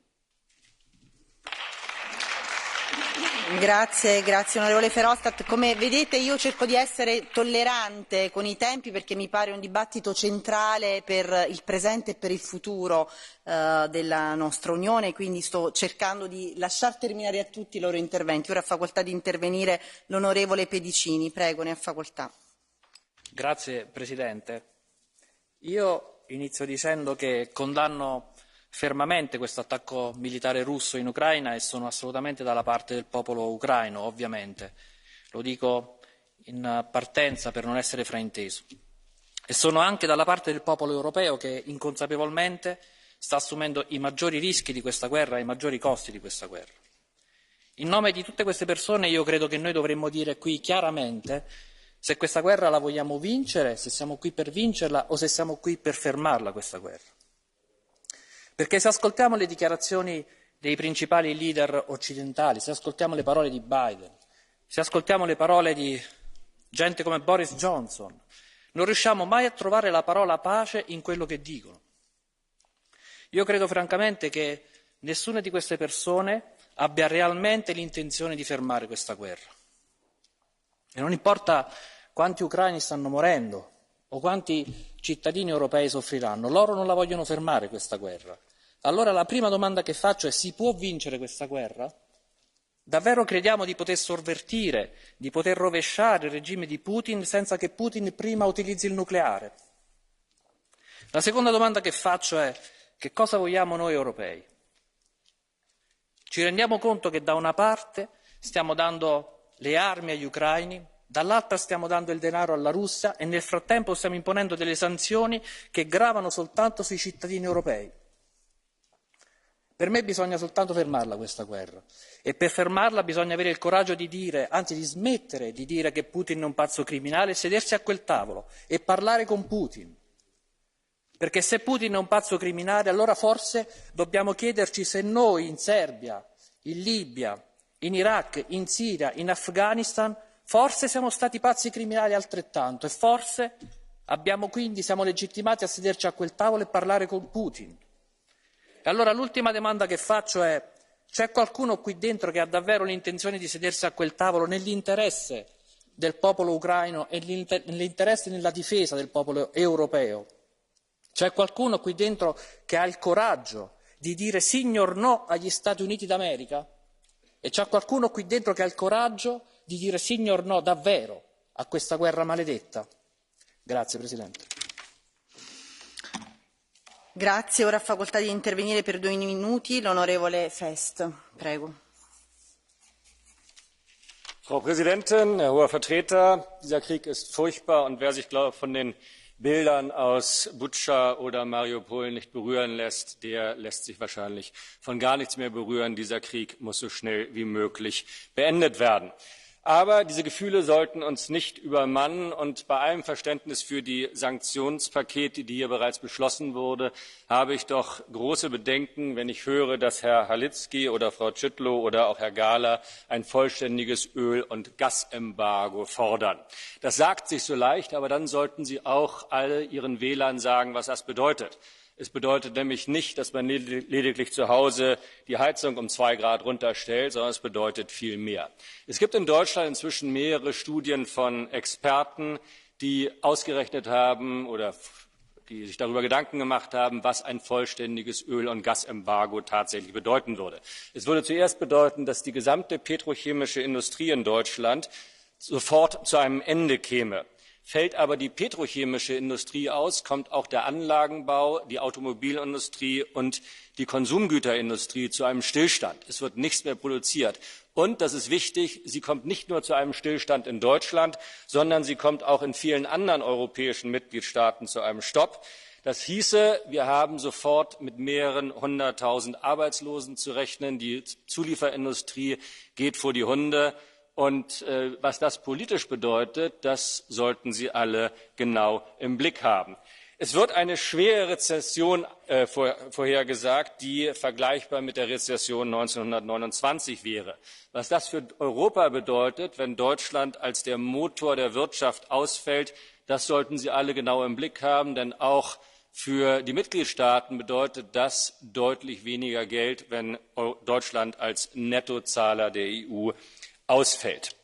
M: Grazie, grazie onorevole Verhofstadt. Come vedete io cerco di essere tollerante con i tempi perché mi pare un dibattito centrale per il presente e per il futuro della nostra Unione, quindi sto cercando di lasciar terminare a tutti i loro interventi. Ora ha facoltà di intervenire l'onorevole Pedicini, prego, ne ha facoltà.
E: Grazie Presidente. Io inizio dicendo che condanno fermamente questo attacco militare russo in Ucraina e sono assolutamente dalla parte del popolo ucraino, ovviamente. Lo dico in partenza per non essere frainteso. E sono anche dalla parte del popolo europeo che inconsapevolmente sta assumendo i maggiori rischi di questa guerra e i maggiori costi di questa guerra. In nome di tutte queste persone io credo che noi dovremmo dire qui chiaramente se questa guerra la vogliamo vincere, se siamo qui per vincerla o se siamo qui per fermarla questa guerra. Perché se ascoltiamo le dichiarazioni dei principali leader occidentali, se ascoltiamo le parole di Biden, se ascoltiamo le parole di gente come Boris Johnson, non riusciamo mai a trovare la parola pace in quello che dicono. Io credo francamente che nessuna di queste persone abbia realmente l'intenzione di fermare questa guerra. E non importa quanti ucraini stanno morendo o quanti cittadini europei soffriranno, loro non la vogliono fermare questa guerra. Allora la prima domanda che faccio è: si può vincere questa guerra? Davvero crediamo di poter sovvertire, di poter rovesciare il regime di Putin senza che Putin prima utilizzi il nucleare? La seconda domanda che faccio è: che cosa vogliamo noi europei? Ci rendiamo conto che da una parte stiamo dando le armi agli ucraini, dall'altra stiamo dando il denaro alla Russia e nel frattempo stiamo imponendo delle sanzioni che gravano soltanto sui cittadini europei. Per me bisogna soltanto fermarla questa guerra e per fermarla bisogna avere il coraggio di dire, anzi di smettere di dire che Putin è un pazzo criminale e sedersi a quel tavolo e parlare con Putin. Perché se Putin è un pazzo criminale allora forse dobbiamo chiederci se noi in Serbia, in Libia, in Iraq, in Siria, in Afghanistan forse siamo stati pazzi criminali altrettanto e forse siamo legittimati a sederci a quel tavolo e parlare con Putin. E allora l'ultima domanda che faccio è: c'è qualcuno qui dentro che ha davvero l'intenzione di sedersi a quel tavolo nell'interesse del popolo ucraino e nell'interesse nella difesa del popolo europeo? C'è qualcuno qui dentro che ha il coraggio di dire signor no agli Stati Uniti d'America? E c'è qualcuno qui dentro che ha il coraggio di dire signor no davvero a questa guerra maledetta? Grazie Presidente.
M: Grazie, ora ha facoltà di intervenire per 2 minuti l'onorevole Fest. Prego.
F: Frau Präsidentin, Herr hoher Vertreter, dieser Krieg ist furchtbar und wer sich von den Bildern aus Butscha oder Mariupol nicht berühren lässt, der lässt sich wahrscheinlich von gar nichts mehr berühren. Dieser Krieg muss so schnell wie möglich beendet werden. Aber diese Gefühle sollten uns nicht übermannen, und bei allem Verständnis für die Sanktionspakete, die hier bereits beschlossen wurden, habe ich doch große Bedenken, wenn ich höre, dass Herr Halicki oder Frau Szydło oder auch Herr Gahler ein vollständiges Öl- und Gasembargo fordern. Das sagt sich so leicht, aber dann sollten Sie auch all Ihren Wählern sagen, was das bedeutet. Es bedeutet nämlich nicht, dass man lediglich zu Hause die Heizung um 2 Grad runterstellt, sondern es bedeutet viel mehr. Es gibt in Deutschland inzwischen mehrere Studien von Experten, die ausgerechnet haben oder die sich darüber Gedanken gemacht haben, was ein vollständiges Öl- und Gasembargo tatsächlich bedeuten würde. Es würde zuerst bedeuten, dass die gesamte petrochemische Industrie in Deutschland sofort zu einem Ende käme. Fällt aber die petrochemische Industrie aus, kommt auch der Anlagenbau, die Automobilindustrie und die Konsumgüterindustrie zu einem Stillstand. Es wird nichts mehr produziert. Und, das ist wichtig, sie kommt nicht nur zu einem Stillstand in Deutschland, sondern sie kommt auch in vielen anderen europäischen Mitgliedstaaten zu einem Stopp. Das hieße, wir haben sofort mit mehreren 100.000 Arbeitslosen zu rechnen. Die Zulieferindustrie geht vor die Hunde. Und was das politisch bedeutet, das sollten Sie alle genau im Blick haben. Es wird eine schwere Rezession vorhergesagt, die vergleichbar mit der Rezession 1929 wäre. Was das für Europa bedeutet, wenn Deutschland als der Motor der Wirtschaft ausfällt, das sollten Sie alle genau im Blick haben, denn auch für die Mitgliedstaaten bedeutet das deutlich weniger Geld, wenn Deutschland als Nettozahler der EU ausfällt.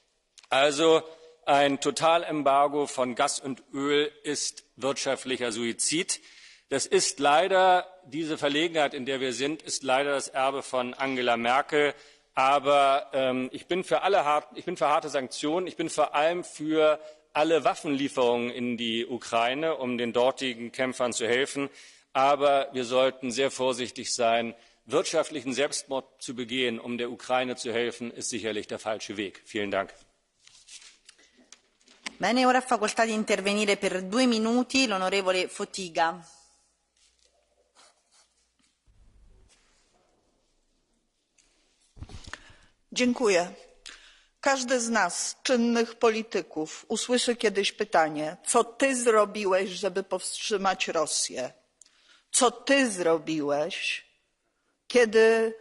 F: Also ein Totalembargo von Gas und Öl ist wirtschaftlicher Suizid. Das ist leider, diese Verlegenheit, in der wir sind, ist leider das Erbe von Angela Merkel. Aber ich bin für harte Sanktionen. Ich bin vor allem für alle Waffenlieferungen in die Ukraine, um den dortigen Kämpfern zu helfen. Aber wir sollten sehr vorsichtig sein. Wirtschaftlichen Selbstmord zu begehen, um der Ukraine zu helfen, ist sicherlich der falsche Weg. Vielen Dank.
M: Bene, ora ha facoltà di intervenire per 2 minuti l'onorevole Fotyga.
G: Dziękuję. Każdy z nas, czynnych polityków, usłyszy kiedyś pytanie, co ty zrobiłeś, żeby powstrzymać Rosję? Co ty zrobiłeś, kiedy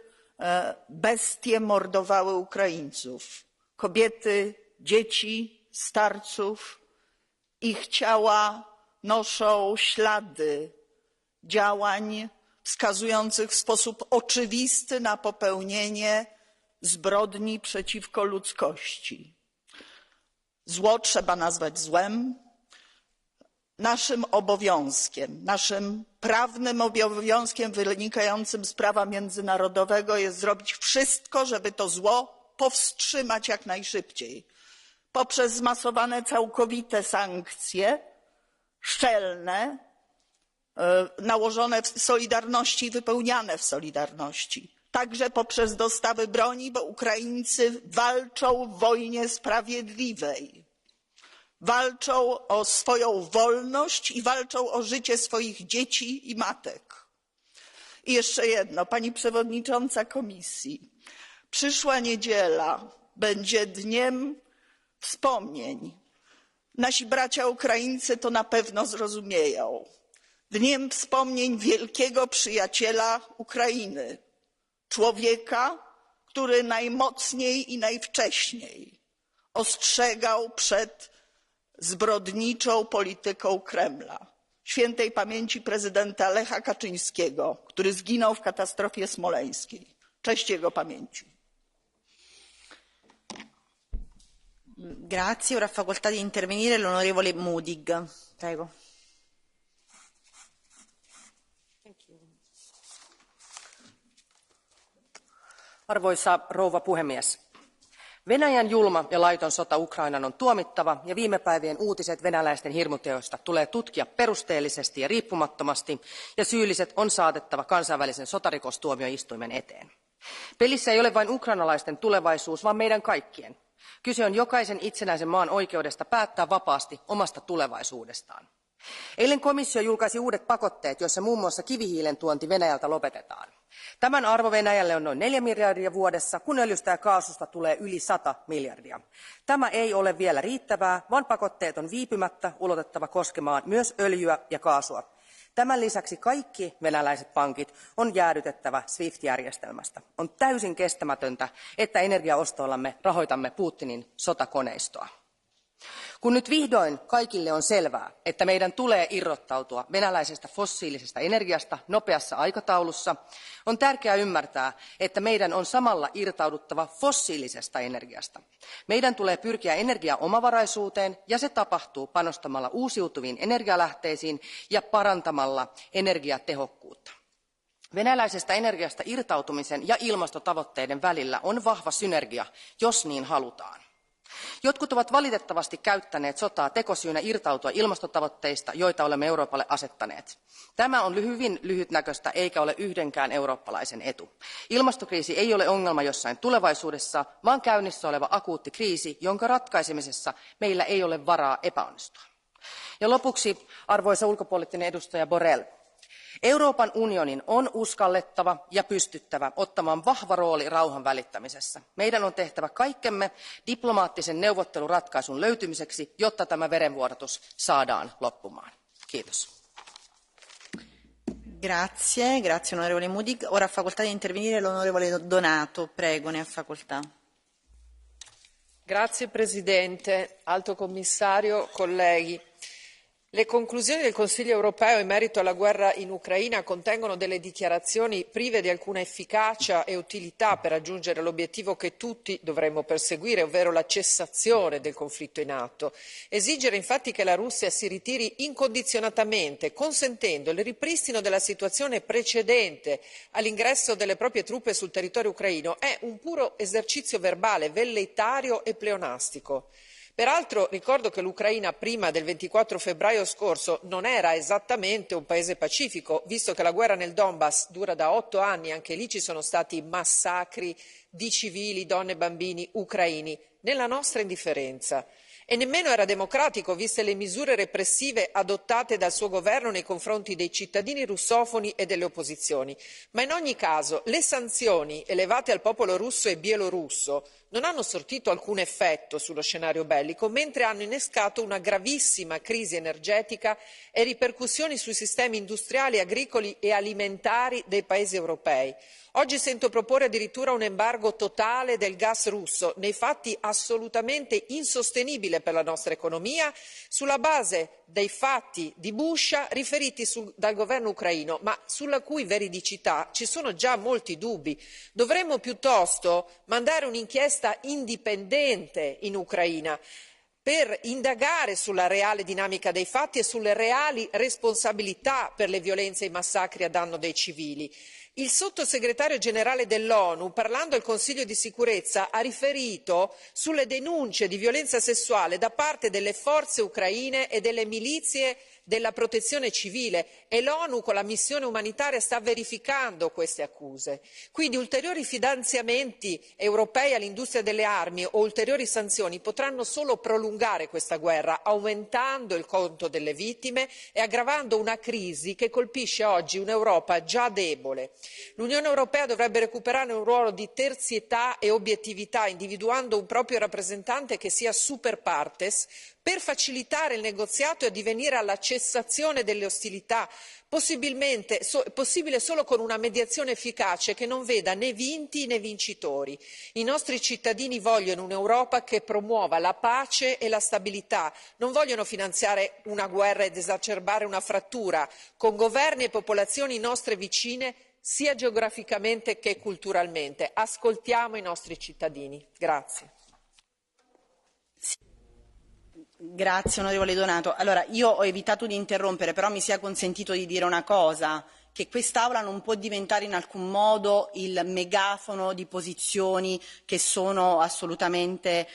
G: bestie mordowały Ukraińców? Kobiety, dzieci, starców, ich ciała noszą ślady działań wskazujących w sposób oczywisty na popełnienie zbrodni przeciwko ludzkości. Zło trzeba nazwać złem. Naszym obowiązkiem, naszym prawnym obowiązkiem wynikającym z prawa międzynarodowego jest zrobić wszystko, żeby to zło powstrzymać jak najszybciej. Poprzez zmasowane całkowite sankcje, szczelne, nałożone w solidarności i wypełniane w solidarności. Także poprzez dostawy broni, bo Ukraińcy walczą w wojnie sprawiedliwej. Walczą o swoją wolność i walczą o życie swoich dzieci i matek. I jeszcze jedno, pani przewodnicząca komisji. Przyszła niedziela będzie dniem wspomnień. Nasi bracia Ukraińcy to na pewno zrozumieją. Dniem wspomnień wielkiego przyjaciela Ukrainy. Człowieka, który najmocniej i najwcześniej ostrzegał przed zbrodniczą polityką Kremla. Świętej pamięci prezydenta Lecha Kaczyńskiego, który zginął w katastrofie smoleńskiej. Cześć jego pamięci.
M: Grazie, ora ha facoltà di intervenire l'onorevole Modig. Prego.
H: Arvoisa rouva puhemies, Venäjän julma ja laiton sota Ukrainaan on tuomittava ja viime päivien uutiset venäläisten hirmuteoista tulee tutkia perusteellisesti ja riippumattomasti ja syylliset on saatettava kansainvälisen sotarikostuomioistuimen eteen. Pelissä ei ole vain ukrainalaisten tulevaisuus, vaan meidän kaikkien. Kyse on jokaisen itsenäisen maan oikeudesta päättää vapaasti omasta tulevaisuudestaan. Eilen komissio julkaisi uudet pakotteet, joissa muun muassa kivihiilen tuonti Venäjältä lopetetaan. Tämän arvo Venäjälle on noin 4 miljardia vuodessa, kun öljystä ja kaasusta tulee yli 100 miljardia. Tämä ei ole vielä riittävää, vaan pakotteet on viipymättä ulotettava koskemaan myös öljyä ja kaasua. Tämän lisäksi kaikki venäläiset pankit on jäädytettävä SWIFT-järjestelmästä. On täysin kestämätöntä, että energiaostoillamme rahoitamme Putinin sotakoneistoa. Kun nyt vihdoin kaikille on selvää, että meidän tulee irrottautua venäläisestä fossiilisesta energiasta nopeassa aikataulussa, on tärkeää ymmärtää, että meidän on samalla irtauduttava fossiilisesta energiasta. Meidän tulee pyrkiä energiaomavaraisuuteen ja se tapahtuu panostamalla uusiutuviin energialähteisiin ja parantamalla energiatehokkuutta. Venäläisestä energiasta irtautumisen ja ilmastotavoitteiden välillä on vahva synergia, jos niin halutaan. Jotkut ovat valitettavasti käyttäneet sotaa tekosyynä irtautua ilmastotavoitteista, joita olemme Euroopalle asettaneet. Tämä on hyvin lyhytnäköistä eikä ole yhdenkään eurooppalaisen etu. Ilmastokriisi ei ole ongelma jossain tulevaisuudessa, vaan käynnissä oleva akuutti kriisi, jonka ratkaisemisessa meillä ei ole varaa epäonnistua. Ja lopuksi, arvoisa ulkopoliittinen edustaja Borrell, Euroopan unionin on uskallettava ja pystyttävä ottamaan vahva rooli rauhan välittämisessä. Meidän on tehtävä kaikkemme diplomaattisen neuvotteluratkaisun löytymiseksi, jotta tämä verenvuodatus saadaan loppumaan. Kiitos.
M: Grazie, grazie onorevole Modig. Ora ha facoltà di intervenire l'onorevole Donato. Prego, ne ha facoltà.
W: Grazie Presidente, Alto Commissario, colleghi.
J: Le conclusioni del Consiglio europeo in merito alla guerra in Ucraina contengono delle dichiarazioni prive di alcuna efficacia e utilità per raggiungere l'obiettivo che tutti dovremmo perseguire, ovvero la cessazione del conflitto in atto. Esigere infatti che la Russia si ritiri incondizionatamente, consentendo il ripristino della situazione precedente all'ingresso delle proprie truppe sul territorio ucraino, è un puro esercizio verbale, velleitario e pleonastico. Peraltro ricordo che l'Ucraina prima del 24 febbraio scorso non era esattamente un paese pacifico, visto che la guerra nel Donbass dura da 8 anni, anche lì ci sono stati massacri di civili, donne e bambini ucraini, nella nostra indifferenza. E nemmeno era democratico, viste le misure repressive adottate dal suo governo nei confronti dei cittadini russofoni e delle opposizioni. Ma in ogni caso le sanzioni elevate al popolo russo e bielorusso non hanno sortito alcun effetto sullo scenario bellico, mentre hanno innescato una gravissima crisi energetica e ripercussioni sui sistemi industriali, agricoli e alimentari dei paesi europei. Oggi sento proporre addirittura un embargo totale del gas russo, nei fatti assolutamente insostenibile per la nostra economia, sulla base dei fatti di Bucha riferiti dal governo ucraino, ma sulla cui veridicità ci sono già molti dubbi. Dovremmo piuttosto mandare un'inchiesta indipendente in Ucraina per indagare sulla reale dinamica dei fatti e sulle reali responsabilità per le violenze e i massacri a danno dei civili. Il sottosegretario generale dell'ONU, parlando al Consiglio di sicurezza, ha riferito sulle denunce di violenza sessuale da parte delle forze ucraine e delle milizie della protezione civile e l'ONU con la missione umanitaria sta verificando queste accuse. Quindi ulteriori finanziamenti europei all'industria delle armi o ulteriori sanzioni potranno solo prolungare questa guerra, aumentando il conto delle vittime e aggravando una crisi che colpisce oggi un'Europa già debole. L'Unione Europea dovrebbe recuperare un ruolo di terzietà e obiettività, individuando un proprio rappresentante che sia super partes, per facilitare il negoziato e addivenire alla cessazione delle ostilità, possibile solo con una mediazione efficace che non veda né vinti né vincitori. I nostri cittadini vogliono un'Europa che promuova la pace e la stabilità, non vogliono finanziare una guerra ed esacerbare una frattura con governi e popolazioni nostre vicine, sia geograficamente che culturalmente. Ascoltiamo i nostri cittadini. Grazie.
M: Grazie onorevole Donato. Allora, io ho evitato di interrompere, però mi sia consentito di dire una cosa, che quest'Aula non può diventare in alcun modo il megafono di posizioni che sono assolutamente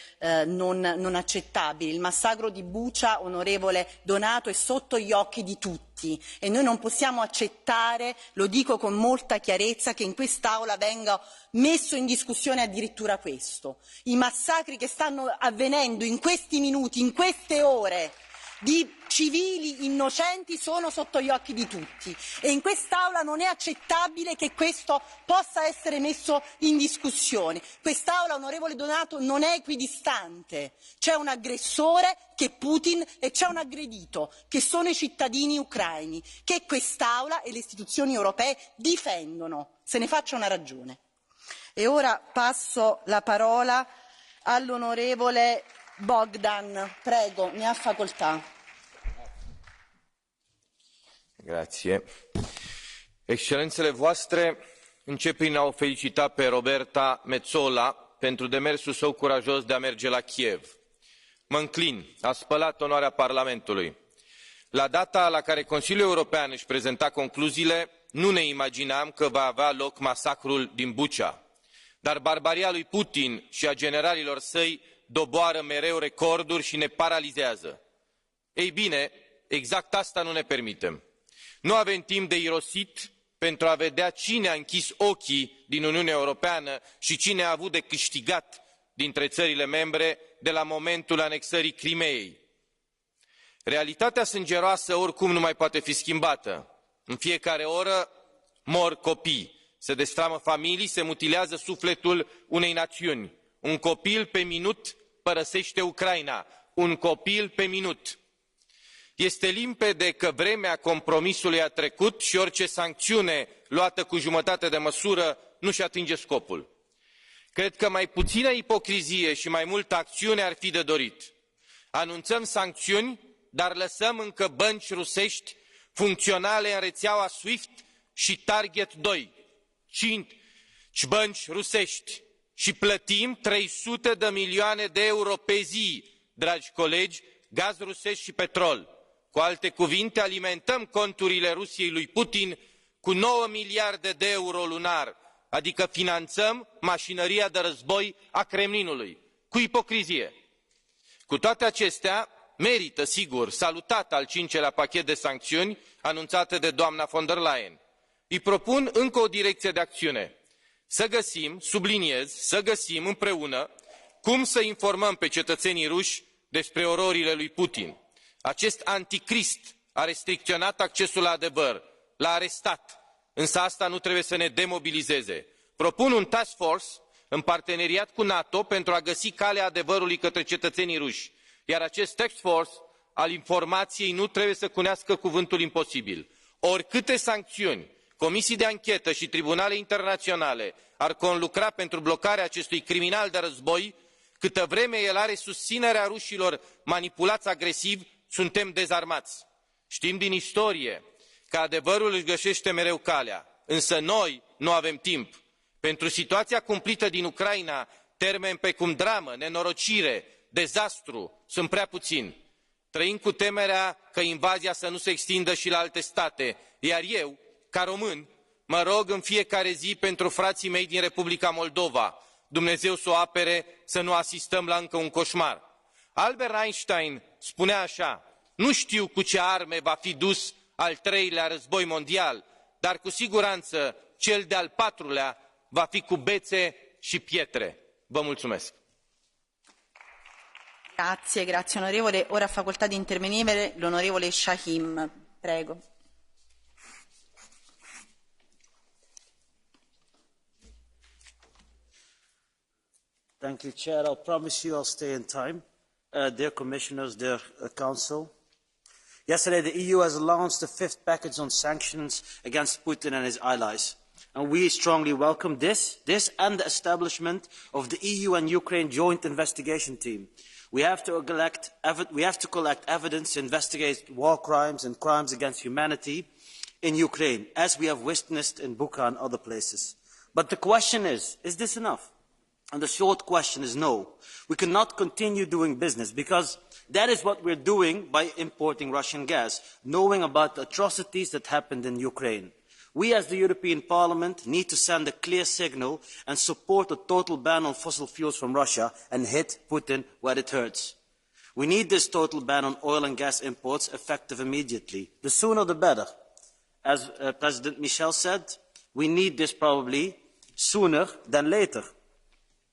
M: non accettabili. Il massacro di Bucha, onorevole Donato, è sotto gli occhi di tutti e noi non possiamo accettare, lo dico con molta chiarezza, che in quest'Aula venga messo in discussione addirittura questo. I massacri che stanno avvenendo in questi minuti, in queste ore, di civili innocenti sono sotto gli occhi di tutti e in quest'Aula non è accettabile che questo possa essere messo in discussione. Quest'Aula, onorevole Donato, non è equidistante. C'è un aggressore che è Putin e c'è un aggredito che sono i cittadini ucraini che quest'Aula e le istituzioni europee difendono. Se ne faccia una ragione. E ora passo la parola all'onorevole Bogdan, prego, ne ha facoltà.
K: Grazie. Excelențele voastre, încep prin a o felicita pe Roberta Metsola pentru demersul său curajos de a merge la Kiev. Mă înclin, a spălat onoarea Parlamentului. La data la care Consiliul European își prezenta concluziile, nu ne imaginam că va avea loc masacrul din Bucha. Dar barbaria lui Putin și a generalilor săi doboară mereu recorduri și ne paralizează. Ei bine, exact asta nu ne permitem. Nu avem timp de irosit pentru a vedea cine a închis ochii din Uniunea Europeană și cine a avut de câștigat dintre țările membre de la momentul anexării Crimeei. Realitatea sângeroasă oricum nu mai poate fi schimbată. În fiecare oră mor copii, se destramă familii, se mutilează sufletul unei națiuni. Un copil pe minut părăsește Ucraina, un copil pe minut. Este limpede că vremea compromisului a trecut și orice sancțiune luată cu jumătate de măsură nu-și atinge scopul. Cred că mai puțină ipocrizie și mai multă acțiune ar fi de dorit. Anunțăm sancțiuni, dar lăsăm încă bănci rusești funcționale în rețeaua SWIFT și Target 2. 5 bănci rusești și plătim 300 de milioane de euro pe zi, dragi colegi, gaz rusesc și petrol. Cu alte cuvinte, alimentăm conturile Rusiei lui Putin cu 9 miliarde de euro lunar, adică finanțăm mașinăria de război a Kremlinului, cu ipocrizie. Cu toate acestea, merită, sigur, salutat al 5-lea pachet de sancțiuni anunțate de doamna von der Leyen. Îi propun încă o direcție de acțiune. Să găsim, subliniez, să găsim împreună cum să informăm pe cetățenii ruși despre ororile lui Putin. Acest anticrist a restricționat accesul la adevăr, l-a arestat, însă asta nu trebuie să ne demobilizeze. Propun un task force în parteneriat cu NATO pentru a găsi calea adevărului către cetățenii ruși, iar acest task force al informației nu trebuie să cunească cuvântul imposibil. Oricâte sancțiuni, comisii de anchetă și tribunale internaționale ar conlucra pentru blocarea acestui criminal de război, câtă vreme el are susținerea rușilor manipulați agresiv, suntem dezarmați. Știm din istorie că adevărul își găsește mereu calea, însă noi nu avem timp. Pentru situația cumplită din Ucraina, termeni precum dramă, nenorocire, dezastru sunt prea puțini. Trăim cu temerea că invazia să nu se extindă și la alte state, iar eu, ca român, mă rog în fiecare zi pentru frații mei din Republica Moldova, Dumnezeu să o apere, să nu asistăm la încă un coșmar. Albert Einstein spunea așa: nu știu cu ce arme va fi dus al 3-lea război mondial, dar cu siguranță cel de-al 4-lea va fi cu bețe și pietre. Vă mulțumesc.
M: Grazie, grazie onorevole. Ora ha facoltà di intervenire l'onorevole Shahim. Prego.
A: Thank you, Chair. I'll promise you I'll stay in time. Dear Commissioners, dear Council. Yesterday, the EU has launched the 5th package on sanctions against Putin and his allies. And we strongly welcome this and the establishment of the EU and Ukraine joint investigation team. We have to collect evidence to investigate war crimes and crimes against humanity in Ukraine, as we have witnessed in Bucha and other places. But the question is this enough? And the short question is no. We cannot continue doing business because that is what we're doing by importing Russian gas, knowing about the atrocities that happened in Ukraine. We as the European Parliament need to send a clear signal and support a total ban on fossil fuels from Russia and hit Putin where it hurts. We need this total ban on oil and gas imports effective immediately. The sooner the better. As President Michel said, we need this probably sooner than later.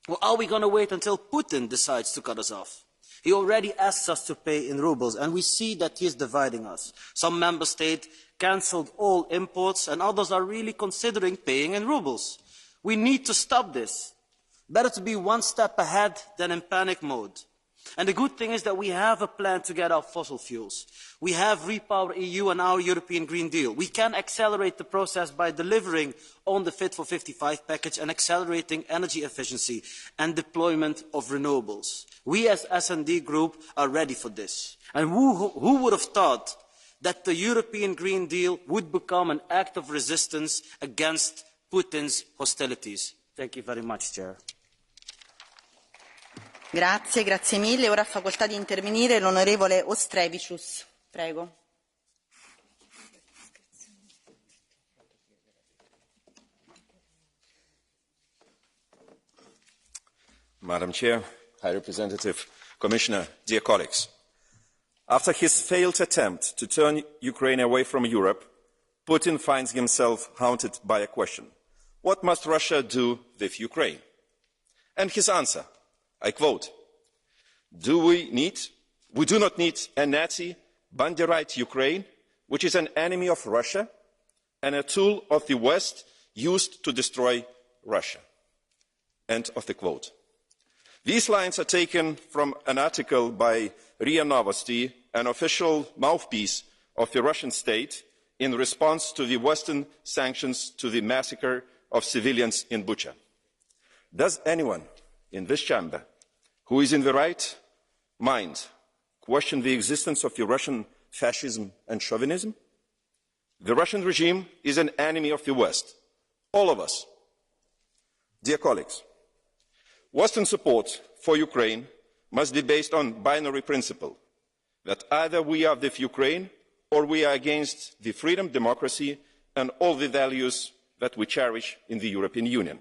A: Or are we going to wait until Putin decides to cut us off? He already asks us to pay in rubles, and we see that he is dividing us. Some member states cancelled all imports, and others are really considering paying in rubles. We need to stop this. Better to be one step ahead than in panic mode. And the good thing is that we have a plan to get off fossil fuels. We have Repower EU and our European Green Deal. We can accelerate the process by delivering on the Fit for 55 package and accelerating energy efficiency and deployment of renewables. We as S&D Group are ready for this. And who would have thought that the European Green Deal would become an act of resistance against Putin's hostilities? Thank you very much, Chair.
M: Grazie, grazie mille. Ora ha facoltà di intervenire l'onorevole Ostrevicius. Prego.
N: Madam Chair, High Representative, Commissioner, dear colleagues. After his failed attempt to turn Ukraine away from Europe, Putin finds himself haunted by a question. What must Russia do with Ukraine? And his answer, I quote, we do not need a Nazi Banderite Ukraine, which is an enemy of Russia and a tool of the West used to destroy Russia. End of the quote. These lines are taken from an article by RIA Novosti, an official mouthpiece of the Russian state in response to the Western sanctions to the massacre of civilians in Bucha. Does anyone in this chamber who is in the right mind question the existence of the Russian fascism and chauvinism? The Russian regime is an enemy of the West, all of us. Dear colleagues, Western support for Ukraine must be based on binary principle, that either we are with Ukraine or we are against the freedom, democracy and all the values that we cherish in the European Union.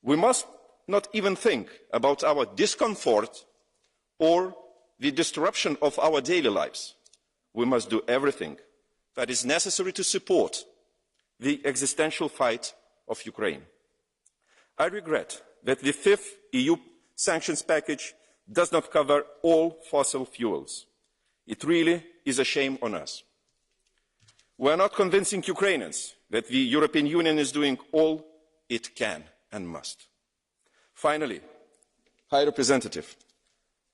N: We must not even think about our discomfort or the disruption of our daily lives. We must do everything that is necessary to support the existential fight of Ukraine. I regret that the fifth EU sanctions package does not cover all fossil fuels. It really is a shame on us. We are not convincing Ukrainians that the European Union is doing all it can and must. Finally, High Representative,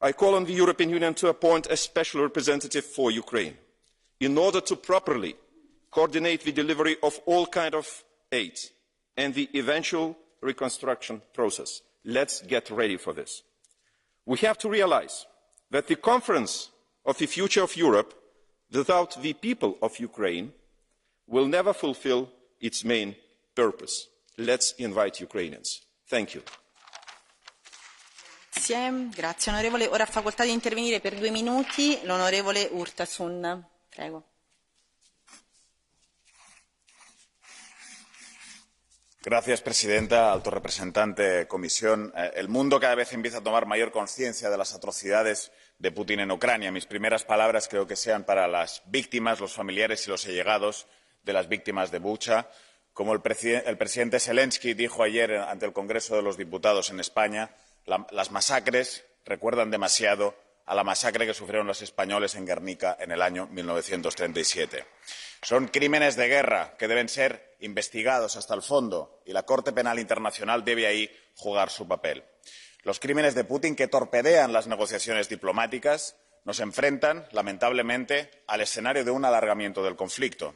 N: I call on the European Union to appoint a special representative for Ukraine in order to properly coordinate the delivery of all kinds of aid and the eventual reconstruction process. Let's get ready for this. We have to realize that the conference of the future of Europe without the people of Ukraine will never fulfill its main purpose. Let's invite Ukrainians. Thank you.
M: Grazie onorevole. Ora ha facoltà di intervenire per 2 minuti l'onorevole Urtasun. Prego.
L: Gracias, presidenta, alto representante, comisión. El mundo cada vez empieza a tomar mayor conciencia de las atrocidades de Putin en Ucrania. Mis primeras palabras creo que sean para las víctimas, los familiares y los allegados de las víctimas de Bucha. Como el presidente Zelensky dijo ayer ante el Congreso de los Diputados en España, las masacres recuerdan demasiado a la masacre que sufrieron los españoles en Guernica en el año 1937. Son crímenes de guerra que deben ser investigados hasta el fondo y la Corte Penal Internacional debe ahí jugar su papel. Los crímenes de Putin que torpedean las negociaciones diplomáticas nos enfrentan, lamentablemente, al escenario de un alargamiento del conflicto.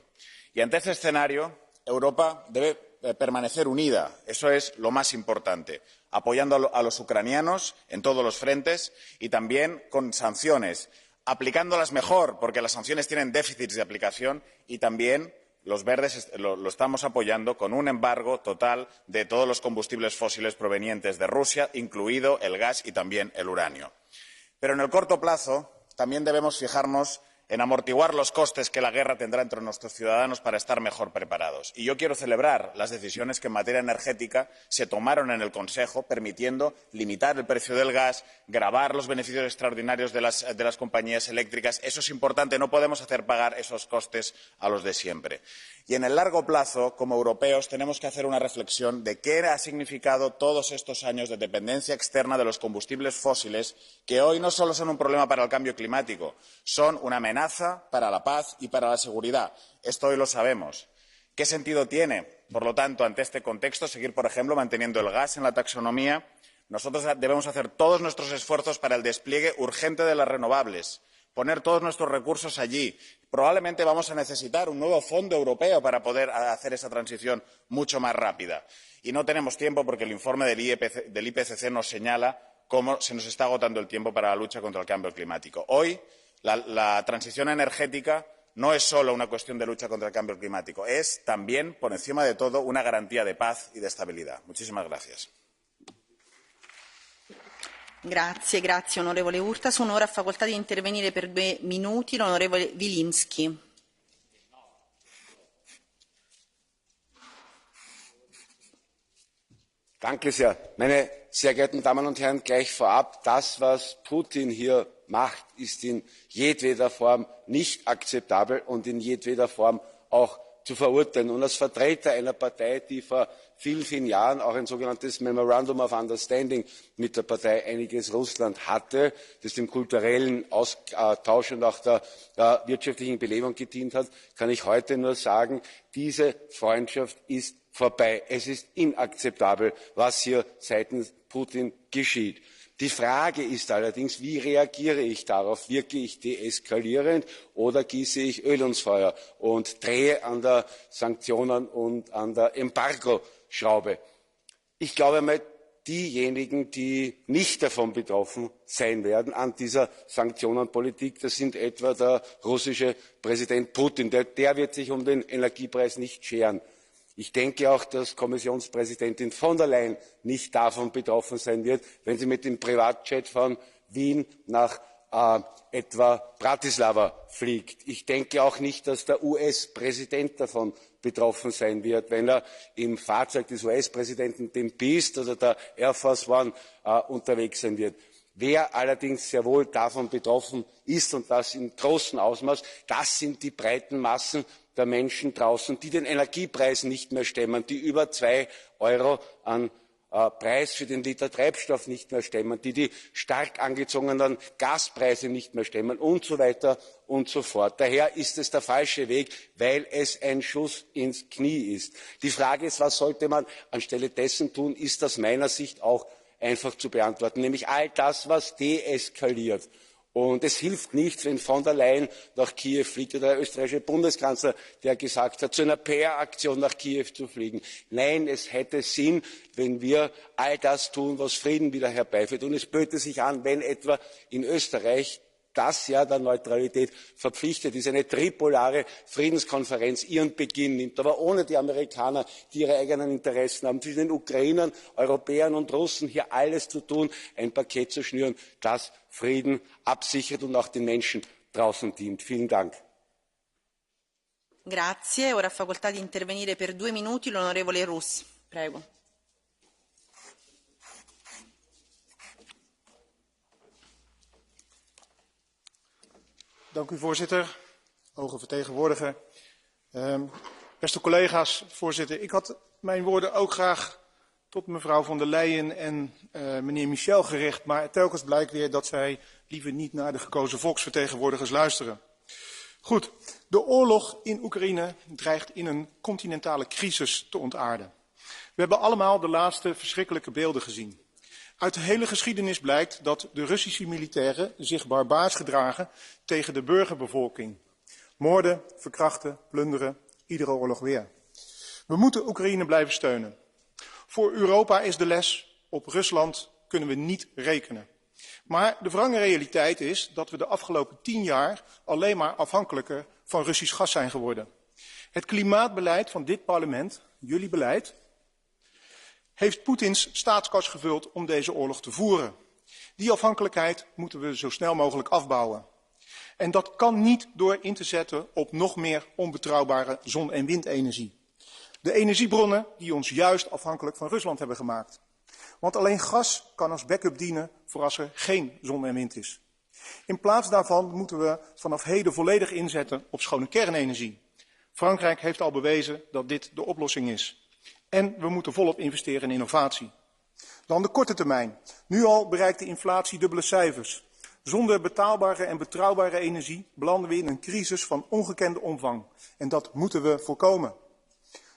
L: Y ante este escenario, Europa debe permanecer unida. Eso es lo más importante, apoyando a los ucranianos en todos los frentes y también con sanciones, aplicándolas mejor, porque las sanciones tienen déficits de aplicación y también los verdes lo estamos apoyando con un embargo total de todos los combustibles fósiles provenientes de Rusia, incluido el gas y también el uranio. Pero en el corto plazo también debemos fijarnos en amortiguar los costes que la guerra tendrá entre nuestros ciudadanos para estar mejor preparados. Y yo quiero celebrar las decisiones que en materia energética se tomaron en el Consejo, permitiendo limitar el precio del gas, gravar los beneficios extraordinarios de las compañías eléctricas. Eso es importante, no podemos hacer pagar esos costes a los de siempre. Y en el largo plazo, como europeos, tenemos que hacer una reflexión de qué ha significado todos estos años de dependencia externa de los combustibles fósiles, que hoy no solo son un problema para el cambio climático, son una amenaza para la paz y para la seguridad. Esto hoy lo sabemos. ¿Qué sentido tiene, por lo tanto, ante este contexto, seguir, por ejemplo, manteniendo el gas en la taxonomía? Nosotros debemos hacer todos nuestros esfuerzos para el despliegue urgente de las renovables, poner todos nuestros recursos allí. Probablemente vamos a necesitar un nuevo fondo europeo para poder hacer esa transición mucho más rápida. Y no tenemos tiempo porque el informe del IPCC nos señala cómo se nos está agotando el tiempo para la lucha contra el cambio climático. Hoy, la transición energética no es solo una cuestión de lucha contra el cambio climático, es también, por encima de todo, una garantía de paz y de estabilidad. Muchísimas gracias.
M: Grazie, grazie onorevole Urtasun. Ora ha facoltà di intervenire per 2 minuti l'onorevole Wilimski.
P: Danke sehr. Meine sehr geehrten Damen und Herren, gleich vorab, das, was Putin hier macht, ist in jedweder Form nicht akzeptabel und in jedweder Form auch zu verurteilen. Und als Vertreter einer Partei, die vor vielen, vielen Jahren auch ein sogenanntes Memorandum of Understanding mit der Partei Einiges Russland hatte, das dem kulturellen Austausch und auch der wirtschaftlichen Belebung gedient hat, kann ich heute nur sagen, diese Freundschaft ist vorbei. Es ist inakzeptabel, was hier seitens Putin geschieht. Die Frage ist allerdings, wie reagiere ich darauf? Wirke ich deeskalierend oder gieße ich Öl ins Feuer und drehe an der Sanktionen und an der Embargo-Schraube? Ich glaube mal, diejenigen, die nicht davon betroffen sein werden an dieser Sanktionenpolitik. Das sind etwa der russische Präsident Putin. Der wird sich um den Energiepreis nicht scheren. Ich denke auch, dass Kommissionspräsidentin von der Leyen nicht davon betroffen sein wird, wenn sie mit dem Privatjet von Wien nach etwa Bratislava fliegt. Ich denke auch nicht, dass der US-Präsident davon betroffen sein wird, wenn er im Fahrzeug des US-Präsidenten, dem Beast oder der Air Force One, unterwegs sein wird. Wer allerdings sehr wohl davon betroffen ist, und das in großem Ausmaß, das sind die breiten Massen der Menschen draußen, die den Energiepreis nicht mehr stemmen, die über 2 Euro an Preis für den Liter Treibstoff nicht mehr stemmen, die die stark angezogenen Gaspreise nicht mehr stemmen und so weiter und so fort. Daher ist es der falsche Weg, weil es ein Schuss ins Knie ist. Die Frage ist, was sollte man anstelle dessen tun, ist aus meiner Sicht auch einfach zu beantworten, nämlich all das, was deeskaliert. Und es hilft nichts, wenn von der Leyen nach Kiew fliegt oder der österreichische Bundeskanzler, der gesagt hat, zu einer PR-Aktion nach Kiew zu fliegen. Nein, es hätte Sinn, wenn wir all das tun, was Frieden wieder herbeiführt. Und es böte sich an, wenn etwa in Österreich das Jahr der Neutralität verpflichtet ist, eine tripolare Friedenskonferenz ihren Beginn nimmt, aber ohne die Amerikaner, die ihre eigenen Interessen haben, zwischen den Ukrainern, Europäern und Russen hier alles zu tun, ein Paket zu schnüren, das Frieden absichert und auch den Menschen draußen dient. Vielen Dank.
M: Grazie. Ora ha facoltà di intervenire per 2 minuti l'onorevole Rus. Prego.
Q: Dank u, voorzitter. Hoge vertegenwoordiger. Beste collega's, voorzitter, ik had mijn woorden ook graag tot mevrouw von der Leyen en meneer Michel gericht, maar telkens blijkt weer dat zij liever niet naar de gekozen volksvertegenwoordigers luisteren. Goed, de oorlog in Oekraïne dreigt in een continentale crisis te ontaarden. We hebben allemaal de laatste verschrikkelijke beelden gezien. Uit de hele geschiedenis blijkt dat de Russische militairen zich barbaars gedragen tegen de burgerbevolking. Moorden, verkrachten, plunderen, iedere oorlog weer. We moeten Oekraïne blijven steunen. Voor Europa is de les, op Rusland kunnen we niet rekenen. Maar de wrange realiteit is dat we de afgelopen 10 jaar alleen maar afhankelijker van Russisch gas zijn geworden. Het klimaatbeleid van dit parlement, jullie beleid, heeft Poetins staatskas gevuld om deze oorlog te voeren. Die afhankelijkheid moeten we zo snel mogelijk afbouwen. En dat kan niet door in te zetten op nog meer onbetrouwbare zon- en windenergie. De energiebronnen die ons juist afhankelijk van Rusland hebben gemaakt. Want alleen gas kan als backup dienen voor als er geen zon en wind is. In plaats daarvan moeten we vanaf heden volledig inzetten op schone kernenergie. Frankrijk heeft al bewezen dat dit de oplossing is. En we moeten volop investeren in innovatie. Dan de korte termijn. Nu al bereikt de inflatie dubbele cijfers. Zonder betaalbare en betrouwbare energie belanden we in een crisis van ongekende omvang. En dat moeten we voorkomen.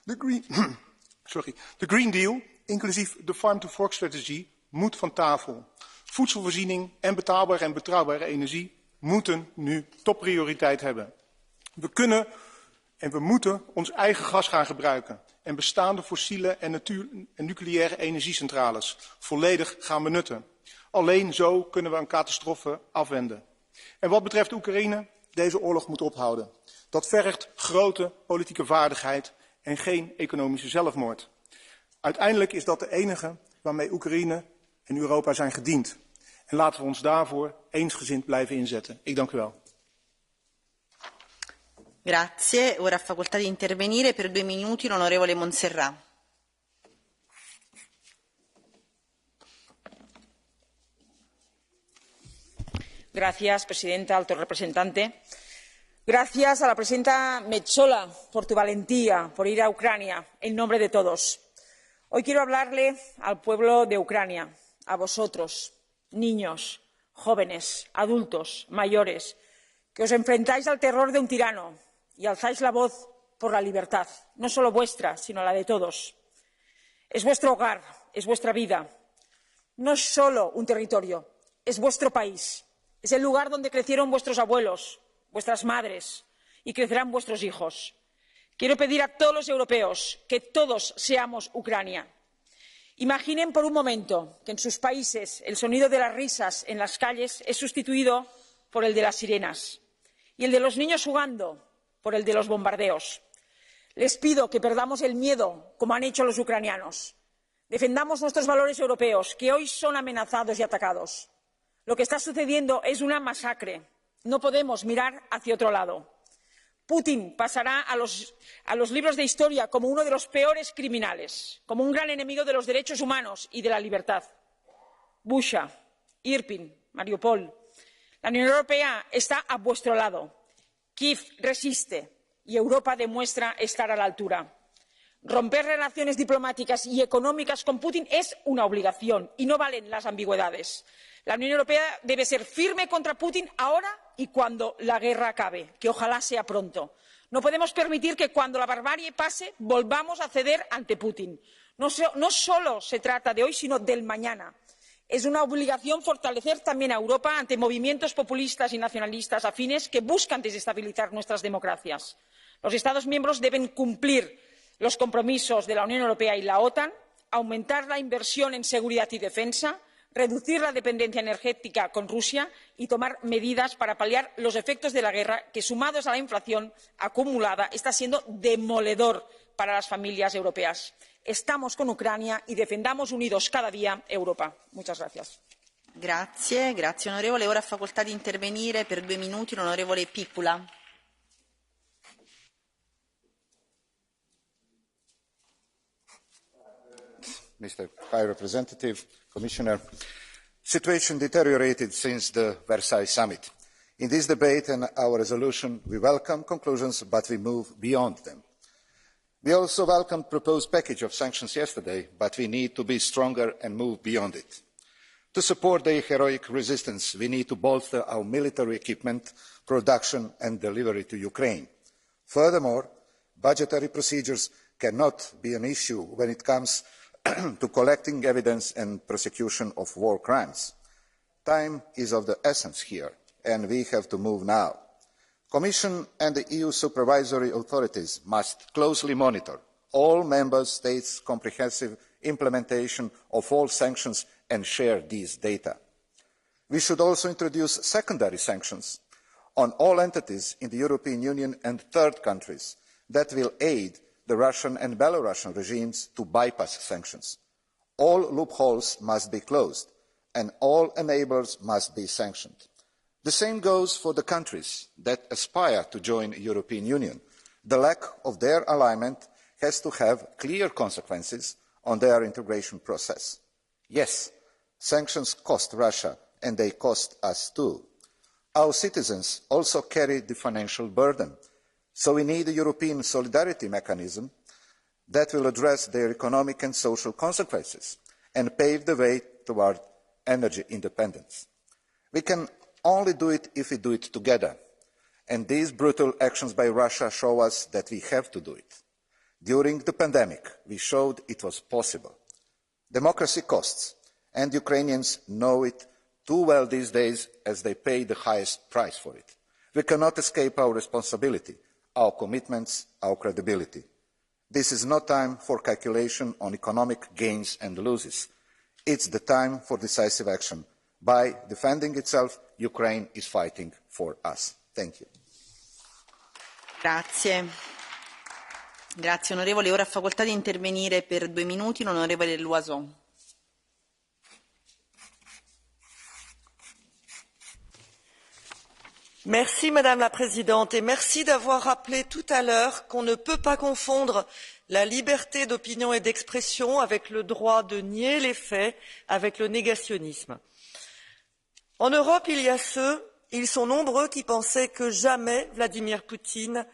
Q: De Green Deal, inclusief de Farm-to-Fork-strategie, moet van tafel. Voedselvoorziening en betrouwbare energie moeten nu topprioriteit hebben. We kunnen en we moeten ons eigen gas gaan gebruiken en bestaande fossiele en nucleaire energiecentrales volledig gaan benutten. Alleen zo kunnen we een catastrofe afwenden. En wat betreft Oekraïne, deze oorlog moet ophouden. Dat vergt grote politieke vaardigheid en geen economische zelfmoord. Uiteindelijk is dat de enige waarmee Oekraïne en Europa zijn gediend. En laten we ons daarvoor eensgezind blijven inzetten. Ik dank u wel.
M: Grazie. Ora ha facoltà di intervenire per 2 minuti l'onorevole Montserrat.
R: Gracias, presidenta, alto representante. Gracias a la presidenta Metsola por tu valentía, por ir a Ucrania en nombre de todos. Hoy quiero hablarle al pueblo de Ucrania, a vosotros, niños, jóvenes, adultos, mayores, que os enfrentáis al terror de un tirano y alzáis la voz por la libertad, no solo vuestra, sino la de todos. Es vuestro hogar, es vuestra vida. No es solo un territorio, es vuestro país. Es el lugar donde crecieron vuestros abuelos, vuestras madres, y crecerán vuestros hijos. Quiero pedir a todos los europeos que todos seamos Ucrania, Imaginen por un momento que en sus países el sonido de las risas en las calles es sustituido por el de las sirenas y el de los niños jugando por el de los bombardeos. Les pido que perdamos el miedo, como han hecho los ucranianos. Defendamos nuestros valores europeos, que hoy son amenazados y atacados. Lo que está sucediendo es una masacre. No podemos mirar hacia otro lado. Putin pasará a los libros de historia como uno de los peores criminales, como un gran enemigo de los derechos humanos y de la libertad. Bucha, Irpin, Mariupol. La Unión Europea está a vuestro lado. Kiev resiste y Europa demuestra estar a la altura. Romper relaciones diplomáticas y económicas con Putin es una obligación y no valen las ambigüedades. La Unión Europea debe ser firme contra Putin ahora y cuando la guerra acabe, que ojalá sea pronto. No podemos permitir que cuando la barbarie pase volvamos a ceder ante Putin. No solo se trata de hoy, sino del mañana. Es una obligación fortalecer también a Europa ante movimientos populistas y nacionalistas afines que buscan desestabilizar nuestras democracias. Los Estados miembros deben cumplir los compromisos de la Unión Europea y la OTAN, aumentar la inversión en seguridad y defensa, reducir la dependencia energética con Rusia y tomar medidas para paliar los efectos de la guerra que, sumados a la inflación acumulada, está siendo demoledor para las familias europeas. Estamos con Ucrania y defendamos unidos cada día Europa. Muchas gracias.
M: Grazie, grazie onorevole. Ora ha facoltà di intervenire per 2 minuti l'onorevole Piccola.
S: Mr. High Representative, Commissioner, situation deteriorated since the Versailles Summit. In this debate and our resolution, we welcome conclusions, but we move beyond them. We also welcomed the proposed package of sanctions yesterday, but we need to be stronger and move beyond it. To support the heroic resistance, we need to bolster our military equipment, production and delivery to Ukraine. Furthermore, budgetary procedures cannot be an issue when it comes to collecting evidence and prosecution of war crimes. Time is of the essence here, and we have to move now. The Commission and the EU supervisory authorities must closely monitor all Member States' comprehensive implementation of all sanctions and share these data. We should also introduce secondary sanctions on all entities in the European Union and third countries that will aid the Russian and Belarusian regimes to bypass sanctions. All loopholes must be closed and all enablers must be sanctioned. The same goes for the countries that aspire to join the European Union. The lack of their alignment has to have clear consequences on their integration process. Yes, sanctions cost Russia and they cost us too. Our citizens also carry the financial burden. So we need a European solidarity mechanism that will address their economic and social consequences and pave the way toward energy independence. We can only do it if we do it together, and these brutal actions by Russia show us that we have to do it. During the pandemic, we showed it was possible. Democracy costs, and Ukrainians know it too well these days as they pay the highest price for it. We cannot escape our responsibility, our commitments, our credibility. This is not time for calculation on economic gains and losses. It's the time for decisive action. By defending itself, Ukraine is fighting for us. Thank you.
M: Grazie. Grazie onorevole. Ora ha facoltà di intervenire per 2 minuti l'onorevole Loison.
U: Merci Madame la Présidente et merci d'avoir rappelé tout à l'heure qu'on ne peut pas confondre la liberté d'opinion et d'expression avec le droit de nier les faits, avec le négationnisme. En Europe, il y a ceux, ils sont nombreux, qui pensaient que jamais Vladimir Poutine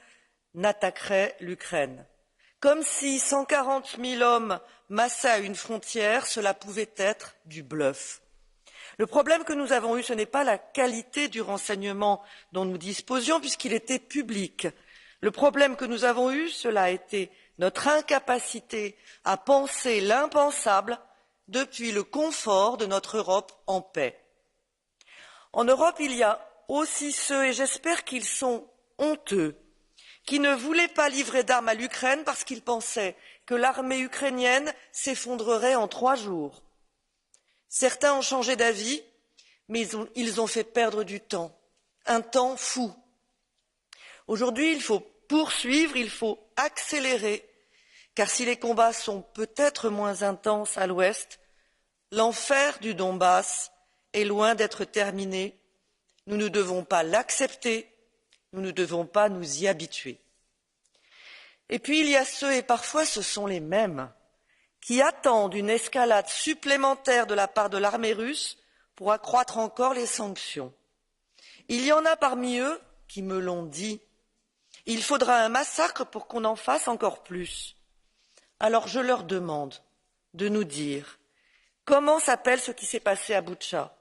U: n'attaquerait l'Ukraine. Comme si 140 000 hommes massés à une frontière, cela pouvait être du bluff. Le problème que nous avons eu, ce n'est pas la qualité du renseignement dont nous disposions, puisqu'il était public. Le problème que nous avons eu, cela a été notre incapacité à penser l'impensable depuis le confort de notre Europe en paix. En Europe, il y a aussi ceux, et j'espère qu'ils sont honteux, qui ne voulait pas livrer d'armes à l'Ukraine parce qu'il pensait que l'armée ukrainienne s'effondrerait en 3 jours. Certains ont changé d'avis, mais ils ont fait perdre du temps, un temps fou. Aujourd'hui, il faut poursuivre, il faut accélérer, car si les combats sont peut-être moins intenses à l'ouest, l'enfer du Donbass est loin d'être terminé. Nous ne devons pas l'accepter, nous ne devons pas nous y habituer. Et puis il y a ceux, et parfois ce sont les mêmes, qui attendent une escalade supplémentaire de la part de l'armée russe pour accroître encore les sanctions. Il y en a parmi eux qui me l'ont dit. Il faudra un massacre pour qu'on en fasse encore plus. Alors je leur demande de nous dire comment s'appelle ce qui s'est passé à Boutcha,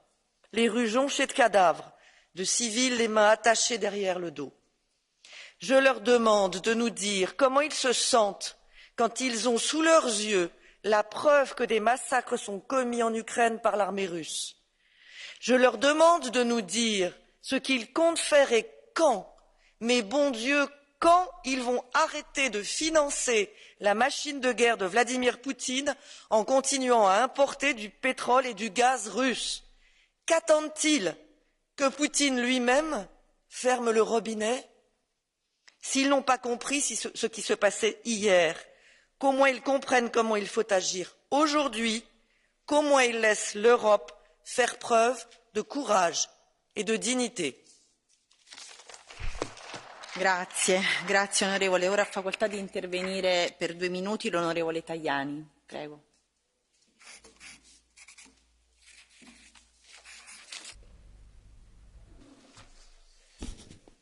U: les rues jonchées de cadavres, de civils les mains attachées derrière le dos. Je leur demande de nous dire comment ils se sentent quand ils ont sous leurs yeux la preuve que des massacres sont commis en Ukraine par l'armée russe. Je leur demande de nous dire ce qu'ils comptent faire et quand. Mais bon Dieu, quand ils vont arrêter de financer la machine de guerre de Vladimir Poutine en continuant à importer du pétrole et du gaz russe? Qu'attendent-ils? Que Poutine lui-même ferme le robinet? S'ils n'ont pas compris ce qui se passait hier, qu'au moins ils comprennent comment il faut agir aujourd'hui, qu'au moins ils laissent l'Europe faire preuve de courage et de dignité.
M: Grazie, grazie onorevole. Ora ha facoltà di intervenire per 2 minuti l'onorevole Tajani. Prego.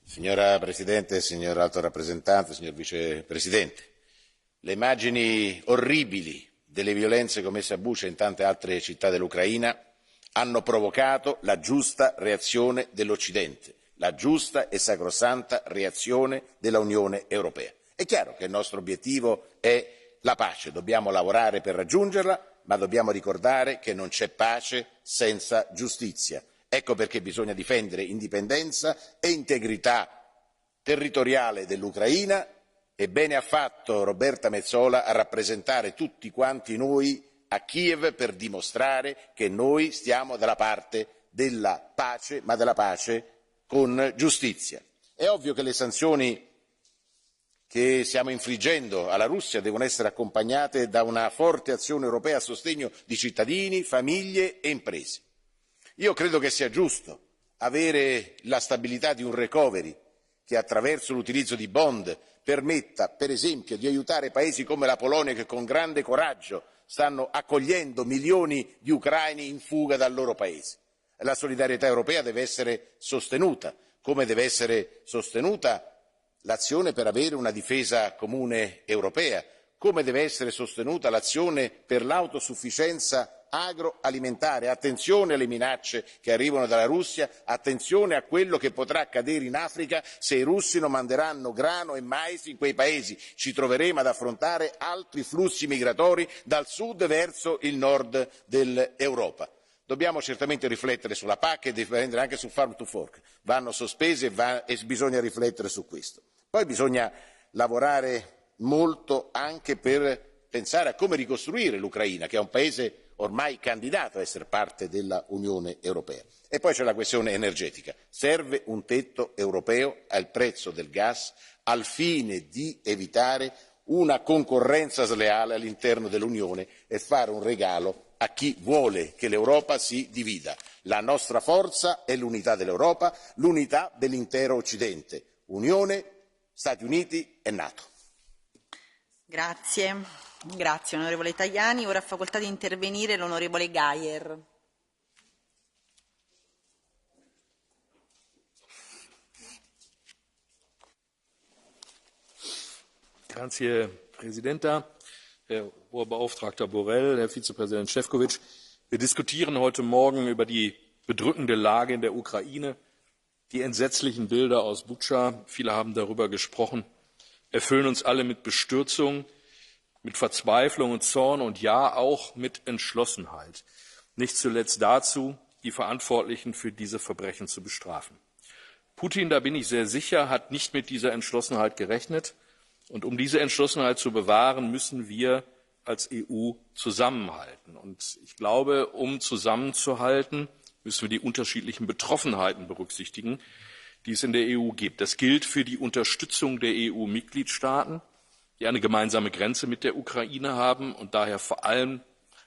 O: Signora Presidente, signor Alto Rappresentante, signor Vicepresidente, le immagini orribili delle violenze commesse a Bucha e in tante altre città dell'Ucraina hanno provocato la giusta reazione dell'Occidente, la giusta e sacrosanta reazione dell'Unione Europea. È chiaro che il nostro obiettivo è la pace, dobbiamo lavorare per raggiungerla, ma dobbiamo ricordare che non c'è pace senza giustizia. Ecco perché bisogna difendere indipendenza e integrità territoriale dell'Ucraina e bene ha fatto Roberta Metsola a rappresentare tutti quanti noi a Kiev per dimostrare che noi stiamo dalla parte della pace, ma della pace con giustizia. È ovvio che le sanzioni che stiamo infliggendo alla Russia devono essere accompagnate da una forte azione europea a sostegno di cittadini, famiglie e imprese. Io credo che sia giusto avere la stabilità di un recovery che attraverso l'utilizzo di bond permetta, per esempio, di aiutare paesi come la Polonia che con grande coraggio stanno accogliendo milioni di ucraini in fuga dal loro paese. La solidarietà europea deve essere sostenuta, come deve essere sostenuta l'azione per avere una difesa comune europea, come deve essere sostenuta l'azione per l'autosufficienza agroalimentare. Attenzione alle minacce che arrivano dalla Russia, attenzione a quello che potrà accadere in Africa se i russi non manderanno grano e mais in quei paesi. Ci troveremo ad affrontare altri flussi migratori dal sud verso il nord dell'Europa. Dobbiamo certamente riflettere sulla PAC e difendere anche sul farm to fork. Vanno sospese e bisogna riflettere su questo. Poi bisogna lavorare molto anche per pensare a come ricostruire l'Ucraina, che è un paese ormai candidato a essere parte dell'Unione Europea. E poi c'è la questione energetica. Serve un tetto europeo al prezzo del gas al fine di evitare una concorrenza sleale all'interno dell'Unione e fare un regalo a chi vuole che l'Europa si divida. La nostra forza è l'unità dell'Europa, l'unità dell'intero Occidente. Unione, Stati Uniti e NATO.
M: Grazie. Grazie onorevole Tajani. Ora ha facoltà di intervenire l'onorevole Geier.
T: Grazie Presidenta, Herr Hoher Beauftragter Borrell, Herr Vizepräsident Šefčovič. Wir diskutieren heute Morgen über die bedrückende Lage in der Ukraine, die entsetzlichen Bilder aus Butscha, viele haben darüber gesprochen, erfüllen uns alle mit Bestürzung, mit Verzweiflung und Zorn und ja auch mit Entschlossenheit. Nicht zuletzt dazu, die Verantwortlichen für diese Verbrechen zu bestrafen. Putin, da bin ich sehr sicher, hat nicht mit dieser Entschlossenheit gerechnet. Und um diese Entschlossenheit zu bewahren, müssen wir als EU zusammenhalten. Und ich glaube, um zusammenzuhalten, müssen wir die unterschiedlichen Betroffenheiten berücksichtigen, die es in der EU gibt. Das gilt für die Unterstützung der EU-Mitgliedstaaten, die eine gemeinsame Grenze mit der Ukraine haben und daher vor allem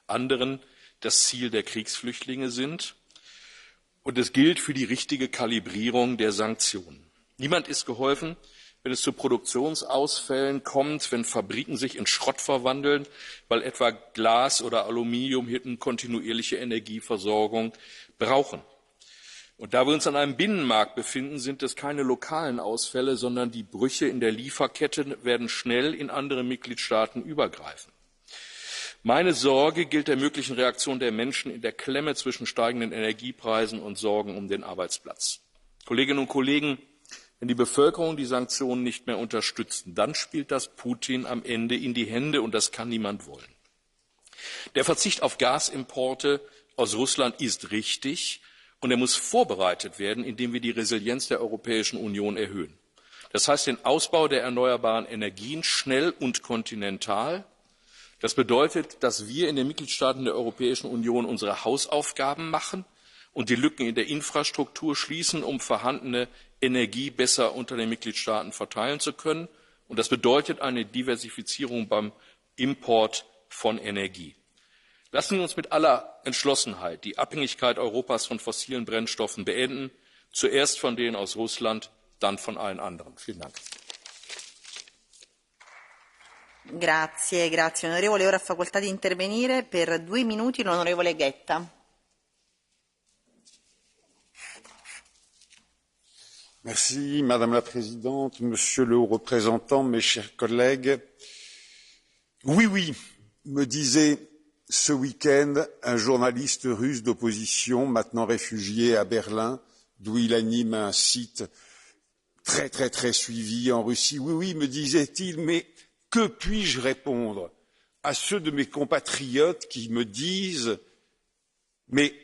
T: anderen das Ziel der Kriegsflüchtlinge sind. Und es gilt für die richtige Kalibrierung der Sanktionen. Niemand ist geholfen, wenn es zu Produktionsausfällen kommt, wenn Fabriken sich in Schrott verwandeln, weil etwa Glas- oder Aluminiumhütten kontinuierliche Energieversorgung brauchen. Und da wir uns an einem Binnenmarkt befinden, sind es keine lokalen Ausfälle, sondern die Brüche in der Lieferkette werden schnell in andere Mitgliedstaaten übergreifen. Meine Sorge gilt der möglichen Reaktion der Menschen in der Klemme zwischen steigenden Energiepreisen und Sorgen um den Arbeitsplatz. Kolleginnen und Kollegen, wenn die Bevölkerung die Sanktionen nicht mehr unterstützt, dann spielt das Putin am Ende in die Hände, und das kann niemand wollen. Der Verzicht auf Gasimporte aus Russland ist richtig, und er muss vorbereitet werden, indem wir die Resilienz der Europäischen Union erhöhen. Das heißt den Ausbau der erneuerbaren Energien schnell und kontinental. Das bedeutet, dass wir in den Mitgliedstaaten der Europäischen Union unsere Hausaufgaben machen und die Lücken in der Infrastruktur schließen, um vorhandene Energie besser unter den Mitgliedstaaten verteilen zu können. Und das bedeutet eine Diversifizierung beim Import von Energie. Lassen Sie uns mit aller Entschlossenheit die Abhängigkeit Europas von fossilen Brennstoffen beenden, zuerst von denen aus Russland, dann von allen anderen. Vielen Dank.
M: Grazie, grazie onorevole. Ora ha facoltà di intervenire per 2 minuti l'onorevole Guetta.
B: Merci, Madame la Présidente, Monsieur le Haut Représentant, mes chers collègues. Oui, oui, me disait ce week-end un journaliste russe d'opposition, maintenant réfugié à Berlin, d'où il anime un site très, très, très suivi en Russie. Oui, oui, me disait-il, mais que puis-je répondre à ceux de mes compatriotes qui me disent « Mais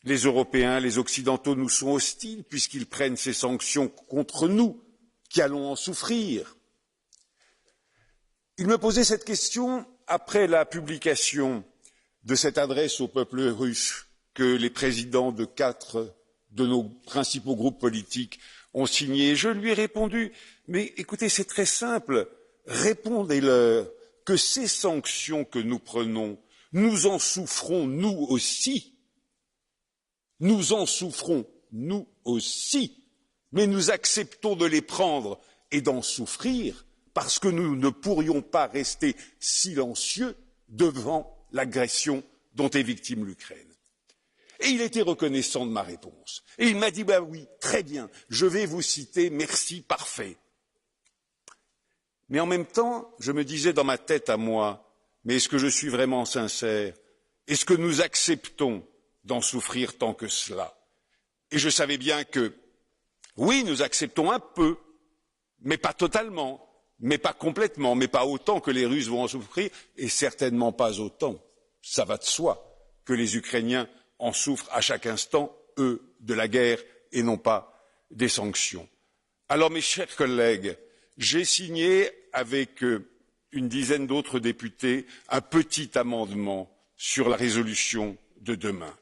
B: les Européens, les Occidentaux nous sont hostiles puisqu'ils prennent ces sanctions contre nous, qui allons en souffrir ». Il me posait cette question après la publication de cette adresse au peuple russe que les présidents de 4 de nos principaux groupes politiques ont signée. Je lui ai répondu « Mais écoutez, c'est très simple, répondez-leur que ces sanctions que nous prenons, nous en souffrons nous aussi. Nous en souffrons nous aussi, mais nous acceptons de les prendre et d'en souffrir parce que nous ne pourrions pas rester silencieux devant l'agression dont est victime l'Ukraine. Et il était reconnaissant de ma réponse. Et il m'a dit, bah oui, très bien, je vais vous citer, merci, parfait. Mais en même temps, je me disais dans ma tête à moi, mais est-ce que je suis vraiment sincère? Est-ce que nous acceptons d'en souffrir tant que cela? Et je savais bien que, oui, nous acceptons un peu, mais pas totalement, mais pas complètement, mais pas autant que les Russes vont en souffrir, et certainement pas autant, ça va de soi, que les Ukrainiens en souffrent à chaque instant, eux, de la guerre et non pas des sanctions. Alors, mes chers collègues, j'ai signé avec une dizaine d'autres députés un petit amendement sur la résolution de demain.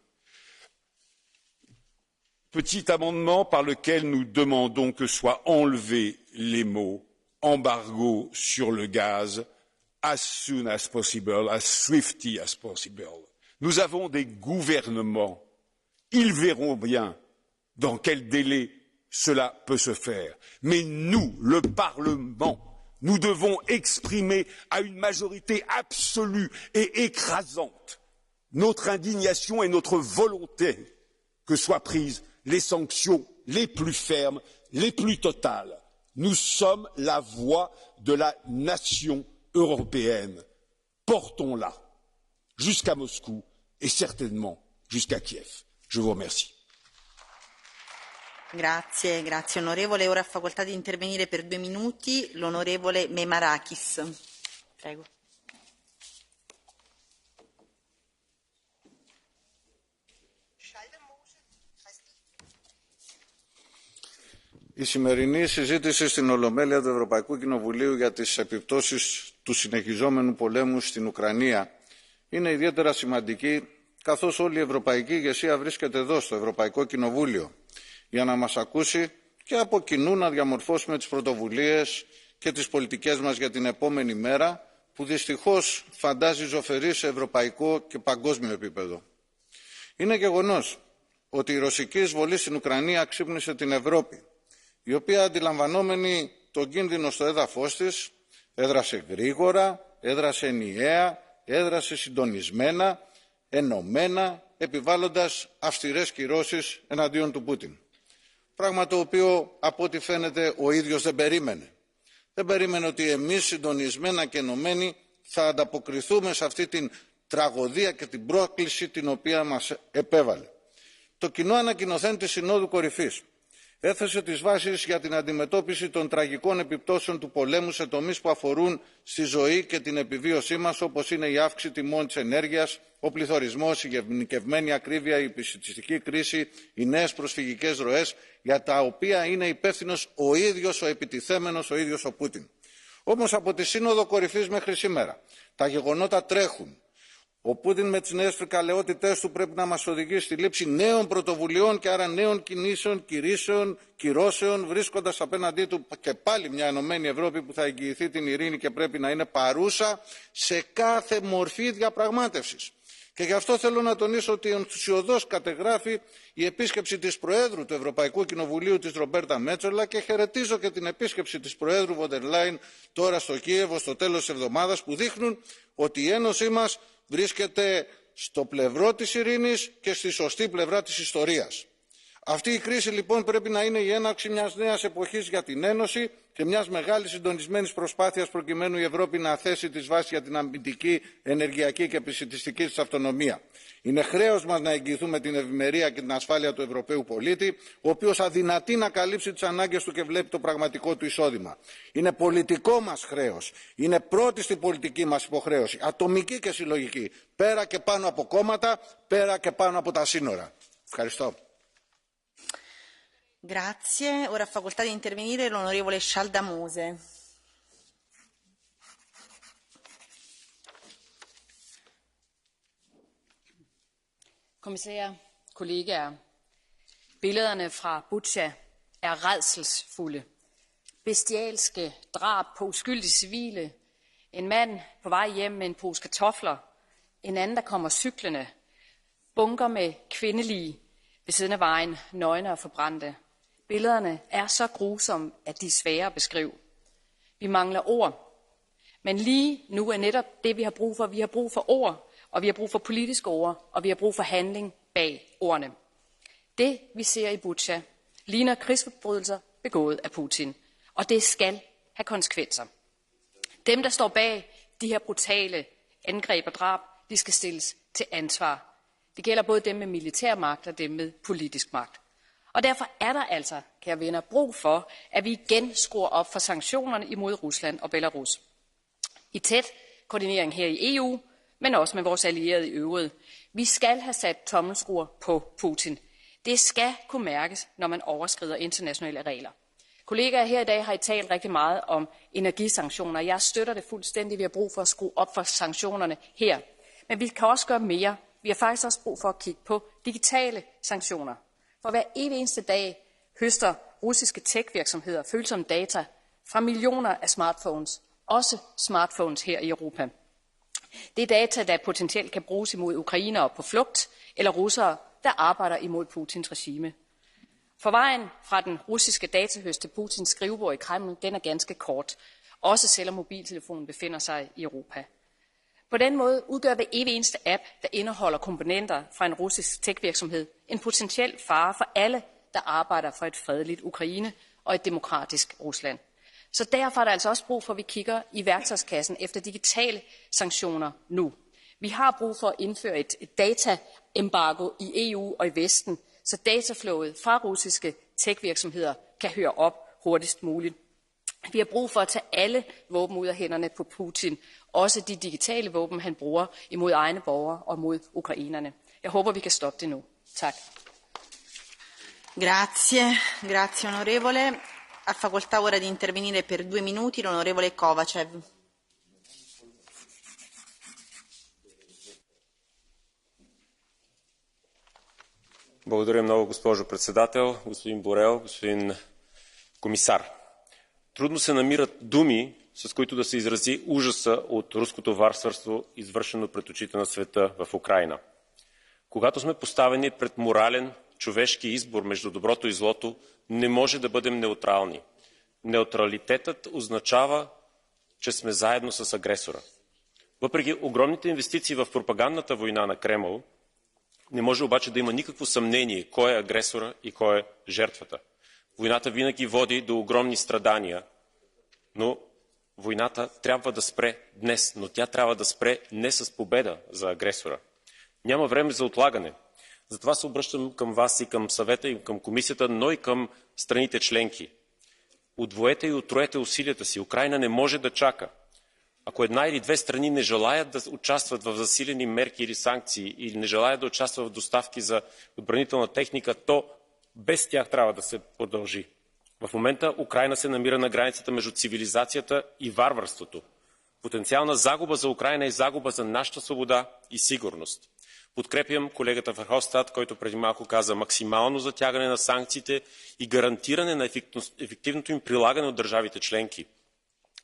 B: Petit amendement par lequel nous demandons que soient enlevés les mots embargo sur le gaz as soon as possible, as swiftly as possible. Nous avons des gouvernements, ils verront bien dans quel délai cela peut se faire. Mais nous, le Parlement, nous devons exprimer à une majorité absolue et écrasante notre indignation et notre volonté que soient prises les sanctions les plus fermes, les plus totales. Nous sommes la voix de la nation européenne. Portons-la jusqu'à Moscou et certainement jusqu'à Kiev. Je vous remercie.
M: Grazie, grazie onorevole. Ora ha facoltà di intervenire per 2 minuti l'onorevole Memarakis. Prego.
C: Η σημερινή συζήτηση στην Ολομέλεια του Ευρωπαϊκού Κοινοβουλίου για τις επιπτώσεις του συνεχιζόμενου πολέμου στην Ουκρανία είναι ιδιαίτερα σημαντική, καθώς όλη η ευρωπαϊκή ηγεσία βρίσκεται εδώ στο Ευρωπαϊκό Κοινοβούλιο για να μας ακούσει και από κοινού να διαμορφώσουμε τις πρωτοβουλίες και τις πολιτικές μας για την επόμενη μέρα, που δυστυχώς φαντάζει ζωφερή σε ευρωπαϊκό και παγκόσμιο επίπεδο. Είναι γεγονός ότι η ρωσική εισβολή στην Ουκρανία ξύπνησε την Ευρώπη, η οποία, αντιλαμβανόμενη τον κίνδυνο στο έδαφος της, έδρασε γρήγορα, έδρασε ενιαία, έδρασε συντονισμένα, ενωμένα, επιβάλλοντας αυστηρές κυρώσεις εναντίον του Πούτιν. Πράγμα το οποίο, από ό,τι φαίνεται, ο ίδιος δεν περίμενε. Δεν περίμενε ότι εμείς συντονισμένα και ενωμένοι θα ανταποκριθούμε σε αυτή την τραγωδία και την πρόκληση την οποία μας επέβαλε. Το κοινό ανακοινωθέν της Συνόδου Κορυφής έθεσε τις βάσεις για την αντιμετώπιση των τραγικών επιπτώσεων του πολέμου σε τομείς που αφορούν στη ζωή και την επιβίωσή μας, όπως είναι η αύξηση τιμών της ενέργειας, ο πληθωρισμός, η γενικευμένη ακρίβεια, η επισητιστική κρίση, οι νέες προσφυγικές ροές, για τα οποία είναι υπεύθυνος ο ίδιος ο επιτιθέμενος, ο ίδιος ο Πούτιν. Όμως από τη Σύνοδο Κορυφής μέχρι σήμερα τα γεγονότα τρέχουν. Ο Πούτιν με τις νέες φρικαλαιότητές του πρέπει να μας οδηγήσει στη λήψη νέων πρωτοβουλειών και άρα νέων κινήσεων, κυρώσεων, βρίσκοντας απέναντί του και πάλι μια ενωμένη Ευρώπη που θα εγγυηθεί την ειρήνη και πρέπει να είναι παρούσα σε κάθε μορφή διαπραγμάτευσης. Και γι' αυτό θέλω να τονίσω ότι ενθουσιωδώς κατεγράφει η επίσκεψη της Προέδρου του Ευρωπαϊκού Κοινοβουλίου, της Ρομπέρτα Μέτσολα, και χαιρετίζω και την επίσκεψη της Προέδρου Βοντερ Λάιν τώρα στο Κίεβο στο τέλος της εβδομάδας, που δείχνουν ότι η Ένωσή μας βρίσκεται στο πλευρό της ειρήνης και στη σωστή πλευρά της ιστορίας. Αυτή η κρίση λοιπόν πρέπει να είναι η έναρξη μιας νέας εποχής για την Ένωση και μιας μεγάλης συντονισμένης προσπάθειας προκειμένου η Ευρώπη να θέσει τις βάσεις για την αμυντική, ενεργειακή και επισητιστική της αυτονομία. Είναι χρέος μας να εγγυηθούμε την ευημερία και την ασφάλεια του Ευρωπαίου πολίτη, ο οποίος αδυνατεί να καλύψει τις ανάγκες του και βλέπει το πραγματικό του εισόδημα. Είναι πολιτικό μας χρέος, είναι πρώτη στην πολιτική μας υποχρέωση, ατομική και συλλογική, πέρα και πάνω από κόμματα, πέρα και πάνω από τα σύνορα. Ευχαριστώ.
M: Grazie. Ora ha facoltà di intervenire l'onorevole Schaldamose.
I: Kommissærer, kollegaer. Billederne fra Butsja er rædselsfulde. Bestialske drab på uskyldige civile. En mand på vej hjem med en pose kartofler. En anden, der kommer cyklende. Bunker med kvindelige ved siden af vejen, nøgne og forbrændte. Billederne er så grusomme, at de er svære at beskrive. Vi mangler ord. Men lige nu er netop det, vi har brug for. Vi har brug for ord, og vi har brug for politiske ord, og vi har brug for handling bag ordene. Det, vi ser i Butsja, ligner krigsforbrydelser begået af Putin, og det skal have konsekvenser. Dem, der står bag de her brutale angreb og drab, de skal stilles til ansvar. Det gælder både dem med militær magt og dem med politisk magt. Og derfor er der altså, kære venner, brug for, at vi igen skruer op for sanktionerne imod Rusland og Belarus. I tæt koordinering her i EU, men også med vores allierede i øvrigt. Vi skal have sat tommelskruer på Putin. Det skal kunne mærkes, når man overskrider internationale regler. Kollegaer her i dag har talt rigtig meget om energisanktioner. Jeg støtter det fuldstændig. Vi har brug for at skrue op for sanktionerne her. Men vi kan også gøre mere. Vi har faktisk også brug for at kigge på digitale sanktioner. For hver evig eneste dag høster russiske tech-virksomheder følsomme data fra millioner af smartphones, også smartphones her i Europa. Det er data, der potentielt kan bruges imod ukrainere på flugt, eller russere, der arbejder imod Putins regime. For vejen fra den russiske datahøst til Putins skrivebord i Kreml, den er ganske kort, også selvom mobiltelefonen befinder sig i Europa. På den måde udgør hver evig eneste app, der indeholder komponenter fra en russisk tech-virksomhed, en potentiel fare for alle, der arbejder for et fredeligt Ukraine og et demokratisk Rusland. Så derfor er der altså også brug for, at vi kigger i værktøjskassen efter digitale sanktioner nu. Vi har brug for at indføre et dataembargo i EU og i Vesten, så dataflowet fra russiske tech-virksomheder kan høre op hurtigst muligt. Vi har brug for at tage alle våben ud af hænderne på Putin, også de digitale våben, han bruger imod egne borgere og mod ukrainerne. Jeg håber, vi kan stoppe det nu. Tak.
M: Grazie, grazie onorevole. Ha facoltà ora di intervenire per 2 minuti l'onorevole Kovacev.
F: Благодаря много, госпожо председател, господин Борел, господин комисар. Трудно се намират думи, с които да се изрази ужаса от руското варварство, извършено пред очите на света в Украйна. Когато сме поставени пред морален, човешки избор между доброто и злото, не може да бъдем неутрални. Неутралитетът означава, че сме заедно с агресора. Въпреки огромните инвестиции в пропагандната война на Кремъл, не може обаче да има никакво съмнение кой е агресора и кой е жертвата. Войната винаги води до огромни страдания, но войната трябва да спре днес, но тя трябва да спре не с победа за агресора. Няма време за отлагане. Затова се обръщам към вас и към съвета, и към комисията, но и към страните членки. Удвоете и утроете усилията си. Украйна не може да чака. Ако една или две страни не желаят да участват в засилени мерки или санкции, или не желаят да участват в доставки за отбранителна техника, то без тях трябва да се продължи. В момента Украйна се намира на границата между цивилизацията и варварството. Потенциална загуба за Украйна е загуба за нашата свобода и сигурност. Подкрепям колегата Верховстат, който преди малко каза максимално затягане на санкциите и гарантиране на ефективното им прилагане от държавите членки.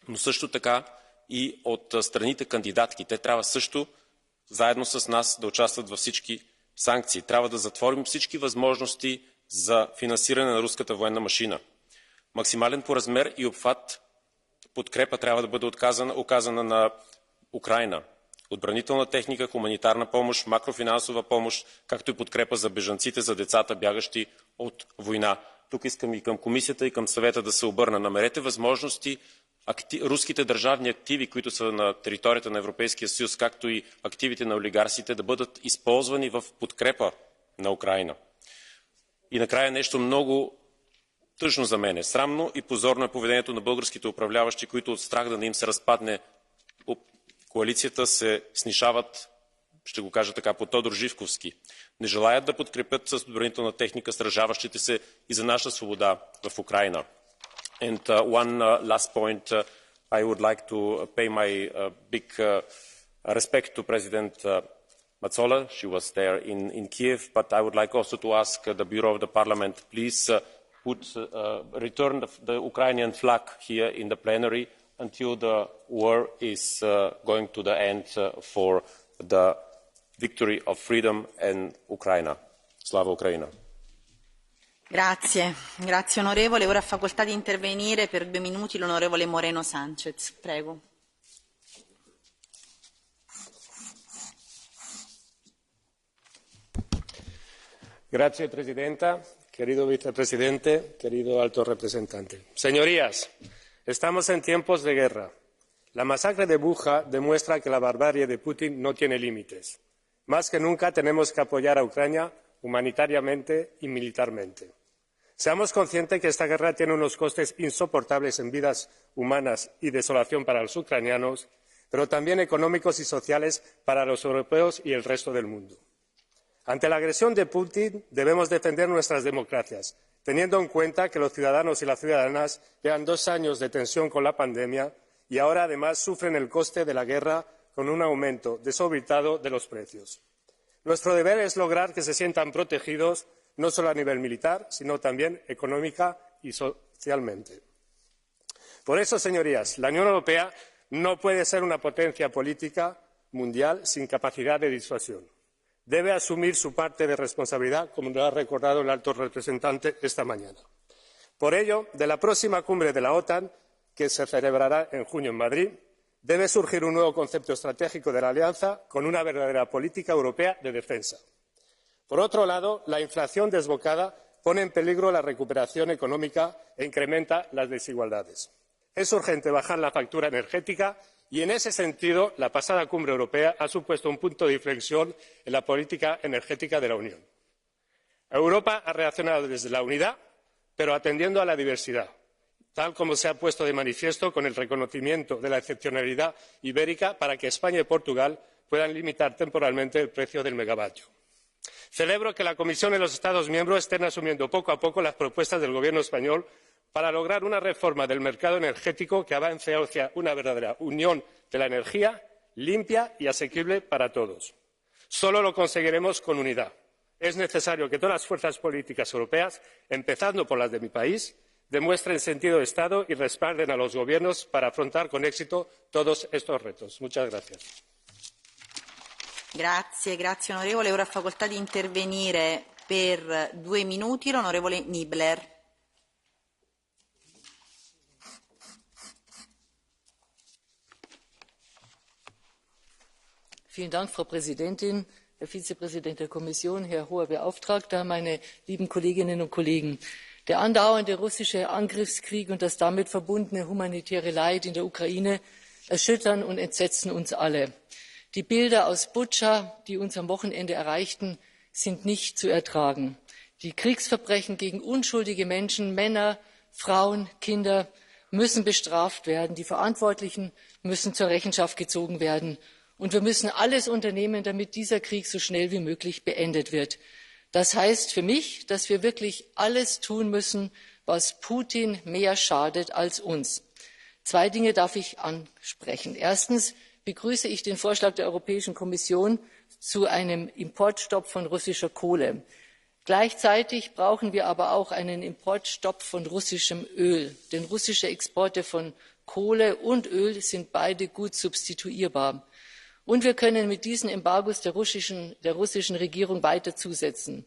F: Но също така и от страните кандидатки. Те трябва също заедно с нас да участват във всички санкции. Трябва да затворим всички възможности за финансиране на руската военна машина. Максимален по размер и обхват подкрепа трябва да бъде оказана на Украйна. Отбранителна техника, хуманитарна помощ, макрофинансова помощ, както и подкрепа за бежанците, за децата, бягащи от война. Тук искам и към комисията, и към съвета да се обърна. Намерете възможности руските държавни активи, които са на територията на Европейския съюз, както и активите на олигарсите, да бъдат използвани в подкрепа на Украйна. И накрая нещо много тъжно за мен. Срамно и позорно е поведението на българските управляващи, които от страх да не им се разпадне коалицията се снишават, ще го кажа така, по Тодор Живковски. Не желаят да подкрепят с отбранителна техника сражаващите се и за наша свобода в Украйна. And one last point, I would like to pay my big respect to President Metsola. She was there in Kiev, but I would like also to ask the Bureau of the Parliament, please return the Ukrainian flag here in the plenary until the war is going to the end for the victory of freedom and Ukraine. Slava Ukraina.
M: Grazie, grazie onorevole. Ora ha facoltà di intervenire per 2 minuti l'onorevole Moreno Sanchez. Prego.
F: Gracias, Presidenta, querido Vicepresidente, querido Alto Representante. Señorías, estamos en tiempos de guerra. La masacre de Bucha demuestra que la barbarie de Putin no tiene límites. Más que nunca tenemos que apoyar a Ucrania humanitariamente y militarmente. Seamos conscientes que esta guerra tiene unos costes insoportables en vidas humanas y desolación para los ucranianos, pero también económicos y sociales para los europeos y el resto del mundo. Ante la agresión de Putin debemos defender nuestras democracias, teniendo en cuenta que los ciudadanos y las ciudadanas llevan 2 años de tensión con la pandemia y ahora además sufren el coste de la guerra con un aumento desorbitado de los precios. Nuestro deber es lograr que se sientan protegidos no solo a nivel militar, sino también económica y socialmente. Por eso, señorías, la Unión Europea no puede ser una potencia política mundial sin capacidad de disuasión. Debe asumir su parte de responsabilidad, como lo ha recordado el alto representante esta mañana. Por ello, de la próxima cumbre de la OTAN, que se celebrará en junio en Madrid, debe surgir un nuevo concepto estratégico de la alianza con una verdadera política europea de defensa. Por otro lado, la inflación desbocada pone en peligro la recuperación económica e incrementa las desigualdades. Es urgente bajar la factura energética y, en ese sentido, la pasada cumbre europea ha supuesto un punto de inflexión en la política energética de la Unión. Europa ha reaccionado desde la unidad, pero atendiendo a la diversidad, tal como se ha puesto de manifiesto con el reconocimiento de la excepcionalidad ibérica para que España y Portugal puedan limitar temporalmente el precio del megavatio.
D: Celebro que la Comisión y los Estados miembros estén asumiendo poco a poco las propuestas del Gobierno español para lograr una reforma del mercado energético que avance hacia una verdadera unión de la energía limpia y asequible para todos. Solo lo conseguiremos con unidad. Es necesario que todas las fuerzas políticas europeas, empezando por las de mi país, demuestren sentido de Estado y respalden a los gobiernos para afrontar con éxito todos estos retos. Muchas gracias.
M: Grazie onorevole. Ora ha facoltà di intervenire per 2 minuti l'onorevole Niebler.
V: Vielen Dank, Frau Präsidentin, Herr Vizepräsident der Kommission, Herr Hoher Beauftragter, meine lieben Kolleginnen und Kollegen. Der andauernde russische Angriffskrieg und das damit verbundene humanitäre Leid in der Ukraine erschüttern und entsetzen uns alle. Die Bilder aus Butscha, die uns am Wochenende erreichten, sind nicht zu ertragen. Die Kriegsverbrechen gegen unschuldige Menschen, Männer, Frauen, Kinder müssen bestraft werden. Die Verantwortlichen müssen zur Rechenschaft gezogen werden. Und wir müssen alles unternehmen, damit dieser Krieg so schnell wie möglich beendet wird. Das heißt für mich, dass wir wirklich alles tun müssen, was Putin mehr schadet als uns. 2 Dinge darf ich ansprechen. Erstens begrüße ich den Vorschlag der Europäischen Kommission zu einem Importstopp von russischer Kohle. Gleichzeitig brauchen wir aber auch einen Importstopp von russischem Öl, denn russische Exporte von Kohle und Öl sind beide gut substituierbar. Und wir können mit diesen Embargos der russischen Regierung weiter zusetzen.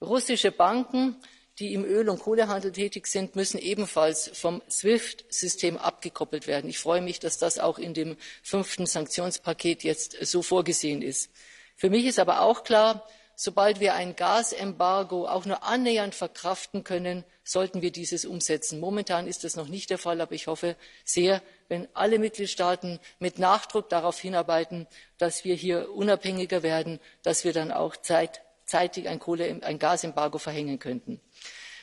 V: Russische Banken, die im Öl- und Kohlehandel tätig sind, müssen ebenfalls vom SWIFT-System abgekoppelt werden. Ich freue mich, dass das auch in dem 5. Sanktionspaket jetzt so vorgesehen ist. Für mich ist aber auch klar, sobald wir ein Gasembargo auch nur annähernd verkraften können, sollten wir dieses umsetzen. Momentan ist das noch nicht der Fall, aber ich hoffe sehr, wenn alle Mitgliedstaaten mit Nachdruck darauf hinarbeiten, dass wir hier unabhängiger werden, dass wir dann auch zeitig ein Gasembargo verhängen könnten.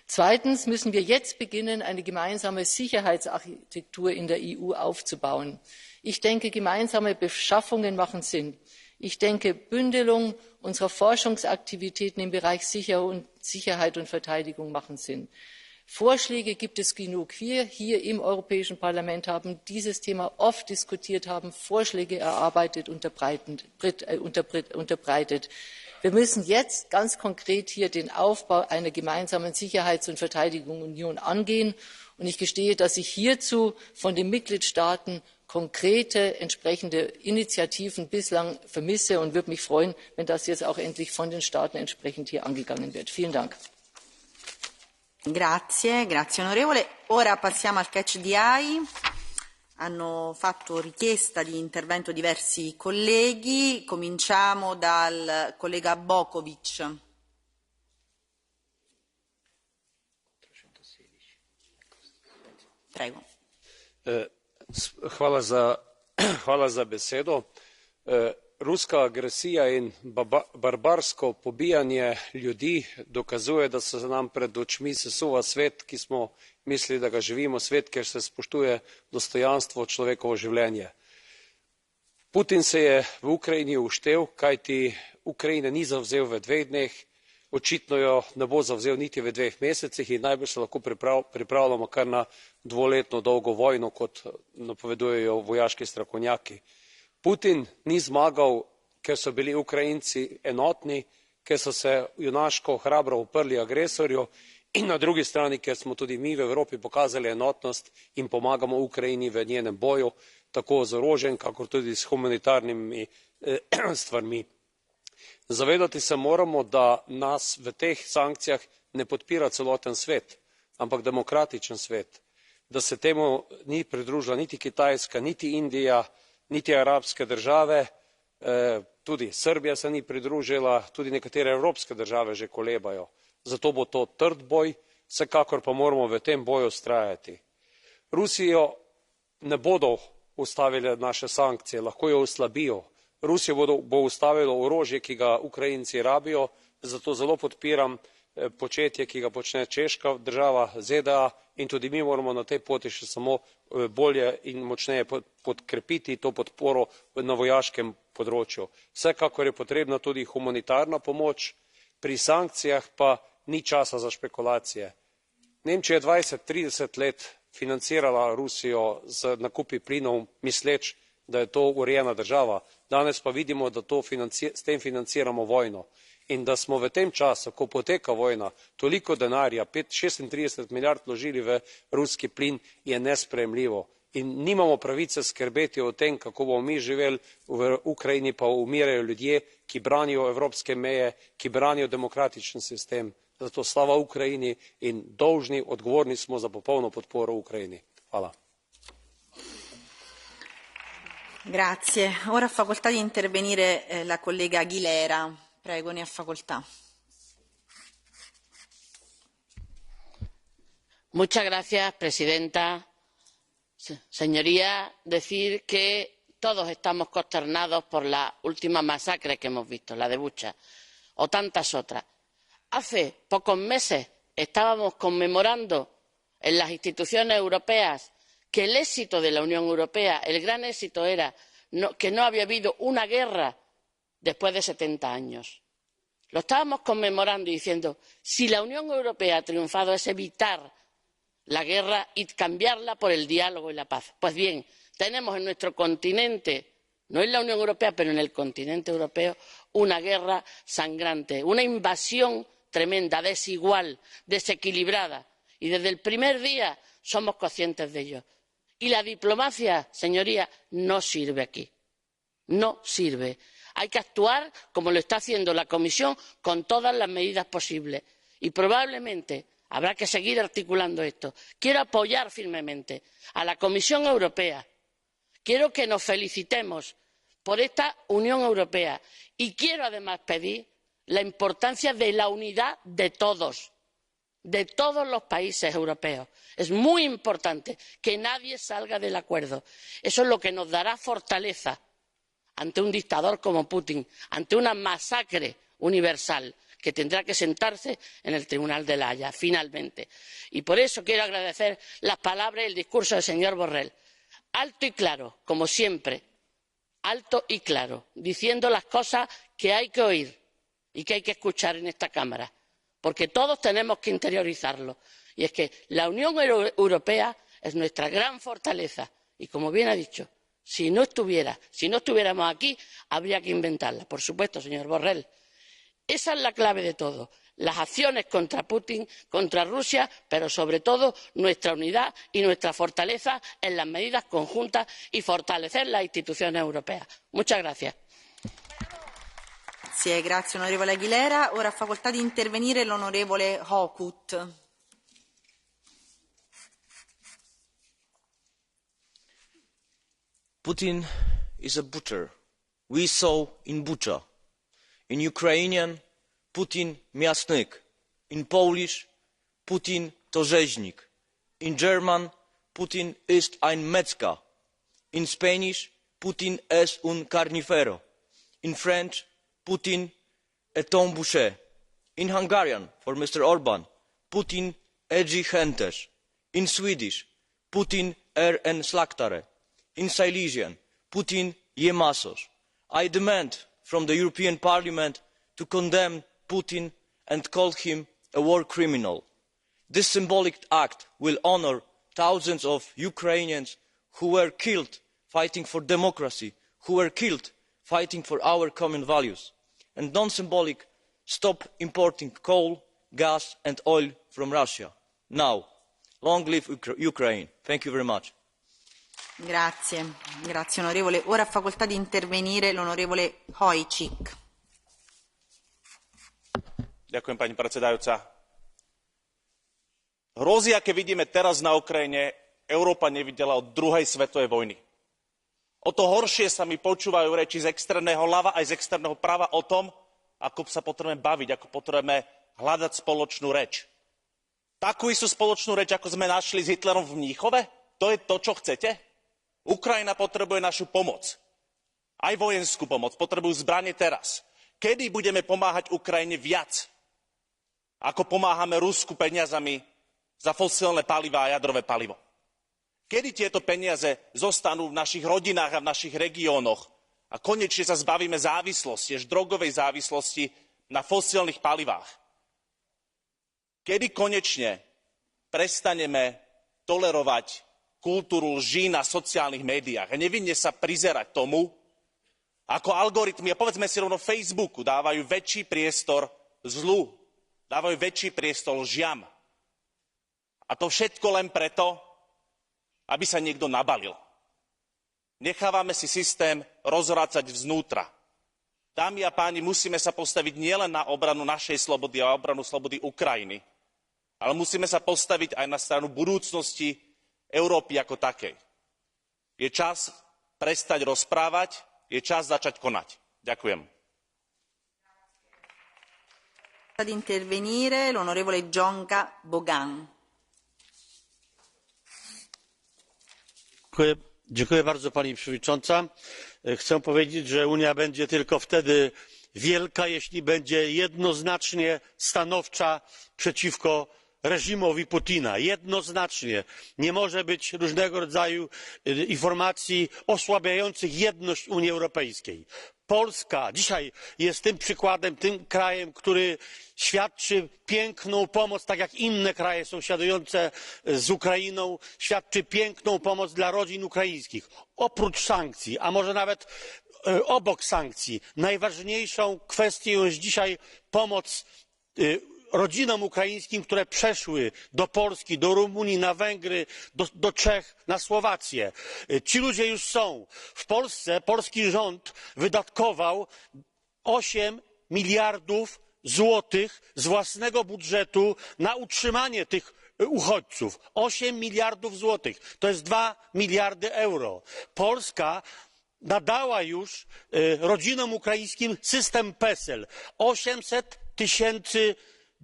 V: Zweitens müssen wir jetzt beginnen, eine gemeinsame Sicherheitsarchitektur in der EU aufzubauen. Ich denke, gemeinsame Beschaffungen machen Sinn. Ich denke, Bündelung unserer Forschungsaktivitäten im Bereich Sicherheit und Verteidigung machen Sinn. Vorschläge gibt es genug. Wir hier im Europäischen Parlament haben dieses Thema oft diskutiert, haben Vorschläge erarbeitet, unterbreitet. Wir müssen jetzt ganz konkret hier den Aufbau einer gemeinsamen Sicherheits- und Verteidigungsunion angehen. Und ich gestehe, dass ich hierzu von den Mitgliedstaaten konkrete entsprechende Initiativen bislang vermisse und würde mich freuen, wenn das jetzt auch endlich von den Staaten entsprechend hier angegangen wird. Vielen Dank.
M: Grazie onorevole. Ora passiamo al catch the eye. Hanno fatto richiesta di intervento diversi colleghi. Cominciamo dal collega Bokovic. Prego.
W: Hvala za besedo. Ruska agresija in barbarsko pobijanje ljudi dokazuje, da se nam pred očmi sesuva svet, ki smo mislili, da ga živimo, svet, kjer se spoštuje dostojanstvo, človekovo življenje. Putin se je v Ukrajini uštel, kajti Ukrajine ni zavzel v 2 dneh, očitno jo ne bo zavzel niti v 2 mesecih in najbolj se lahko pripravljamo kar na 2-letno dolgo vojno, kot napovedujejo vojaški strokovnjaki. Putin ni zmagal, ker so bili Ukrajinci enotni, ker so se junaško hrabro uprli agresorju in na drugi strani, ker smo tudi mi v Evropi pokazali enotnost in pomagamo Ukrajini v njenem boju, tako z orožjem, kakor tudi s humanitarnimi stvarmi. Zavedati se moramo, da nas v teh sankcijah ne podpira celoten svet, ampak demokratičen svet, da se temu ni pridružila niti Kitajska, niti Indija, niti arabske države, tudi Srbija se ni pridružila, tudi nekatere evropske države že kolebajo. Zato bo to trd boj, vsekakor pa moramo v tem boju vztrajati. Rusijo ne bodo ustavile naše sankcije, lahko jo oslabijo. Rusijo bo ustavilo orožje, ki ga Ukrajinci rabijo, zato zelo podpiram početje, ki ga počne Češka država, ZDA in tudi mi moramo na tej poti še samo bolje in močneje podkrepiti to podporo na vojaškem področju. Vsekakor je potrebna tudi humanitarna pomoč, pri sankcijah pa ni časa za špekulacije. Nemčija je 20-30 let financirala Rusijo z nakupi plinov, misleč, da je to urejena država. Danes pa vidimo, da s tem financiramo vojno. In da smo v tem času, ko poteka vojna, toliko denarja, 36 milijard vložili v ruski plin, je nesprejemljivo. In nimamo pravice skrbeti o tem, kako bomo mi živeli, v Ukrajini pa umirajo ljudje, ki branijo evropske meje, ki branijo demokratičen sistem. Zato slava Ukrajini in dolžni, odgovorni smo za popolno podporo Ukrajini. Hvala.
M: Grazie. Ora ha facoltà di intervenire la collega Aguilera. Prego, ne ha facoltà.
E: Muchas gracias, presidenta. Señorías, decir que todos estamos consternados por la última masacre que hemos visto, la de Bucha, o tantas otras. Hace pocos meses estábamos conmemorando en las instituciones europeas que el éxito de la Unión Europea, el gran éxito era que no había habido una guerra después de 70 años. Lo estábamos conmemorando y diciendo, si la Unión Europea ha triunfado es evitar la guerra y cambiarla por el diálogo y la paz. Pues bien, tenemos en nuestro continente, no en la Unión Europea, pero en el continente europeo, una guerra sangrante, una invasión tremenda, desigual, desequilibrada. Y desde el primer día somos conscientes de ello. Y la diplomacia, señorías, no sirve aquí. No sirve. Hay que actuar como lo está haciendo la Comisión con todas las medidas posibles. Y probablemente habrá que seguir articulando esto. Quiero apoyar firmemente a la Comisión Europea. Quiero que nos felicitemos por esta Unión Europea. Y quiero además pedir la importancia de la unidad de todos los países europeos. Es muy importante que nadie salga del acuerdo. Eso es lo que nos dará fortaleza ante un dictador como Putin, ante una masacre universal que tendrá que sentarse en el Tribunal de La Haya, finalmente. Y por eso quiero agradecer las palabras y el discurso del señor Borrell. Alto y claro, como siempre, alto y claro, diciendo las cosas que hay que oír y que hay que escuchar en esta Cámara, porque todos tenemos que interiorizarlo. Y es que la Unión Europea es nuestra gran fortaleza y, como bien ha dicho, si no estuviéramos aquí, habría que inventarla. Por supuesto, señor Borrell. Esa es la clave de todo. Las acciones contra Putin, contra Rusia, pero sobre todo nuestra unidad y nuestra fortaleza en las medidas conjuntas y fortalecer las instituciones europeas. Muchas gracias.
M: Grazie onorevole Aguilera. Ora ha facoltà di intervenire l'onorevole Hokut.
G: Putin is a butcher. We saw in Bucha. In Ukrainian, Putin miasnyk. In Polish, Putin to rzeźnik. In German, Putin ist ein Metzger. In Spanish, Putin es un carnicero. In French, Putin est un boucher. In Hungarian, for Mr. Orban, Putin egy hentes. In Swedish, Putin en slaktare. In Silesian, Putin je masos. I demand from the European Parliament to condemn Putin and call him a war criminal. This symbolic act will honour thousands of Ukrainians who were killed fighting for democracy, who were killed fighting for our common values. And non-symbolic, stop importing coal, gas and oil from Russia. Now, long live Ukraine. Thank you very much.
M: Grazie, grazie onorevole. Ora ha facoltà di intervenire l'onorevole Hojčík.
H: Ďakujem, pani predsedajúca. Hrozí, aké vidíme teraz na Ukrajine, Európa nevidela od druhej svetovej vojny. O to horšie sa mi počúvajú reči z extrémneho ľava aj z extrémneho prava o tom, ako sa potrebujeme baviť, ako potrebujeme hľadať spoločnú reč. Takú istú spoločnú reč, ako sme našli s Hitlerom v Mníchove? To je to, čo chcete? Ukrajina potrebuje našu pomoc. Aj vojenskú pomoc. Potrebujú zbrane teraz. Kedy budeme pomáhať Ukrajine viac, ako pomáhame Rusku peniazami za fosilné paliva a jadrové palivo? Kedy tieto peniaze zostanú v našich rodinách a v našich regiónoch a konečne sa zbavíme závislosti, až drogovej závislosti na fosílnych palivách. Kedy konečne prestaneme tolerovať kultúru lží na sociálnych médiách a nevinne sa prizerať tomu, ako algoritmy, a povedzme si rovno Facebooku, dávajú väčší priestor zlu, dávajú väčší priestor lžiam. A to všetko len preto, aby sa niekto nabalil. Nechávame si systém rozvracať vznútra. Dámy a páni, musíme sa postaviť nielen na obranu našej slobody a obranu slobody Ukrajiny, ale musíme sa postaviť aj na stranu budúcnosti Európy ako takej. Je čas prestať rozprávať, je čas začať konať. Ďakujem.
M: Ad intervenire l'onorevole Dzonga Bogan.
A: Dziękuję bardzo pani przewodnicząca. Chcę powiedzieć, że Unia będzie tylko wtedy wielka, jeśli będzie jednoznacznie stanowcza przeciwko reżimowi Putina. Jednoznacznie. Nie może być różnego rodzaju informacji osłabiających jedność Unii Europejskiej. Polska dzisiaj jest tym przykładem, tym krajem, który świadczy piękną pomoc, tak jak inne kraje sąsiadujące z Ukrainą, świadczy piękną pomoc dla rodzin ukraińskich. Oprócz sankcji, a może nawet obok sankcji, najważniejszą kwestią jest dzisiaj pomoc rodzinom ukraińskim, które przeszły do Polski, do Rumunii, na Węgry, do Czech, na Słowację. Ci ludzie już są. W Polsce polski rząd wydatkował 8 miliardów złotych z własnego budżetu na utrzymanie tych uchodźców. 8 miliardów złotych. To jest 2 miliardy euro. Polska nadała już rodzinom ukraińskim system PESEL. 800 000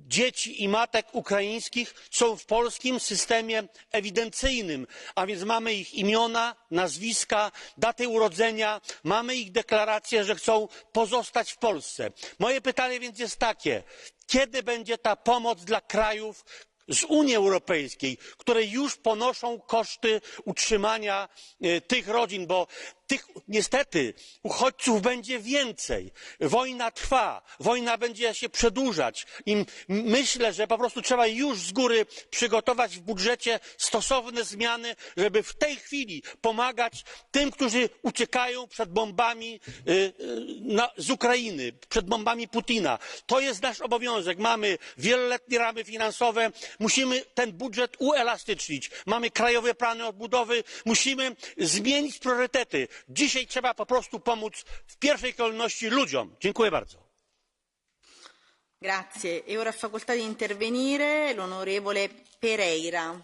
A: dzieci i matek ukraińskich są w polskim systemie ewidencyjnym, a więc mamy ich imiona, nazwiska, daty urodzenia, mamy ich deklarację, że chcą pozostać w Polsce. Moje pytanie więc jest takie, kiedy będzie ta pomoc dla krajów z Unii Europejskiej, które już ponoszą koszty utrzymania tych rodzin, bo tych niestety uchodźców będzie więcej. Wojna trwa, wojna będzie się przedłużać i myślę, że po prostu trzeba już z góry przygotować w budżecie stosowne zmiany, żeby w tej chwili pomagać tym, którzy uciekają przed bombami z Ukrainy, przed bombami Putina. To jest nasz obowiązek. Mamy wieloletnie ramy finansowe, musimy ten budżet uelastycznić. Mamy krajowe plany odbudowy, musimy zmienić priorytety. Dzisiaj trzeba po prostu pomóc w pierwszej kolejności ludziom. Dziękuję bardzo.
M: Grazie. E ora facoltà di intervenire l'onorevole Pereira.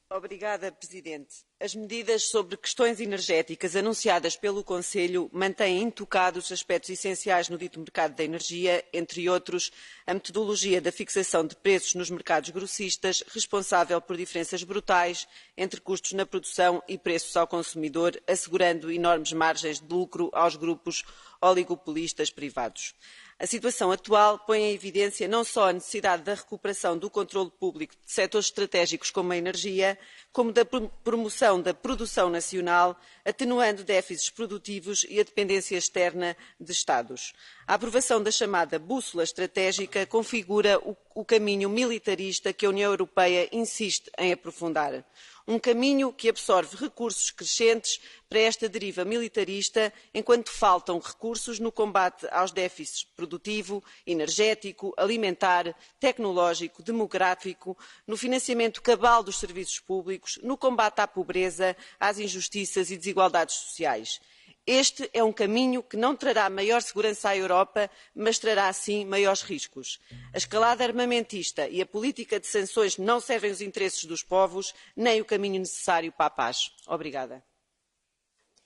J: Obrigada, Presidente. As medidas sobre questões energéticas anunciadas pelo Conselho mantêm intocados aspectos essenciais no dito mercado da energia, entre outros, a metodologia da fixação de preços nos mercados grossistas, responsável por diferenças brutais entre custos na produção e preços ao consumidor, assegurando enormes margens de lucro aos grupos oligopolistas privados. A situação atual põe em evidência não só a necessidade da recuperação do controle público de setores estratégicos como a energia, como da promoção da produção nacional, atenuando déficits produtivos e a dependência externa de Estados. A aprovação da chamada bússola estratégica configura o caminho militarista que a União Europeia insiste em aprofundar. Um caminho que absorve recursos crescentes para esta deriva militarista, enquanto faltam recursos no combate aos déficits produtivo, energético, alimentar, tecnológico, demográfico, no financiamento cabal dos serviços públicos, no combate à pobreza, às injustiças e desigualdades sociais. Este é um caminho que não trará maior segurança à Europa, mas trará sim maiores riscos. A escalada armamentista e a política de sanções não servem os interesses dos povos, nem o caminho necessário para a paz. Obrigada.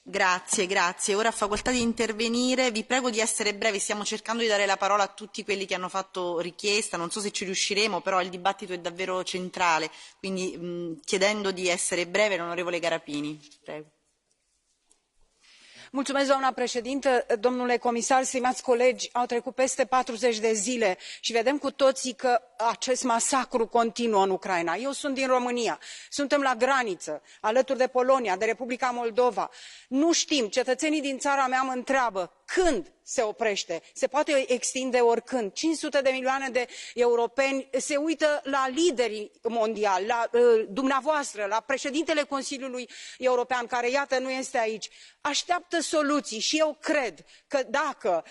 M: Grazie, grazie. Ora facoltà di intervenire. Vi prego di essere brevi, stiamo cercando di dare la parola a tutti quelli che hanno fatto richiesta, non so se ci riusciremo, però il dibattito è davvero centrale, quindi chiedendo di essere breve l'onorevole Garapini. Prego.
K: Mulțumesc, doamna președintă, domnule comisar, stimați colegi, au trecut peste 40 de zile și vedem cu toții că acest masacru continuă în Ucraina. Eu sunt din România, suntem la graniță, alături de Polonia, de Republica Moldova. Nu știm, cetățenii din țara mea mă întreabă când se oprește? Se poate extinde oricând. 500 de milioane de europeni se uită la liderii mondiali, la dumneavoastră, la președintele Consiliului European, care, iată, nu este aici. Așteaptă soluții și eu cred că dacă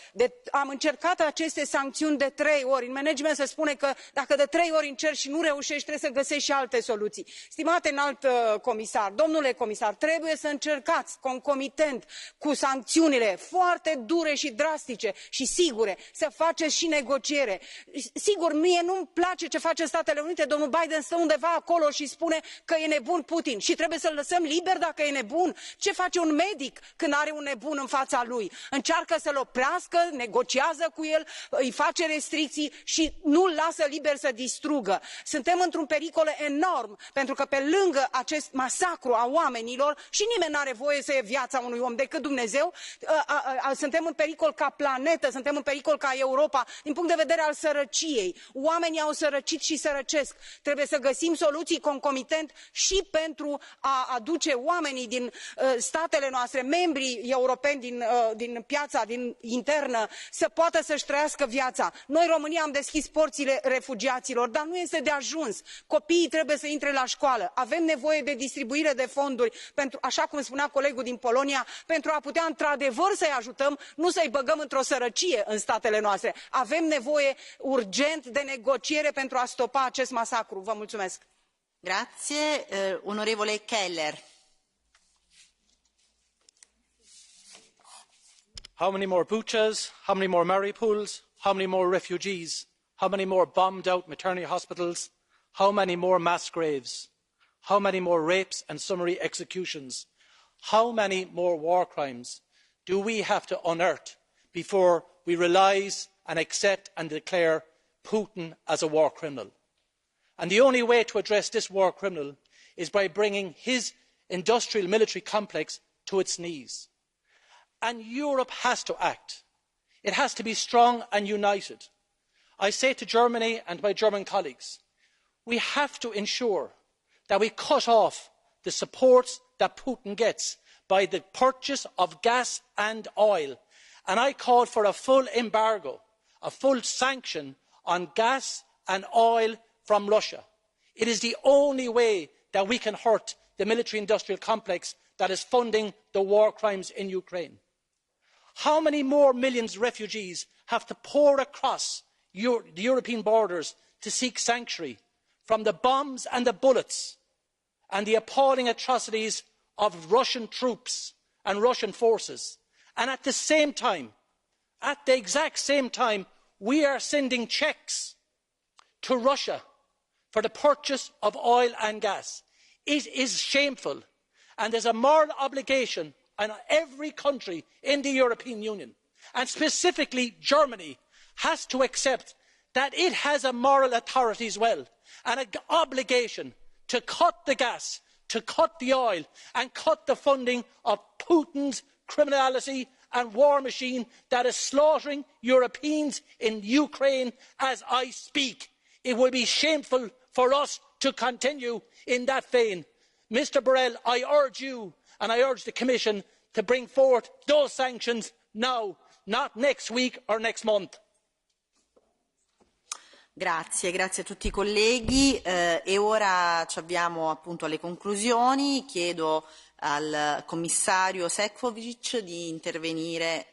K: am încercat aceste sancțiuni de 3 ori, în management se spune că dacă de 3 ori încerci și nu reușești, trebuie să găsești și alte soluții. Stimate înalt comisar, domnule comisar, trebuie să încercați concomitent cu sancțiunile foarte dure și drastice și sigure să faceți și negociere. Sigur, mie nu-mi place ce face Statele Unite, domnul Biden stă undeva acolo și spune că e nebun Putin și trebuie să-l lăsăm liber dacă e nebun. Ce face un medic când are un nebun în fața lui? Încearcă să-l oprească, negociază cu el, îi face restricții și nu-l lasă liber să distrugă. Suntem într-un pericol enorm, pentru că pe lângă acest masacru a oamenilor, și nimeni nu are voie să ia viața unui om decât Dumnezeu, suntem în pericol ca planetă, suntem în pericol ca Europa, din punct de vedere al sărăciei. Oamenii au sărăcit și sărăcesc. Trebuie să găsim soluții concomitent și pentru a aduce oamenii din statele noastre, membrii europeni din piața internă, să poată să-și trăiască viața. Noi, România, am deschis porțile refugiaților, dar nu este de ajuns. Copiii trebuie să intre la școală. Avem nevoie de distribuire de fonduri, pentru, așa cum spunea colegul din Polonia, pentru a putea într-adevăr să-i ajutăm, nu să-i băgăm într-o sărăcie în statele noastre. Avem nevoie urgent de negociere pentru a stopa acest masacru. Vă mulțumesc.
M: Grazie. Onorevole Keller.
L: How many more Buchas? How many more Mariupols? How many more refugees? How many more bombed out maternity hospitals? How many more mass graves? How many more rapes and summary executions? How many more war crimes do we have to unearth before we realise and accept and declare Putin as a war criminal? And the only way to address this war criminal is by bringing his industrial military complex to its knees. And Europe has to act. It has to be strong and united. I say to Germany and my German colleagues, we have to ensure that we cut off the supports that Putin gets by the purchase of gas and oil. And I called for a full embargo, a full sanction on gas and oil from Russia. It is the only way that we can hurt the military-industrial complex that is funding the war crimes in Ukraine. How many more millions of refugees have to pour across the European borders to seek sanctuary from the bombs and the bullets and the appalling atrocities of Russian troops and Russian forces? And at the same time, at the exact same time, we are sending cheques to Russia for the purchase of oil and gas. It is shameful, and there's a moral obligation on every country in the European Union, and specifically Germany, has to accept that it has a moral authority as well, and an obligation to cut the gas, to cut the oil, and cut the funding of Putin's criminality and war machine that is slaughtering Europeans in Ukraine as I speak. It will be shameful for us to continue in that vein. Mr Borrell, I urge you and I urge the Commission to bring forth those sanctions now, not next week or next month.
M: Grazie, grazie a tutti i colleghi e ora ci avviamo appunto alle conclusioni. Chiedo al commissario Šefčovič di intervenire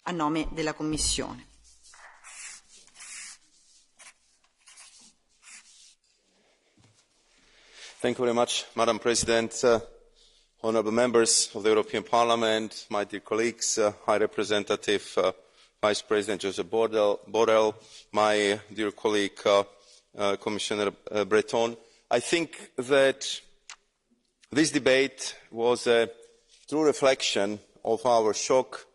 M: a nome della Commissione.
N: Thank you very much, Madam President, honourable members of the European Parliament, my dear colleagues, High Representative, Vice President Joseph Borrell, my dear colleague, Commissioner Breton. I think that this debate was a true reflection of our shock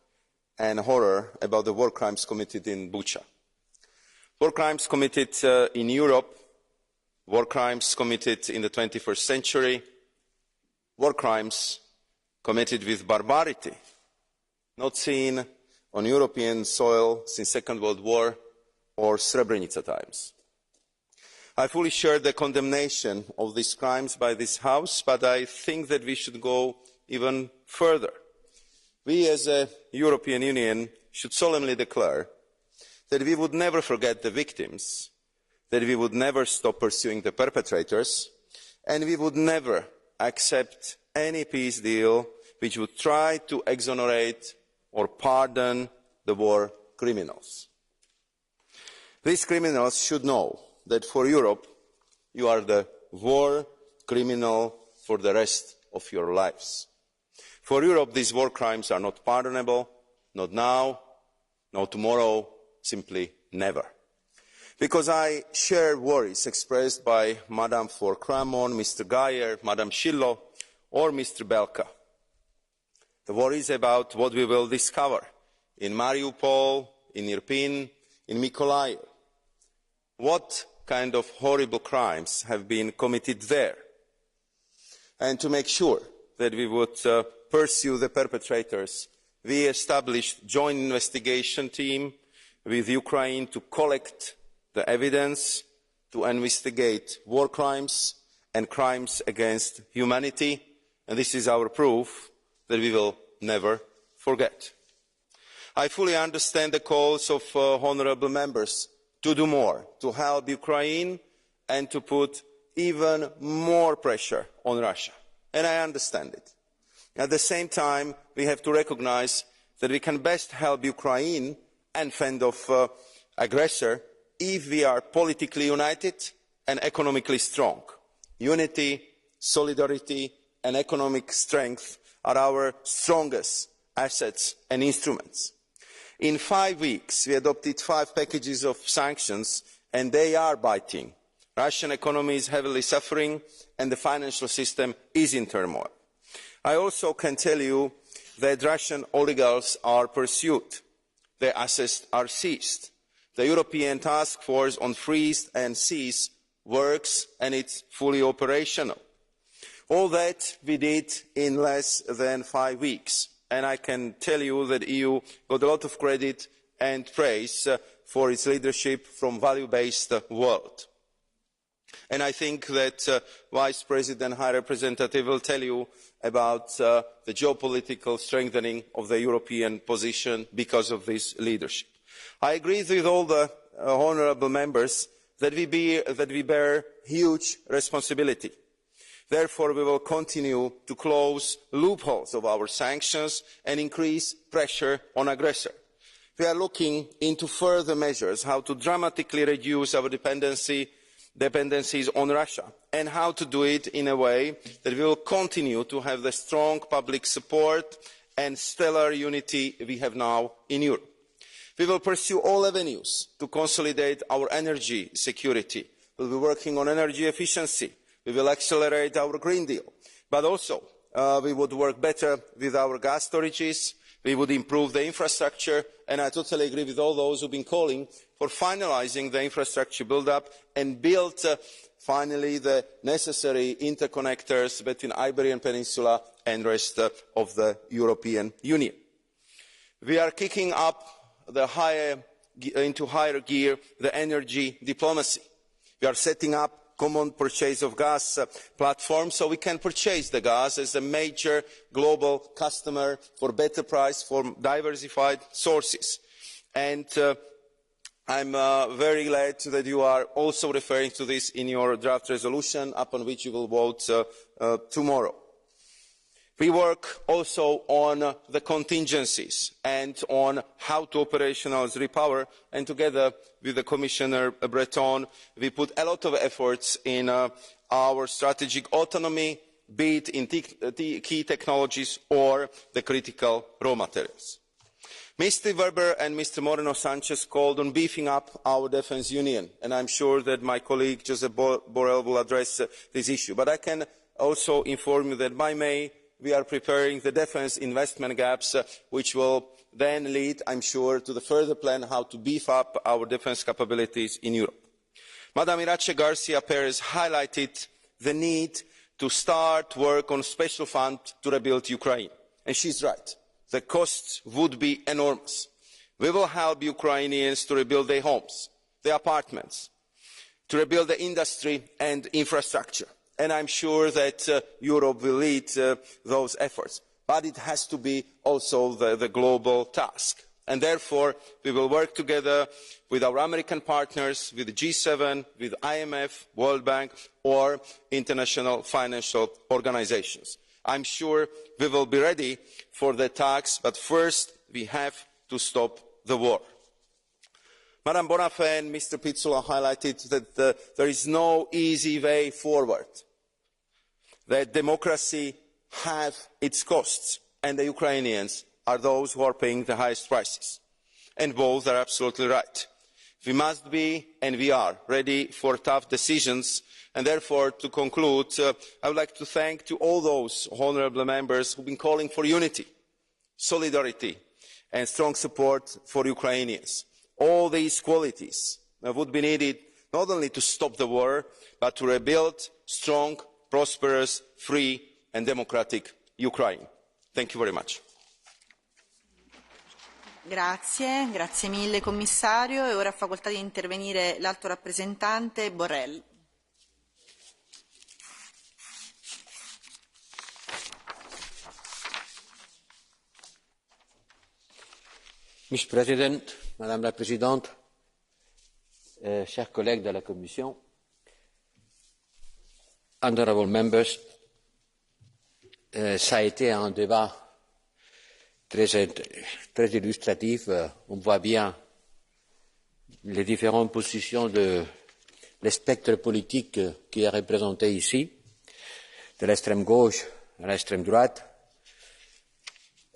N: and horror about the war crimes committed in Bucha. War crimes committed in Europe, war crimes committed in the 21st century, war crimes committed with barbarity, not seen on European soil since the Second World War or Srebrenica times. I fully share the condemnation of these crimes by this House, but I think that we should go even further. we as a European Union should solemnly declare that we would never forget the victims, that we would never stop pursuing the perpetrators, and we would never accept any peace deal which would try to exonerate or pardon the war criminals. These criminals should know that for Europe, you are the war criminal for the rest of your lives. For Europe, these war crimes are not pardonable, not now, not tomorrow, simply never. Because I share worries expressed by Madame von Kramon, Mr. Geier, Madame Schillo, or Mr. Belka. The worries about what we will discover in Mariupol, in Irpin, in Mykolaiv. What kind of horrible crimes have been committed there? And to make sure that we would pursue the perpetrators, we established a joint investigation team with Ukraine to collect the evidence, to investigate war crimes and crimes against humanity, and this is our proof that we will never forget. I fully understand the calls of honourable members to do more, to help Ukraine and to put even more pressure on Russia, and I understand it. At the same time, we have to recognise that we can best help Ukraine and fend off aggressor if we are politically united and economically strong. Unity, solidarity and economic strength are our strongest assets and instruments. In 5 weeks, we adopted 5 packages of sanctions, and they are biting. The Russian economy is heavily suffering, and the financial system is in turmoil. I also can tell you that Russian oligarchs are pursued. Their assets are seized. The European Task Force on Freeze and Seize works, and it's fully operational. All that we did in less than 5 weeks. And I can tell you that the EU got a lot of credit and praise for its leadership from a value-based world. And I think that Vice President High Representative will tell you about the geopolitical strengthening of the European position because of this leadership. I agree with all the honourable members that we bear huge responsibility. Therefore, we will continue to close loopholes of our sanctions and increase pressure on aggressor. We are looking into further measures how to dramatically reduce our dependencies on Russia and how to do it in a way that we will continue to have the strong public support and stellar unity we have now in Europe. We will pursue all avenues to consolidate our energy security. We will be working on energy efficiency. We will accelerate our Green Deal, but also we would work better with our gas storages, we would improve the infrastructure, and I totally agree with all those who have been calling for finalising the infrastructure build-up and build finally the necessary interconnectors between the Iberian Peninsula and the rest of the European Union. We are kicking up into higher gear the energy diplomacy. We are setting up common purchase of gas platform so we can purchase the gas as a major global customer for better price from diversified sources. And I'm very glad that you are also referring to this in your draft resolution upon which you will vote tomorrow. We work also on the contingencies and on how to operationalise repower, and together with the Commissioner Breton, we put a lot of efforts in our strategic autonomy, be it in key technologies or the critical raw materials. Mr. Weber and Mr. Moreno Sanchez called on beefing up our defence union, and I'm sure that my colleague Josep Borrell will address this issue. But I can also inform you that by May, we are preparing the defence investment gaps, which will then lead, I'm sure, to the further plan how to beef up our defence capabilities in Europe. Madam Irache Garcia Perez highlighted the need to start work on a special fund to rebuild Ukraine. And she's right. The costs would be enormous. We will help Ukrainians to rebuild their homes, their apartments, to rebuild the industry and infrastructure. And I'm sure that Europe will lead those efforts. but it has to be also the global task. And therefore, we will work together with our American partners, with the G7, with IMF, World Bank, or international financial organizations. I'm sure we will be ready for the task, but first we have to stop the war. Madam Bonafé and Mr. Pizzula highlighted that there is no easy way forward, that democracy has its costs, and the Ukrainians are those who are paying the highest prices. And both are absolutely right. We must be, and we are, ready for tough decisions. And therefore, to conclude, I would like to thank all those honourable members who have been calling for unity, solidarity, and strong support for Ukrainians. All these qualities would be needed not only to stop the war, but to rebuild strong, prosperous, free and democratic Ukraine. Thank you very much.
M: Grazie, grazie mille commissario e ora ha facoltà di intervenire l'alto rappresentante Borrell.
P: Mr. President, Madame la Présidente, chers collègues de la Commission, honorable members, ça a été un débat très illustratif. On voit bien les différentes positions de le spectre politique qui est représenté ici, de l'extrême gauche à l'extrême droite.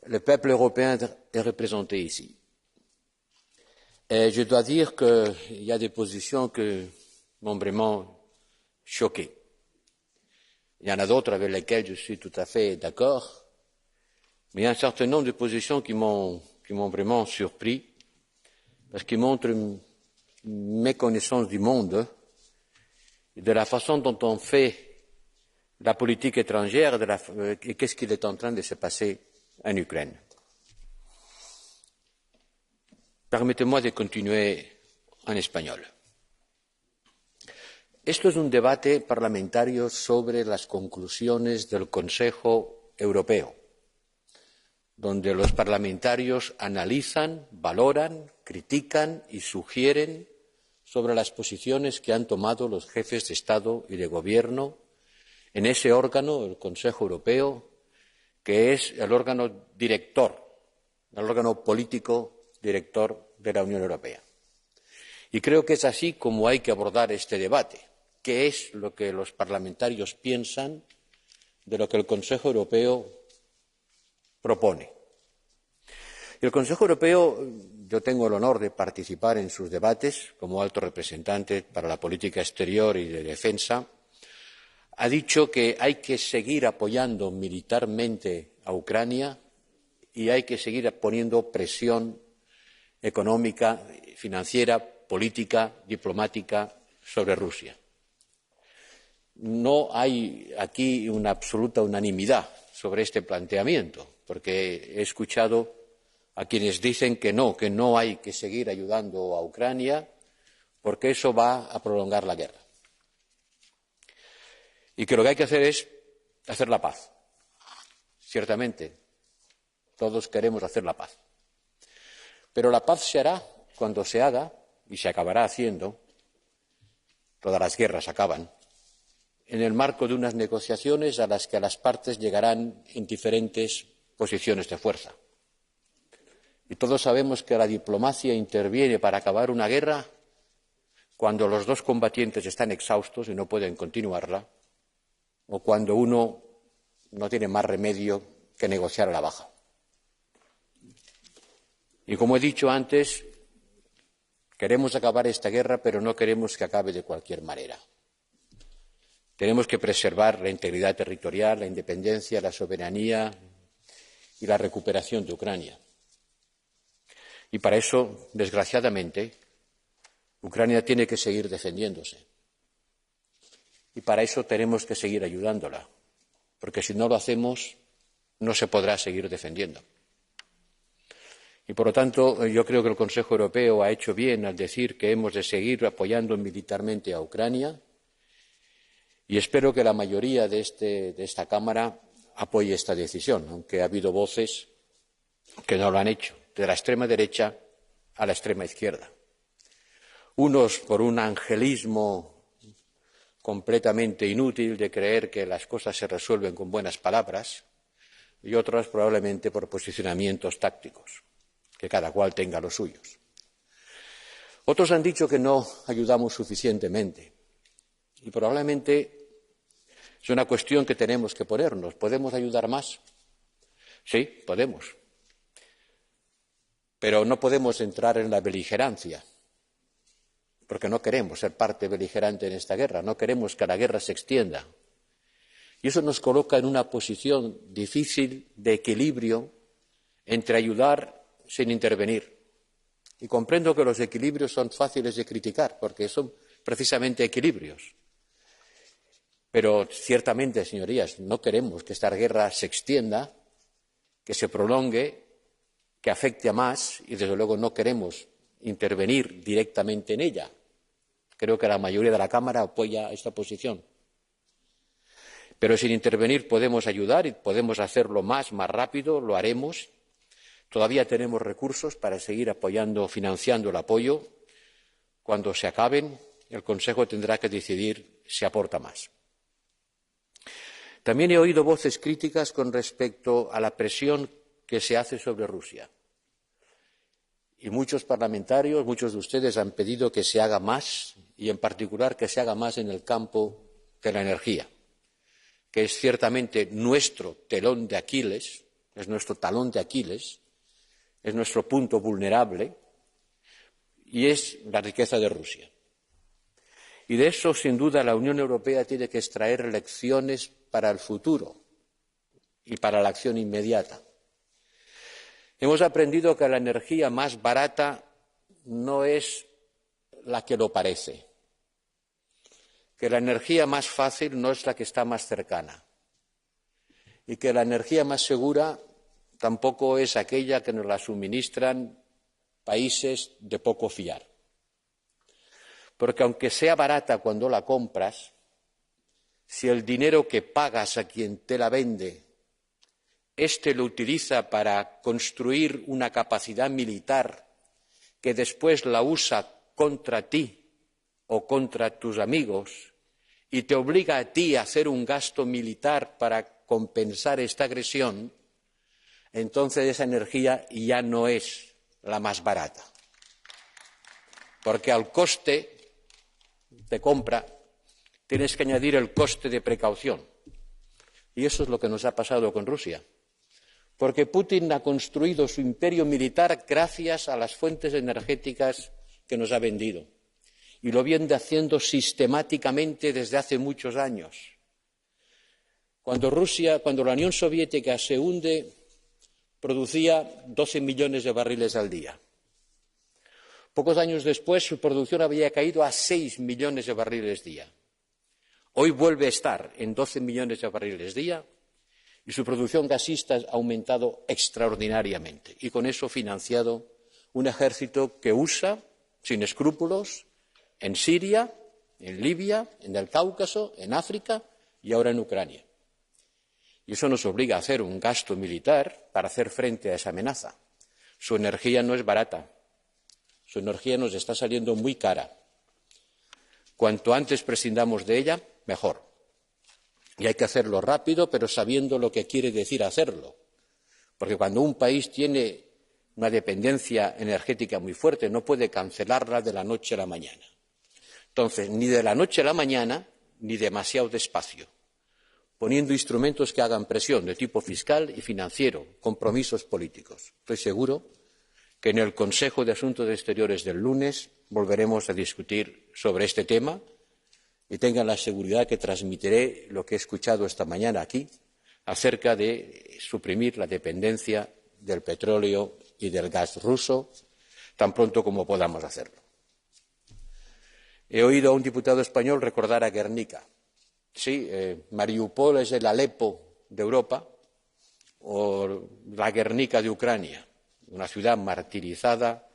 P: Le peuple européen est représenté ici. Et je dois dire qu'il y a des positions qui m'ont vraiment choqué. Il y en a d'autres avec lesquelles je suis tout à fait d'accord. Mais il y a un certain nombre de positions qui m'ont vraiment surpris, parce qu'ils montrent une méconnaissance du monde et de la façon dont on fait la politique étrangère et qu'est-ce qu'il est en train de se passer en Ukraine. Permíteme de continuar en español. Esto es un debate parlamentario sobre las conclusiones del Consejo Europeo, donde los parlamentarios analizan, valoran, critican y sugieren sobre las posiciones que han tomado los jefes de Estado y de Gobierno en ese órgano, el Consejo Europeo, que es el órgano director, el órgano político director de la Unión Europea. Y creo que es así como hay que abordar este debate. ¿Qué es lo que los parlamentarios piensan de lo que el Consejo Europeo propone? Y el Consejo Europeo, yo tengo el honor de participar en sus debates como alto representante para la política exterior y de defensa, ha dicho que hay que seguir apoyando militarmente a Ucrania y hay que seguir poniendo presión económica, financiera, política, diplomática sobre Rusia. No hay aquí una absoluta unanimidad sobre este planteamiento, porque he escuchado a quienes dicen que no hay que seguir ayudando a Ucrania porque eso va a prolongar la guerra. Y que lo que hay que hacer es hacer la paz. Ciertamente, todos queremos hacer la paz. Pero la paz se hará cuando se haga, y se acabará haciendo, todas las guerras acaban, en el marco de unas negociaciones a las que las partes llegarán en diferentes posiciones de fuerza. Y todos sabemos que la diplomacia interviene para acabar una guerra cuando los dos combatientes están exhaustos y no pueden continuarla, o cuando uno no tiene más remedio que negociar a la baja. Y como he dicho antes, queremos acabar esta guerra, pero no queremos que acabe de cualquier manera. Tenemos que preservar la integridad territorial, la independencia, la soberanía y la recuperación de Ucrania. Y para eso, desgraciadamente, Ucrania tiene que seguir defendiéndose. Y para eso tenemos que seguir ayudándola, porque si no lo hacemos, no se podrá seguir defendiendo. Y, por lo tanto, yo creo que el Consejo Europeo ha hecho bien al decir que hemos de seguir apoyando militarmente a Ucrania y espero que la mayoría de esta Cámara apoye esta decisión, aunque ha habido voces que no lo han hecho, de la extrema derecha a la extrema izquierda. Unos por un angelismo completamente inútil de creer que las cosas se resuelven con buenas palabras, y otros probablemente por posicionamientos tácticos, que cada cual tenga los suyos. Otros han dicho que no ayudamos suficientemente, y probablemente es una cuestión que tenemos que ponernos. ¿Podemos ayudar más? Sí, podemos. Pero no podemos entrar en la beligerancia, porque no queremos ser parte beligerante en esta guerra, no queremos que la guerra se extienda. Y eso nos coloca en una posición difícil de equilibrio entre ayudar sin intervenir. Y comprendo que los equilibrios son fáciles de criticar, porque son precisamente equilibrios. Pero ciertamente, señorías, no queremos que esta guerra se extienda, que se prolongue, que afecte a más, y desde luego no queremos intervenir directamente en ella. Creo que la mayoría de la Cámara apoya esta posición. Pero sin intervenir podemos ayudar y podemos hacerlo más rápido, lo haremos. Todavía tenemos recursos para seguir apoyando, financiando el apoyo. Cuando se acaben, el Consejo tendrá que decidir si aporta más. También he oído voces críticas con respecto a la presión que se hace sobre Rusia. Y muchos parlamentarios, muchos de ustedes han pedido que se haga más, y en particular que se haga más en el campo de la energía, que es ciertamente nuestro telón de Aquiles, es nuestro talón de Aquiles, es nuestro punto vulnerable, y es la riqueza de Rusia. Y de eso, sin duda, la Unión Europea tiene que extraer lecciones para el futuro y para la acción inmediata. Hemos aprendido que la energía más barata no es la que lo parece, que la energía más fácil no es la que está más cercana, y que la energía más segura tampoco es aquella que nos la suministran países de poco fiar. Porque aunque sea barata cuando la compras, si el dinero que pagas a quien te la vende, éste lo utiliza para construir una capacidad militar que después la usa contra ti o contra tus amigos y te obliga a ti a hacer un gasto militar para compensar esta agresión, entonces esa energía ya no es la más barata. Porque al coste de compra tienes que añadir el coste de precaución. Y eso es lo que nos ha pasado con Rusia. Porque Putin ha construido su imperio militar gracias a las fuentes energéticas que nos ha vendido. Y lo viene haciendo sistemáticamente desde hace muchos años. Cuando la Unión Soviética se hunde, producía 12 millones de barriles al día. Pocos años después, su producción había caído a 6 millones de barriles día. Hoy vuelve a estar en 12 millones de barriles día y su producción gasista ha aumentado extraordinariamente. Y con eso ha financiado un ejército que usa, sin escrúpulos, en Siria, en Libia, en el Cáucaso, en África y ahora en Ucrania. Y eso nos obliga a hacer un gasto militar para hacer frente a esa amenaza. Su energía no es barata. Su energía nos está saliendo muy cara. Cuanto antes prescindamos de ella, mejor. Y hay que hacerlo rápido, pero sabiendo lo que quiere decir hacerlo. Porque cuando un país tiene una dependencia energética muy fuerte, no puede cancelarla de la noche a la mañana. Entonces, ni de la noche a la mañana, ni demasiado despacio, poniendo instrumentos que hagan presión de tipo fiscal y financiero, compromisos políticos. Estoy seguro que en el Consejo de Asuntos Exteriores del lunes volveremos a discutir sobre este tema y tengan la seguridad que transmitiré lo que he escuchado esta mañana aquí acerca de suprimir la dependencia del petróleo y del gas ruso tan pronto como podamos hacerlo. He oído a un diputado español recordar a Guernica. Sí, Mariupol es el Alepo de Europa o la Guernica de Ucrania, una ciudad martirizada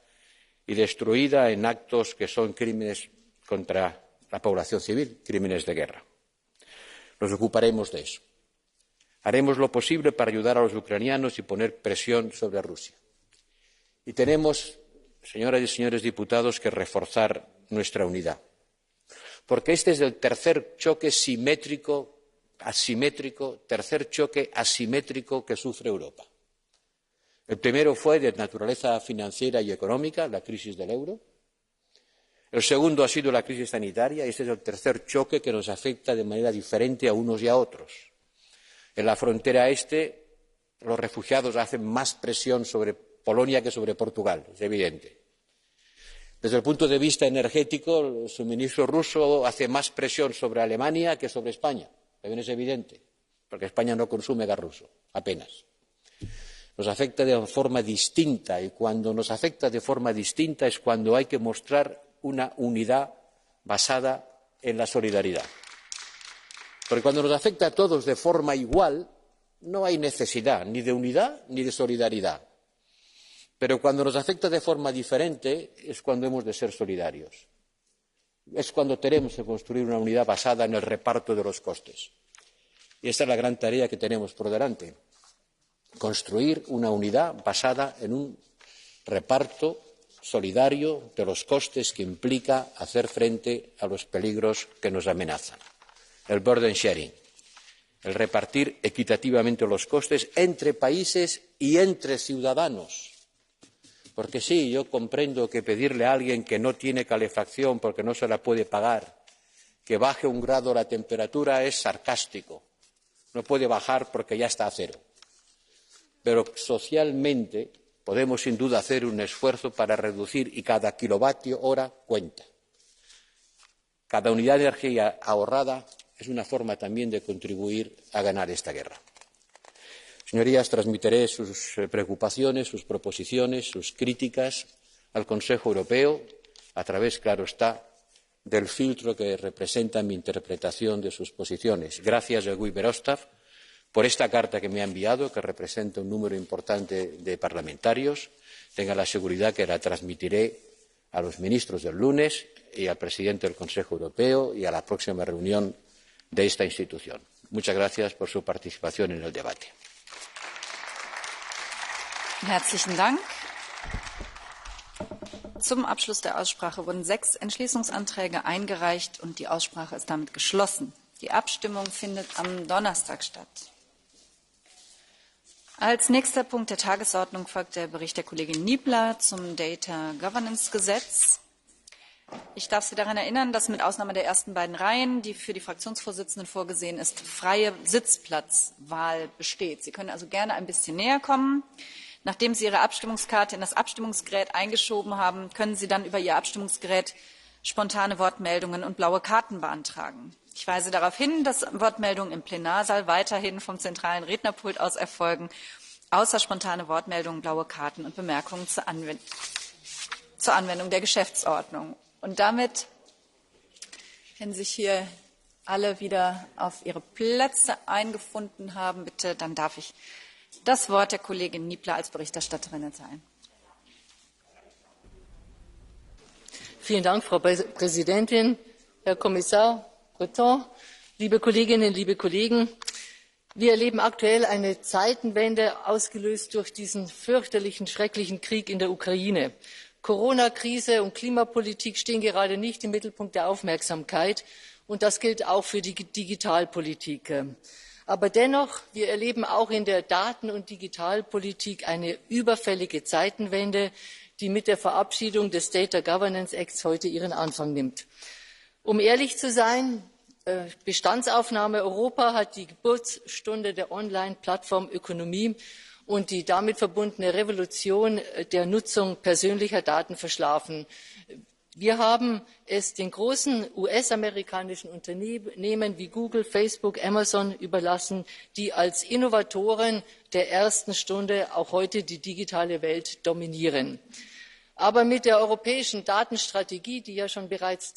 P: y destruida en actos que son crímenes contra la población civil, crímenes de guerra. Nos ocuparemos de eso. Haremos lo posible para ayudar a los ucranianos y poner presión sobre Rusia. Y tenemos, señoras y señores diputados, que reforzar nuestra unidad, porque este es el tercer choque tercer choque asimétrico que sufre Europa. El primero fue de naturaleza financiera y económica, la crisis del euro. El segundo ha sido la crisis sanitaria y este es el tercer choque que nos afecta de manera diferente a unos y a otros. En la frontera este, los refugiados hacen más presión sobre Polonia que sobre Portugal, es evidente. Desde el punto de vista energético, el suministro ruso hace más presión sobre Alemania que sobre España, también es evidente, porque España no consume gas ruso, apenas. Nos afecta de forma distinta y cuando nos afecta de forma distinta es cuando hay que mostrar una unidad basada en la solidaridad. Porque cuando nos afecta a todos de forma igual, no hay necesidad ni de unidad ni de solidaridad. Pero cuando nos afecta de forma diferente es cuando hemos de ser solidarios. Es cuando tenemos que construir una unidad basada en el reparto de los costes. Y esta es la gran tarea que tenemos por delante. Construir una unidad basada en un reparto solidario de los costes que implica hacer frente a los peligros que nos amenazan. El burden sharing, el repartir equitativamente los costes entre países y entre ciudadanos. Porque sí, yo comprendo que pedirle a alguien que no tiene calefacción porque no se la puede pagar, que baje 1 grado la temperatura es sarcástico. No puede bajar porque ya está a 0. Pero socialmente podemos sin duda hacer un esfuerzo para reducir y cada kilovatio hora cuenta. Cada unidad de energía ahorrada es una forma también de contribuir a ganar esta guerra. Señorías, transmitiré sus preocupaciones, sus proposiciones, sus críticas al Consejo Europeo a través, claro está, del filtro que representa mi interpretación de sus posiciones. Gracias a Guy Verhofstadt por esta carta que me ha enviado, que representa un número importante de parlamentarios. Tenga la seguridad que la transmitiré a los ministros del lunes y al presidente del Consejo Europeo y a la próxima reunión de esta institución. Muchas gracias por su participación en el debate.
Q: Herzlichen Dank. Zum Abschluss der Aussprache wurden 6 Entschließungsanträge eingereicht und die Aussprache ist damit geschlossen. Die Abstimmung findet am Donnerstag statt. Als nächster Punkt der Tagesordnung folgt der Bericht der Kollegin Niebler zum Data Governance Gesetz. Ich darf Sie daran erinnern, dass mit Ausnahme der ersten beiden Reihen, die für die Fraktionsvorsitzenden vorgesehen ist, freie Sitzplatzwahl besteht. Sie können also gerne ein bisschen näher kommen. Nachdem Sie Ihre Abstimmungskarte in das Abstimmungsgerät eingeschoben haben, können Sie dann über Ihr Abstimmungsgerät spontane Wortmeldungen und blaue Karten beantragen. Ich weise darauf hin, dass Wortmeldungen im Plenarsaal weiterhin vom zentralen Rednerpult aus erfolgen, außer spontane Wortmeldungen, blaue Karten und Bemerkungen zur Anwendung der Geschäftsordnung. Und damit, wenn sich hier alle wieder auf ihre Plätze eingefunden haben, bitte, dann darf ich das Wort der Kollegin Niebler als Berichterstatterin erteilen.
V: Vielen Dank, Frau Präsidentin, Herr Kommissar Breton, liebe Kolleginnen, liebe Kollegen. Wir erleben aktuell eine Zeitenwende, ausgelöst durch diesen fürchterlichen, schrecklichen Krieg in der Ukraine. Corona-Krise und Klimapolitik stehen gerade nicht im Mittelpunkt der Aufmerksamkeit, und das gilt auch für die Digitalpolitik. Aber dennoch, wir erleben auch in der Daten- und Digitalpolitik eine überfällige Zeitenwende, die mit der Verabschiedung des Data Governance Acts heute ihren Anfang nimmt. Um ehrlich zu sein, Bestandsaufnahme Europa hat die Geburtsstunde der Online-Plattformökonomie und die damit verbundene Revolution der Nutzung persönlicher Daten verschlafen. Wir haben es den großen US-amerikanischen Unternehmen wie Google, Facebook, Amazon überlassen, die als Innovatoren der ersten Stunde auch heute die digitale Welt dominieren. Aber mit der europäischen Datenstrategie, die ja schon bereits